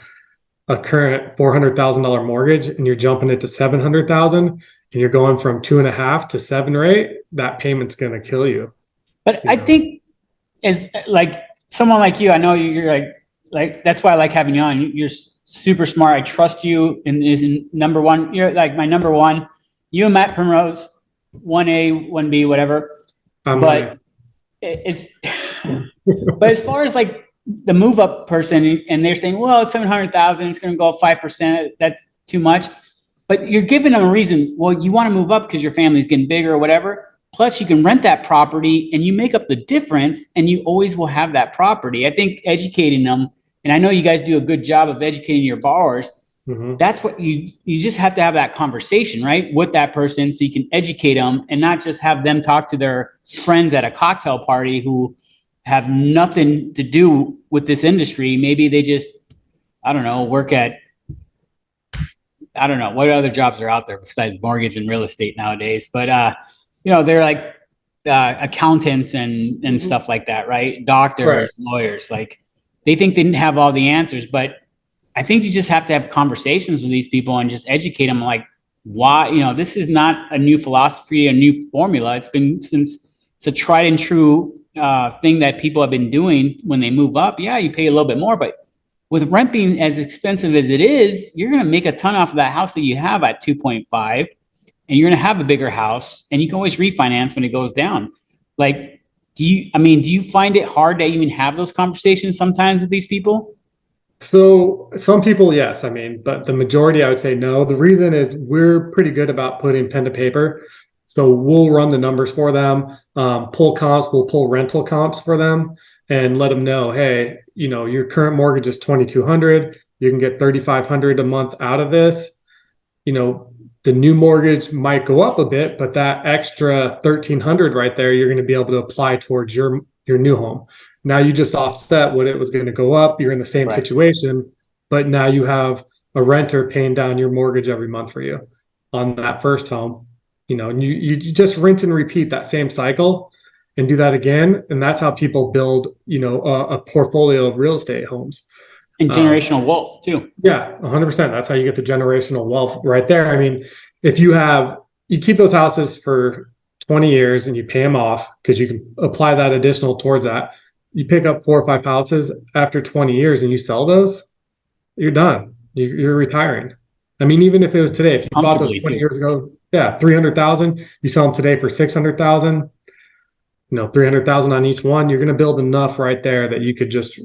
a current $400,000 mortgage and you're jumping it to $700,000 and you're going from 2.5 to 7 or 8, that payment's going to kill you. But I think as like someone like you, I know you're like that's why I like having you on. You're super smart. I trust you and is number one. You're like my number one. You and Matt Primrose, 1A, 1B, whatever. But it's, but as far as like the move up person, and they're saying, well, it's 700,000, it's going to go up 5%. That's too much. But you're giving them a reason. Well, you want to move up because your family's getting bigger or whatever. Plus, you can rent that property and you make up the difference, and you always will have that property. I think educating them, and I know you guys do a good job of educating your borrowers. That's what you just have to have that conversation, right, with that person, so you can educate them and not just have them talk to their friends at a cocktail party who have nothing to do with this industry. Maybe they just, I don't know, work at, I don't know what other jobs are out there besides mortgage and real estate nowadays, but they're like accountants and stuff like that, right? Doctors, lawyers, like they think they didn't have all the answers, but I think you just have to have conversations with these people and just educate them, like, why, this is not a new philosophy, a new formula. It's been since it's a tried and true thing that people have been doing when they move up. Yeah, you pay a little bit more, but with rent being as expensive as it is, you're going to make a ton off of that house that you have at 2.5, and you're going to have a bigger house, and you can always refinance when it goes down. Like, do you find it hard to even have those conversations sometimes with these people? So some people, yes, but the majority, I would say no. The reason is we're pretty good about putting pen to paper. So we'll run the numbers for them, pull comps, we'll pull rental comps for them and let them know, hey, your current mortgage is $2,200. You can get $3,500 a month out of this. The new mortgage might go up a bit, but that extra $1,300 right there, you're going to be able to apply towards your new home. Now you just offset what it was going to go up. You're in the same situation, but now you have a renter paying down your mortgage every month for you on that first home. And you just rinse and repeat that same cycle and do that again. And that's how people build, a portfolio of real estate homes. And generational wealth too. Yeah, 100%. That's how you get the generational wealth right there. If you keep those houses for 20 years and you pay them off because you can apply that additional towards that. You pick up 4 or 5 houses after 20 years and you sell those, you're done. You're retiring. Even if it was today, if you bought those 20 years ago, 300,000, you sell them today for 600,000, 300,000 on each one, you're going to build enough right there that you could just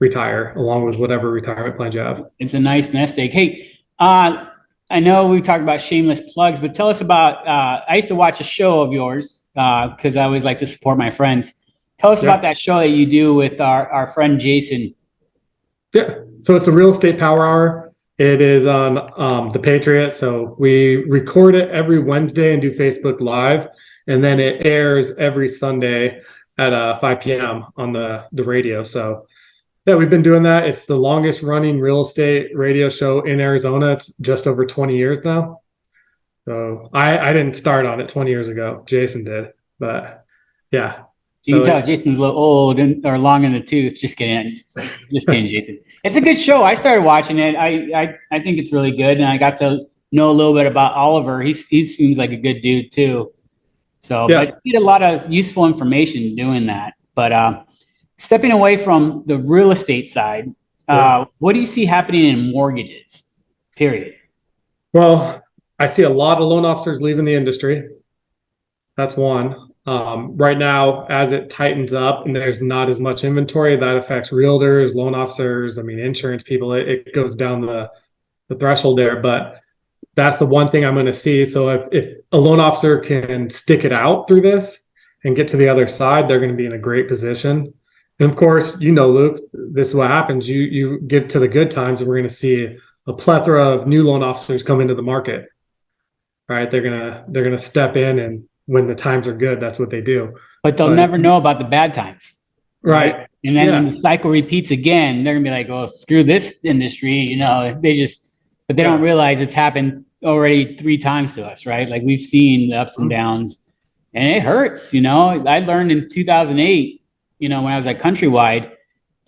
retire along with whatever retirement plans you have. It's a nice nest egg. Hey, I know we talked about shameless plugs, but tell us about, I used to watch a show of yours because I always like to support my friends. Tell us about that show that you do with our friend Jason. Yeah. So it's a real estate power hour. It is on the Patriot. So we record it every Wednesday and do Facebook Live. And then it airs every Sunday at 5 p.m. on the radio. So yeah, we've been doing that. It's the longest running real estate radio show in Arizona. It's just over 20 years now. So I didn't start on it 20 years ago. Jason did. But yeah. You can tell Jason's a little old or long in the tooth. Just kidding. Just kidding, Jason. It's a good show. I started watching it. I think it's really good. And I got to know a little bit about Oliver. He seems like a good dude too. So, but you get a lot of useful information doing that. But stepping away from the real estate side, what do you see happening in mortgages, period? Well, I see a lot of loan officers leaving the industry. That's one. Right now, as it tightens up and there's not as much inventory, that affects realtors, loan officers, insurance people. It goes down the threshold there. But that's the one thing I'm going to see. So if a loan officer can stick it out through this and get to the other side, they're going to be in a great position. And of course, Luke, this is what happens. You get to the good times and we're going to see a plethora of new loan officers come into the market. Right? They're gonna step in, and when the times are good, that's what they do. But they'll never know about the bad times. Right. And then when the cycle repeats again, they're gonna be like, "Oh, screw this industry," but they don't realize it's happened already 3 times to us, right? Like we've seen the ups and downs, and it hurts. I learned in 2008, when I was at Countrywide,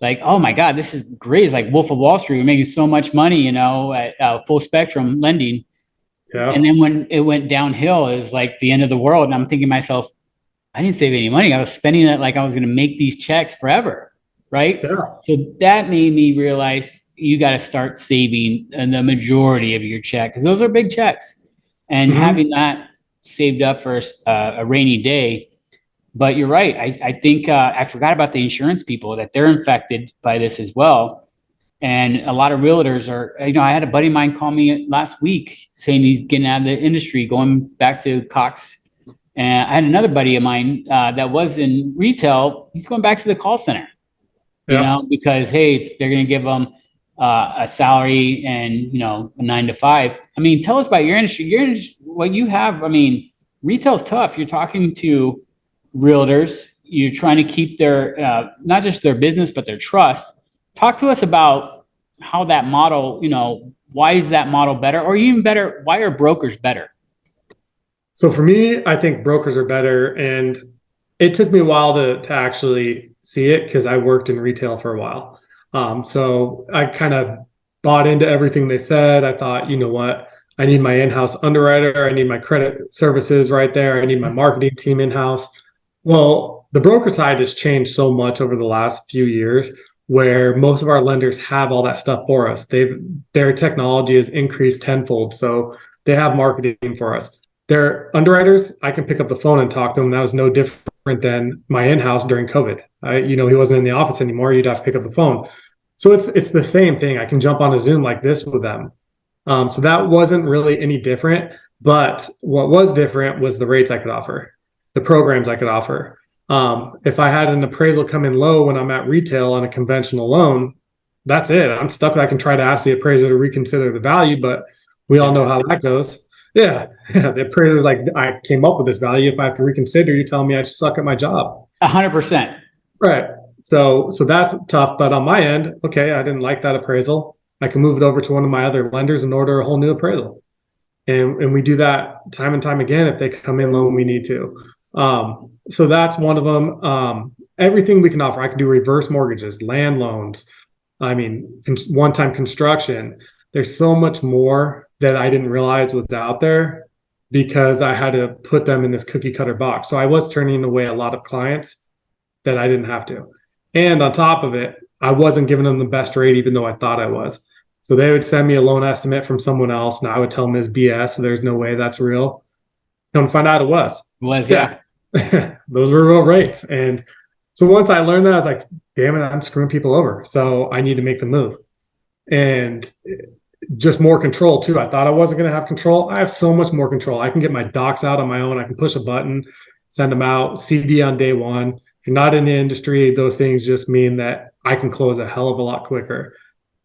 like, oh my God, this is great. It's like Wolf of Wall Street. We're making so much money, at full spectrum lending. Yeah. And then when it went downhill, it was like the end of the world. And I'm thinking to myself, I didn't save any money. I was spending it like I was going to make these checks forever. Right. Yeah. So that made me realize you got to start saving the majority of your check because those are big checks, and having that saved up for a rainy day. But you're right. I think I forgot about the insurance people that they're infected by this as well. And a lot of realtors are, I had a buddy of mine call me last week saying he's getting out of the industry, going back to Cox. And I had another buddy of mine that was in retail. He's going back to the call center, because, hey, they're going to give them a salary and, a 9 to 5. I mean, tell us about your industry. What you have. I mean, retail's tough. You're talking to realtors. You're trying to keep their, not just their business, but their trust. Talk to us about how that model, why is that model better? Or even better, why are brokers better? So for me, I think brokers are better. And it took me a while to actually see it because I worked in retail for a while. So I kind of bought into everything they said. I thought, you know what? I need my in-house underwriter. I need my credit services right there. I need my marketing team in-house. Well, the broker side has changed so much over the last few years where most of our lenders have all that stuff for us. Their technology has increased tenfold. So they have marketing for us. Their underwriters, I can pick up the phone and talk to them. That was no different than my in-house during COVID. He wasn't in the office anymore. You'd have to pick up the phone. So it's the same thing. I can jump on a Zoom like this with them. So that wasn't really any different. But what was different was the rates I could offer, the programs I could offer. If I had an appraisal come in low when I'm at retail on a conventional loan, that's it. I'm stuck. I can try to ask the appraiser to reconsider the value, but we all know how that goes. Yeah. The appraiser's like, I came up with this value. If I have to reconsider, you're telling me I suck at my job. 100%. Right. So that's tough. But on my end, okay, I didn't like that appraisal. I can move it over to one of my other lenders and order a whole new appraisal. And we do that time and time again if they come in low when we need to. So that's one of them. Everything we can offer. I can do reverse mortgages, land loans. I mean, one-time construction. There's so much more that I didn't realize was out there because I had to put them in this cookie cutter box. So I was turning away a lot of clients that I didn't have to. And on top of it, I wasn't giving them the best rate, even though I thought I was. So they would send me a loan estimate from someone else, and I would tell them it's BS. So there's no way that's real. Come to find out it was. Yeah. Those were real rates. And so once I learned that, I was like, damn it, I'm screwing people over. So I need to make the move. And just more control too. I thought I wasn't going to have control. I have so much more control. I can get my docs out on my own. I can push a button, send them out, CD on day one. If you're not in the industry, those things just mean that I can close a hell of a lot quicker.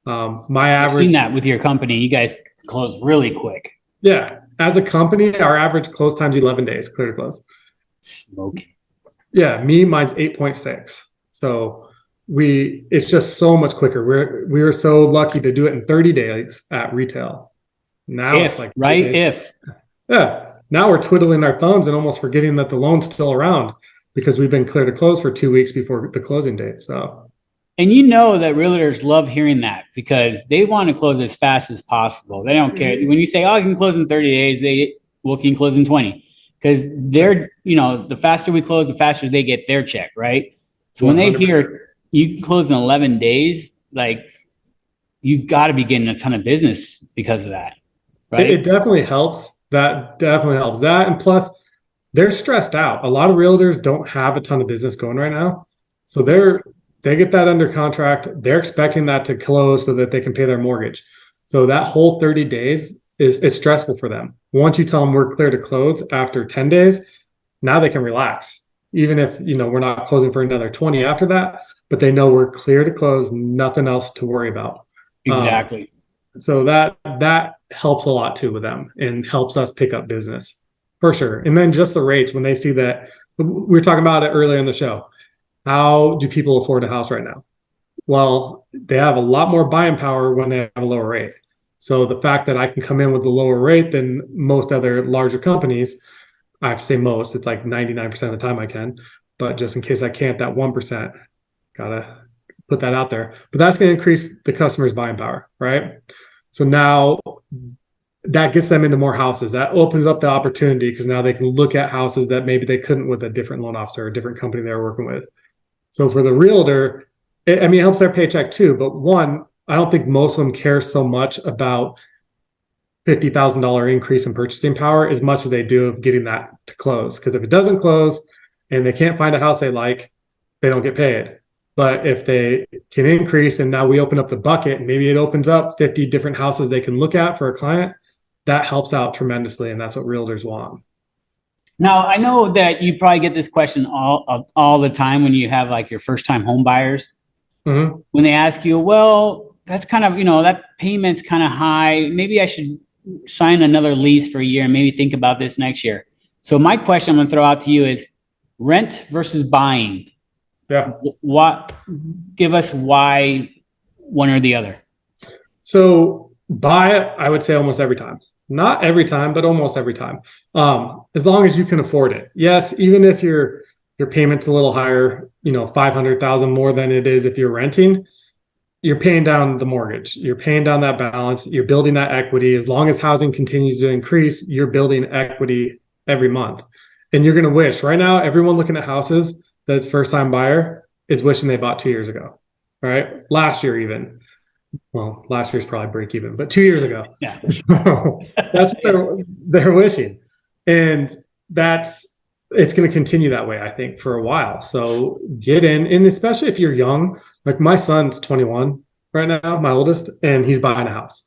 My average. I've seen that with your company. You guys close really quick. Yeah. As a company, our average close time's 11 days, clear to close. Smoking. Yeah, mine's 8.6. So it's just so much quicker. We were so lucky to do it in 30 days at retail. Now it's like yeah. Now we're twiddling our thumbs and almost forgetting that the loan's still around because we've been clear to close for 2 weeks before the closing date. So and that realtors love hearing that because they want to close as fast as possible. They don't care. When you say, I can close in 30 days, can close in 20. Because they're, the faster we close, the faster they get their check, right? So when 100%. They hear you can close in 11 days, like you got to be getting a ton of business because of that, right? It definitely helps. That definitely helps. That and plus, they're stressed out. A lot of realtors don't have a ton of business going right now, so they get that under contract. They're expecting that to close so that they can pay their mortgage. So that whole 30 days. It's stressful for them. Once you tell them we're clear to close after 10 days, now they can relax. Even if, we're not closing for another 20 after that, but they know we're clear to close, nothing else to worry about. Exactly. So that helps a lot too with them and helps us pick up business for sure. And then just the rates, when they see that, we were talking about it earlier in the show. How do people afford a house right now? Well, they have a lot more buying power when they have a lower rate. So the fact that I can come in with a lower rate than most other larger companies, I have to say most, it's like 99% of the time I can, but just in case I can't, that 1%, gotta put that out there. But that's going to increase the customer's buying power, right? So now that gets them into more houses. That opens up the opportunity because now they can look at houses that maybe they couldn't with a different loan officer or a different company they were working with. So for the realtor, it helps their paycheck too. But one, I don't think most of them care so much about $50,000 increase in purchasing power as much as they do of getting that to close. Because if it doesn't close and they can't find a house they like, they don't get paid. But if they can increase and now we open up the bucket and maybe it opens up 50 different houses they can look at for a client, that helps out tremendously. And that's what realtors want. Now, I know that you probably get this question all the time when you have like your first time home buyers. Mm-hmm. When they ask you, well, that's kind of, that payment's kind of high. Maybe I should sign another lease for a year and maybe think about this next year. So my question I'm going to throw out to you is rent versus buying. Yeah. What? Give us why one or the other. So buy it, I would say almost every time. Not every time, but almost every time. As long as you can afford it. Yes, even if your payment's a little higher, $500,000 more than it is if you're renting, you're paying down the mortgage. You're paying down that balance. You're building that equity. As long as housing continues to increase, you're building equity every month. And you're going to wish right now, everyone looking at houses that's first time buyer is wishing they bought 2 years ago, right? Last year, even. Well, last year's probably break even, but 2 years ago. Yeah. So that's what they're wishing. And it's going to continue that way, I think, for a while. So get in, and especially if you're young, like my son's 21 right now, my oldest, and he's buying a house.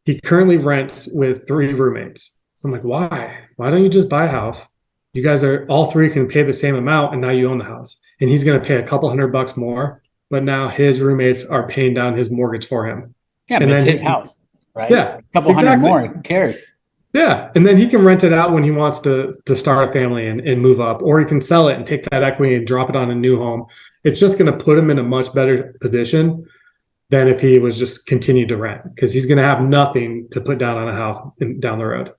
He currently rents with 3 roommates. So I'm like, why? Why don't you just buy a house? You guys all 3 can pay the same amount, and now you own the house. And he's going to pay a couple $100 more, but now his roommates are paying down his mortgage for him. Yeah, and but it's then his house, right? Yeah, a couple hundred more. Who cares? Yeah, and then he can rent it out when he wants to start a family and move up, or he can sell it and take that equity and drop it on a new home. It's just going to put him in a much better position than if he was just continued to rent, because he's going to have nothing to put down on a house down the road.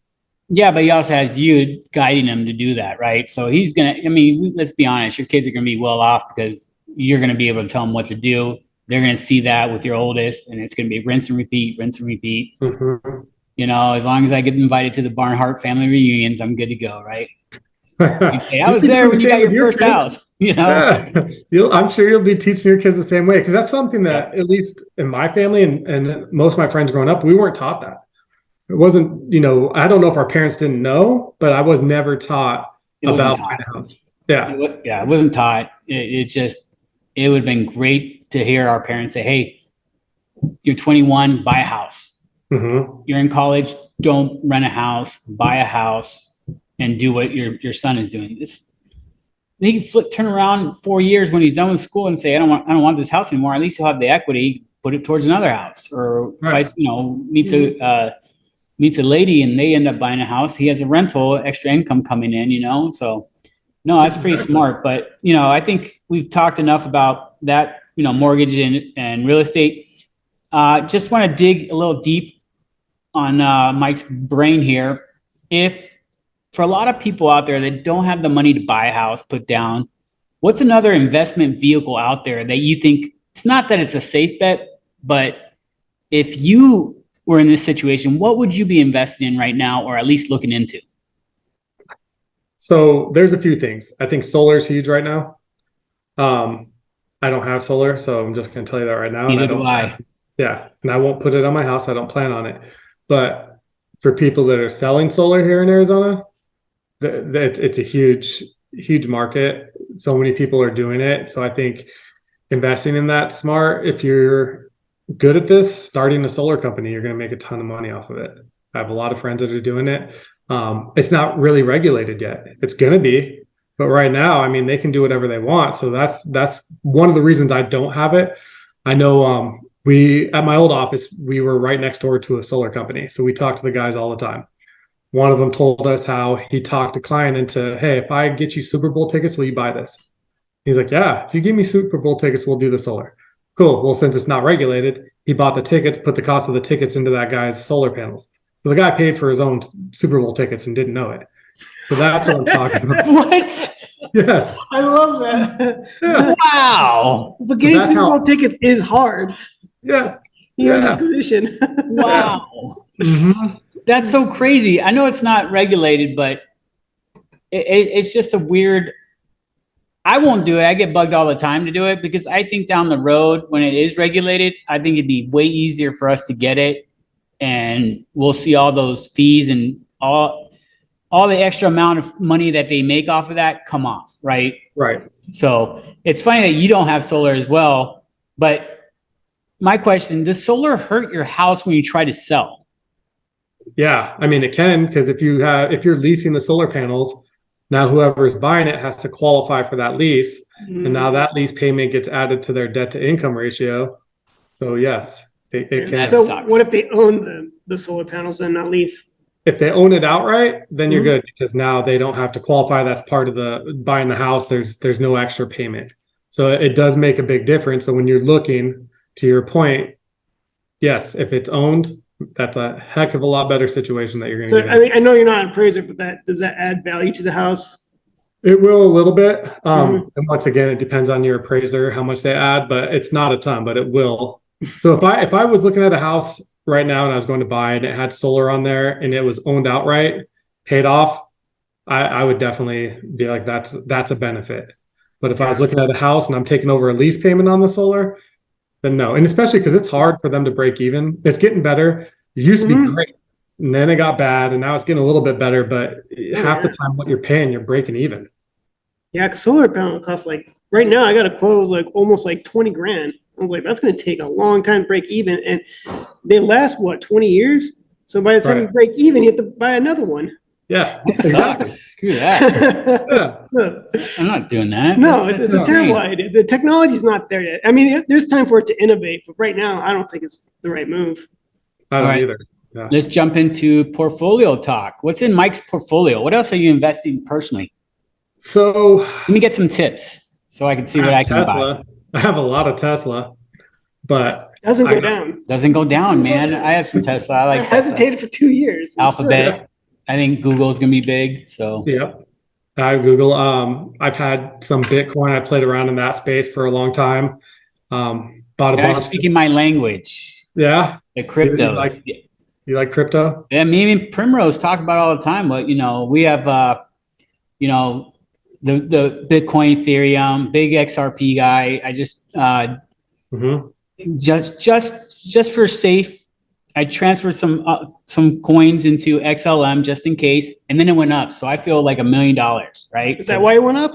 Yeah, but he also has you guiding him to do that, right? So he's going to, let's be honest, your kids are going to be well off because you're going to be able to tell them what to do. They're going to see that with your oldest, and it's going to be rinse and repeat, rinse and repeat. Mm-hmm. As long as I get invited to the Barnhart family reunions, I'm good to go, right? Say, I was there when you got your first house, Yeah. I'm sure you'll be teaching your kids the same way, because that's something that, at least in my family and most of my friends growing up, we weren't taught that. It wasn't, I don't know if our parents didn't know, but I was never taught about buying a house. Yeah. It wasn't taught. It would have been great to hear our parents say, hey, you're 21, buy a house. Mm-hmm. You're in college, don't rent a house, buy a house, and do what your son is doing. He can turn around 4 years when he's done with school and say, I don't want this house anymore. At least he'll have the equity, put it towards another house, or meets a lady and they end up buying a house. He has a rental, extra income coming in, So no, that's pretty smart. But I think we've talked enough about that, mortgage and real estate. Just want to dig a little deep on Mike's brain here. If for a lot of people out there that don't have the money to buy a house, put down, what's another investment vehicle out there that you think, it's not that it's a safe bet, but if you were in this situation, what would you be investing in right now, or at least looking into? So there's a few things. I think solar is huge right now. I don't have solar, so I'm just going to tell you that right now. Neither do I. Yeah, and I won't put it on my house. I don't plan on it. But for people that are selling solar here in Arizona, it's a huge market. So many people are doing it. So I think investing in that smart. If you're good at this, starting a solar company, you're going to make a ton of money off of it. I have a lot of friends that are doing it. It's not really regulated yet. It's going to be, but right now, they can do whatever they want. So that's one of the reasons I don't have it. I know at my old office, we were right next door to a solar company. So we talked to the guys all the time. One of them told us how he talked a client into, hey, if I get you Super Bowl tickets, will you buy this? He's like, yeah, if you give me Super Bowl tickets, we'll do the solar. Cool. Well, since it's not regulated, he bought the tickets, put the cost of the tickets into that guy's solar panels. So the guy paid for his own Super Bowl tickets and didn't know it. So that's what I'm talking about. What? Yes. I love that. Yeah. Wow. But getting Super Bowl tickets is hard. Yeah. You're in this position. Wow. Mm-hmm. That's so crazy. I know it's not regulated, but it's just a weird. I won't do it. I get bugged all the time to do it because I think down the road when it is regulated, I think it'd be way easier for us to get it, and we'll see all those fees and all the extra amount of money that they make off of that come off, right? Right. So it's funny that you don't have solar as well, but my question, does solar hurt your house when you try to sell? Yeah, I mean it can, because if you're leasing the solar panels, now whoever's buying it has to qualify for that lease, and now that lease payment gets added to their debt to income ratio. So yes, it can. That So sucks. what if they own the solar panels and not lease? If they own it outright, then you're Mhm. good, because now they don't have to qualify. That's part of the buying the house. There's no extra payment. So it does make a big difference. So when you're looking, to your point, yes, if it's owned, that's a heck of a lot better situation that you're going to So get. I mean, I know you're not an appraiser, but does that add value to the house? It will a little bit. Mhm. And once again, it depends on your appraiser, how much they add, but it's not a ton, but it will. So if I was looking at a house right now and I was going to buy it and it had solar on there and it was owned outright, paid off, I would definitely be like, that's a benefit. But if I was looking at a house and I'm taking over a lease payment on the solar, then no. And especially because it's hard for them to break even. It's getting better. It used to be Mhm. great, and then it got bad, and now it's getting a little bit better. But half the time, what you're paying, you're breaking even. Yeah, because solar panel costs like right now. I got a quote. It was like almost like 20 grand. I was like, that's going to take a long time to break even, and they last what 20 years. So by the time you Right. break even, you have to buy another one. Yeah, That exactly. sucks. Screw that. Yeah. I'm not doing that. No, That's it's a insane. terrible idea. The technology's not there yet. I mean, there's time for it to innovate, but right now, I don't think it's the right move. I don't All right. either. Yeah. Let's jump into portfolio talk. What's in Mike's portfolio? What else are you investing personally? So Let me get some tips so I can see what I can buy. Tesla. I have a lot of Tesla, but Doesn't I go got- down. Doesn't go down, man. I have some Tesla. I I like Tesla. hesitated for 2 years. Alphabet. I think Google's gonna be big. So Yep. I have Google. I've had some Bitcoin. I played around in that space for a long time. Bought a you're bunch. speaking my language. Yeah. The cryptos. You like crypto? Yeah, me and Primrose talk about it all the time. But we have the Bitcoin, Ethereum, big XRP guy. I just Mm-hmm. just for safe, I transferred some coins into XLM just in case, and then it went up. So I feel like $1 million, right? Is that why it went up?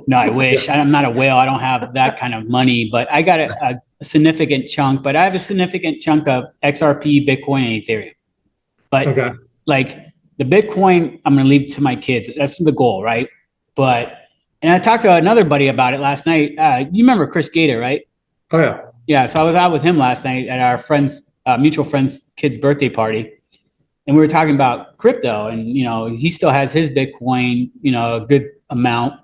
No, I wish. I'm not a whale. I don't have that kind of money, but I got a significant chunk. But I have a significant chunk of XRP, Bitcoin, and Ethereum. But Okay. like the Bitcoin, I'm going to leave to my kids. That's the goal, right? And I talked to another buddy about it last night. You remember Chris Gator, right? Oh yeah. Yeah. So I was out with him last night at our mutual friend's kid's birthday party. And we were talking about crypto, and he still has his Bitcoin, a good amount.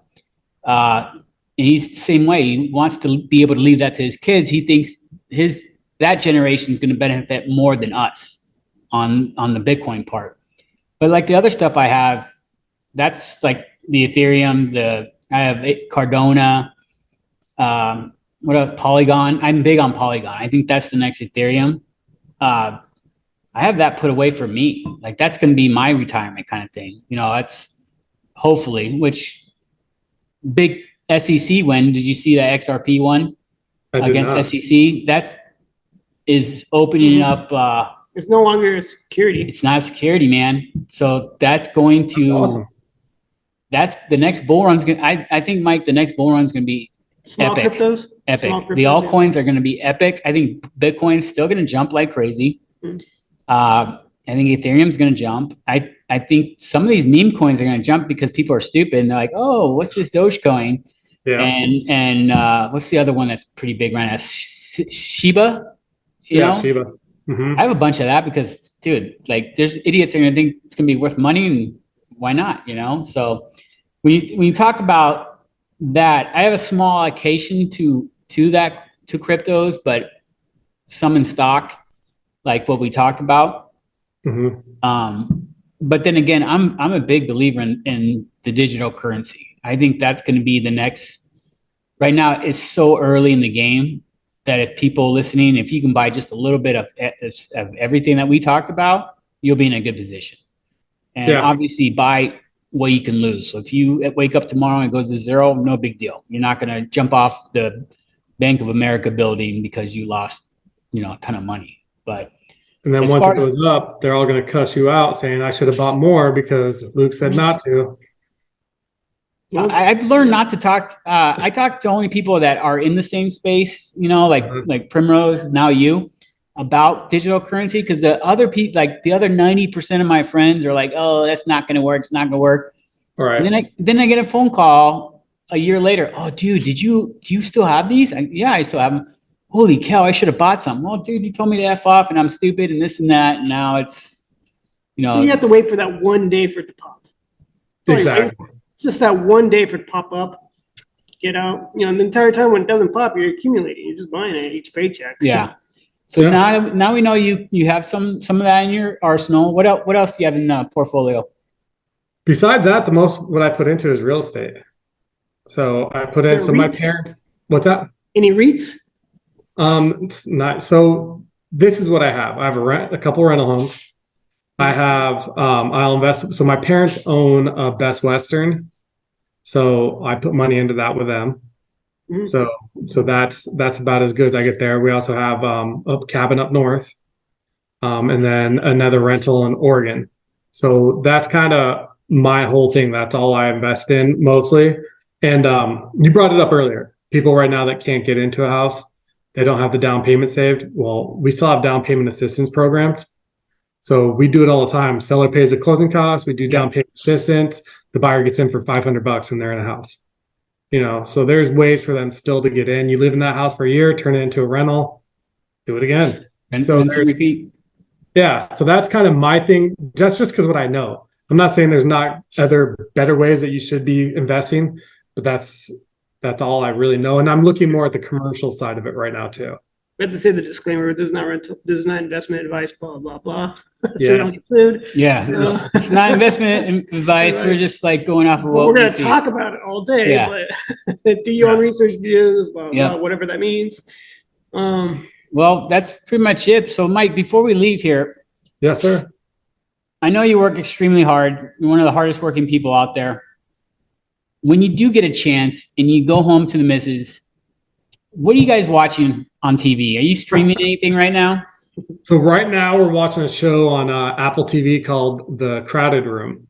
And he's the same way. He wants to be able to leave that to his kids. He thinks that generation is going to benefit more than us on the Bitcoin part. But like the other stuff I have, that's like the Ethereum. I have Cardona. What else? Polygon. I'm big on Polygon. I think that's the next Ethereum. I have that put away for me. Like that's going to be my retirement kind of thing. That's hopefully, which big SEC win. Did you see that XRP one against SEC? That is opening up. It's no longer a security. It's not a security, man. So that's going to. That's awesome. That's the next bull run's going. I think, Mike, the next bull run's going to be Small epic. cryptos. Epic. Small The cryptos, altcoins are going to be epic. I think Bitcoin's still going to jump like crazy. I think Ethereum's going to jump. I think some of these meme coins are going to jump because people are stupid and they're like, oh, what's this Dogecoin? Yeah. And what's the other one that's pretty big right now? Shiba. Shiba. Mm-hmm. I have a bunch of that because, dude, like, there's idiots that are going to think it's going to be worth money, and why not? So when you talk about that, I have a small allocation to cryptos, but some in stock, like what we talked about. Mm-hmm. But then again, I'm a big believer in the digital currency. I think that's going to be the next. Right now, it's so early in the game that if people listening, if you can buy just a little bit of everything that we talked about, you'll be in a good position. And obviously buy what you can lose. So if you wake up tomorrow and it goes to zero, no big deal. You're not going to jump off the Bank of America building because you lost, a ton of money. But And then as once far it goes up, they're all going to cuss you out saying, I should have bought more because Luke said not to. I've learned not to talk. I talk to only people that are in the same space, like Primrose, now you, about digital currency. Because the other people, like the other 90% of my friends, are like, "Oh, that's not going to work. It's not going to work." All right. And then I get a phone call a year later. Oh, dude, do you still have these? Yeah, I still have them. Holy cow, I should have bought some. Well, dude, you told me to F off, and I'm stupid, and this and that. And now it's, You have to wait for that one day for it to pop. Exactly. It's just that one day for it to pop up, get out. And the entire time when it doesn't pop, you're accumulating. You're just buying it each paycheck. Yeah. So now we know you have some of that in your arsenal. What else do you have in the portfolio? Besides that, the most what I put into is real estate. So I put in my parents. What's that? Any REITs? It's not. So this is what I have. I have a couple rental homes. I have I'll invest. So my parents own a Best Western, so I put money into that with them. So that's about as good as I get there. We also have a cabin up north, and then another rental in Oregon. So that's kind of my whole thing. That's all I invest in mostly. And you brought it up earlier. People right now that can't get into a house, they don't have the down payment saved. Well, we still have down payment assistance programs. So we do it all the time. Seller pays the closing costs. We do down payment assistance. The buyer gets in for $500 and they're in a house. So there's ways for them still to get in. You live in that house for a year, turn it into a rental, do it again. And so repeat. Yeah. So that's kind of my thing. That's just because what I know. I'm not saying there's not other better ways that you should be investing, but that's all I really know. And I'm looking more at the commercial side of it right now too. We have to say the disclaimer: this is not investment advice. Blah blah blah. So Yes. you don't get sued. Yeah, it's not investment advice. We're just like going off of what we're going to talk about it all day. But do your own research, blah blah blah, whatever that means. Well, that's pretty much it. So, Mike, before we leave here, yes, sir. I know you work extremely hard. You're one of the hardest working people out there. When you do get a chance and you go home to the missus, what are you guys watching on TV? Are you streaming anything right now? So right now we're watching a show on Apple TV called The Crowded Room.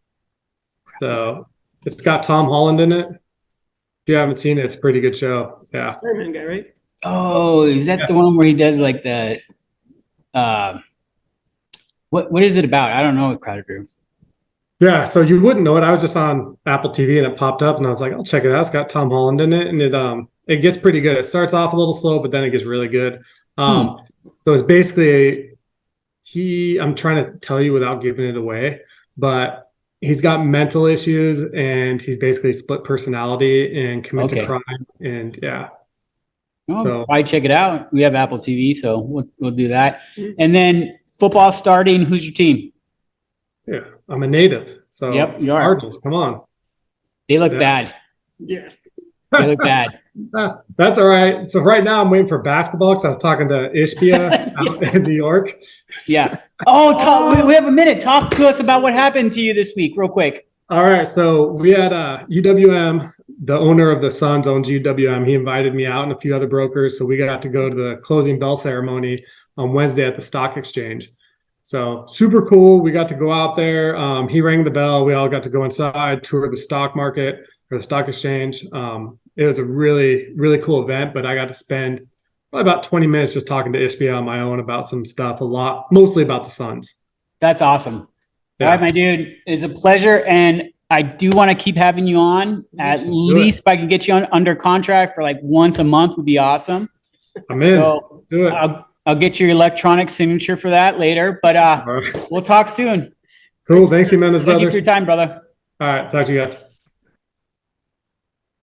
So it's got Tom Holland in it. If you haven't seen it, it's a pretty good show. Yeah. Spider-Man guy, right? Oh, is that the one where he does like the what is it about? I don't know what Crowded Room. Yeah, so you wouldn't know it. I was just on Apple TV and it popped up and I was like, I'll check it out. It's got Tom Holland in it and it gets pretty good. It starts off a little slow, but then it gets really good. So it's basically I'm trying to tell you without giving it away, but he's got mental issues and he's basically split personality and commits a crime. And so I check it out. We have Apple TV, so we'll do that. And then football starting. Who's your team? Yeah, I'm a native. So you are. Cardinals. Come on. They look bad. Yeah. They look bad. That's all right. So right now I'm waiting for basketball because I was talking to Ishbia out in New York. Yeah. We have a minute. Talk to us about what happened to you this week, real quick. All right. So we had UWM, the owner of the Suns owns UWM. He invited me out and a few other brokers. So we got to go to the closing bell ceremony on Wednesday at the stock exchange. So super cool. We got to go out there. He rang the bell. We all got to go inside, tour the stock market or the stock exchange. It was a really, really cool event, but I got to spend probably about 20 minutes just talking to Ishbia on my own about some stuff, mostly about the Suns. That's awesome. Yeah. All right, my dude, it's a pleasure. And I do want to keep having you on. At least if I can get you under contract for like once a month would be awesome. I'm in. So do it. I'll get your electronic signature for that later, but we'll talk soon. Cool. Thanks, Jimenez brothers. Thank you for your time, brother. All right. Talk to you guys.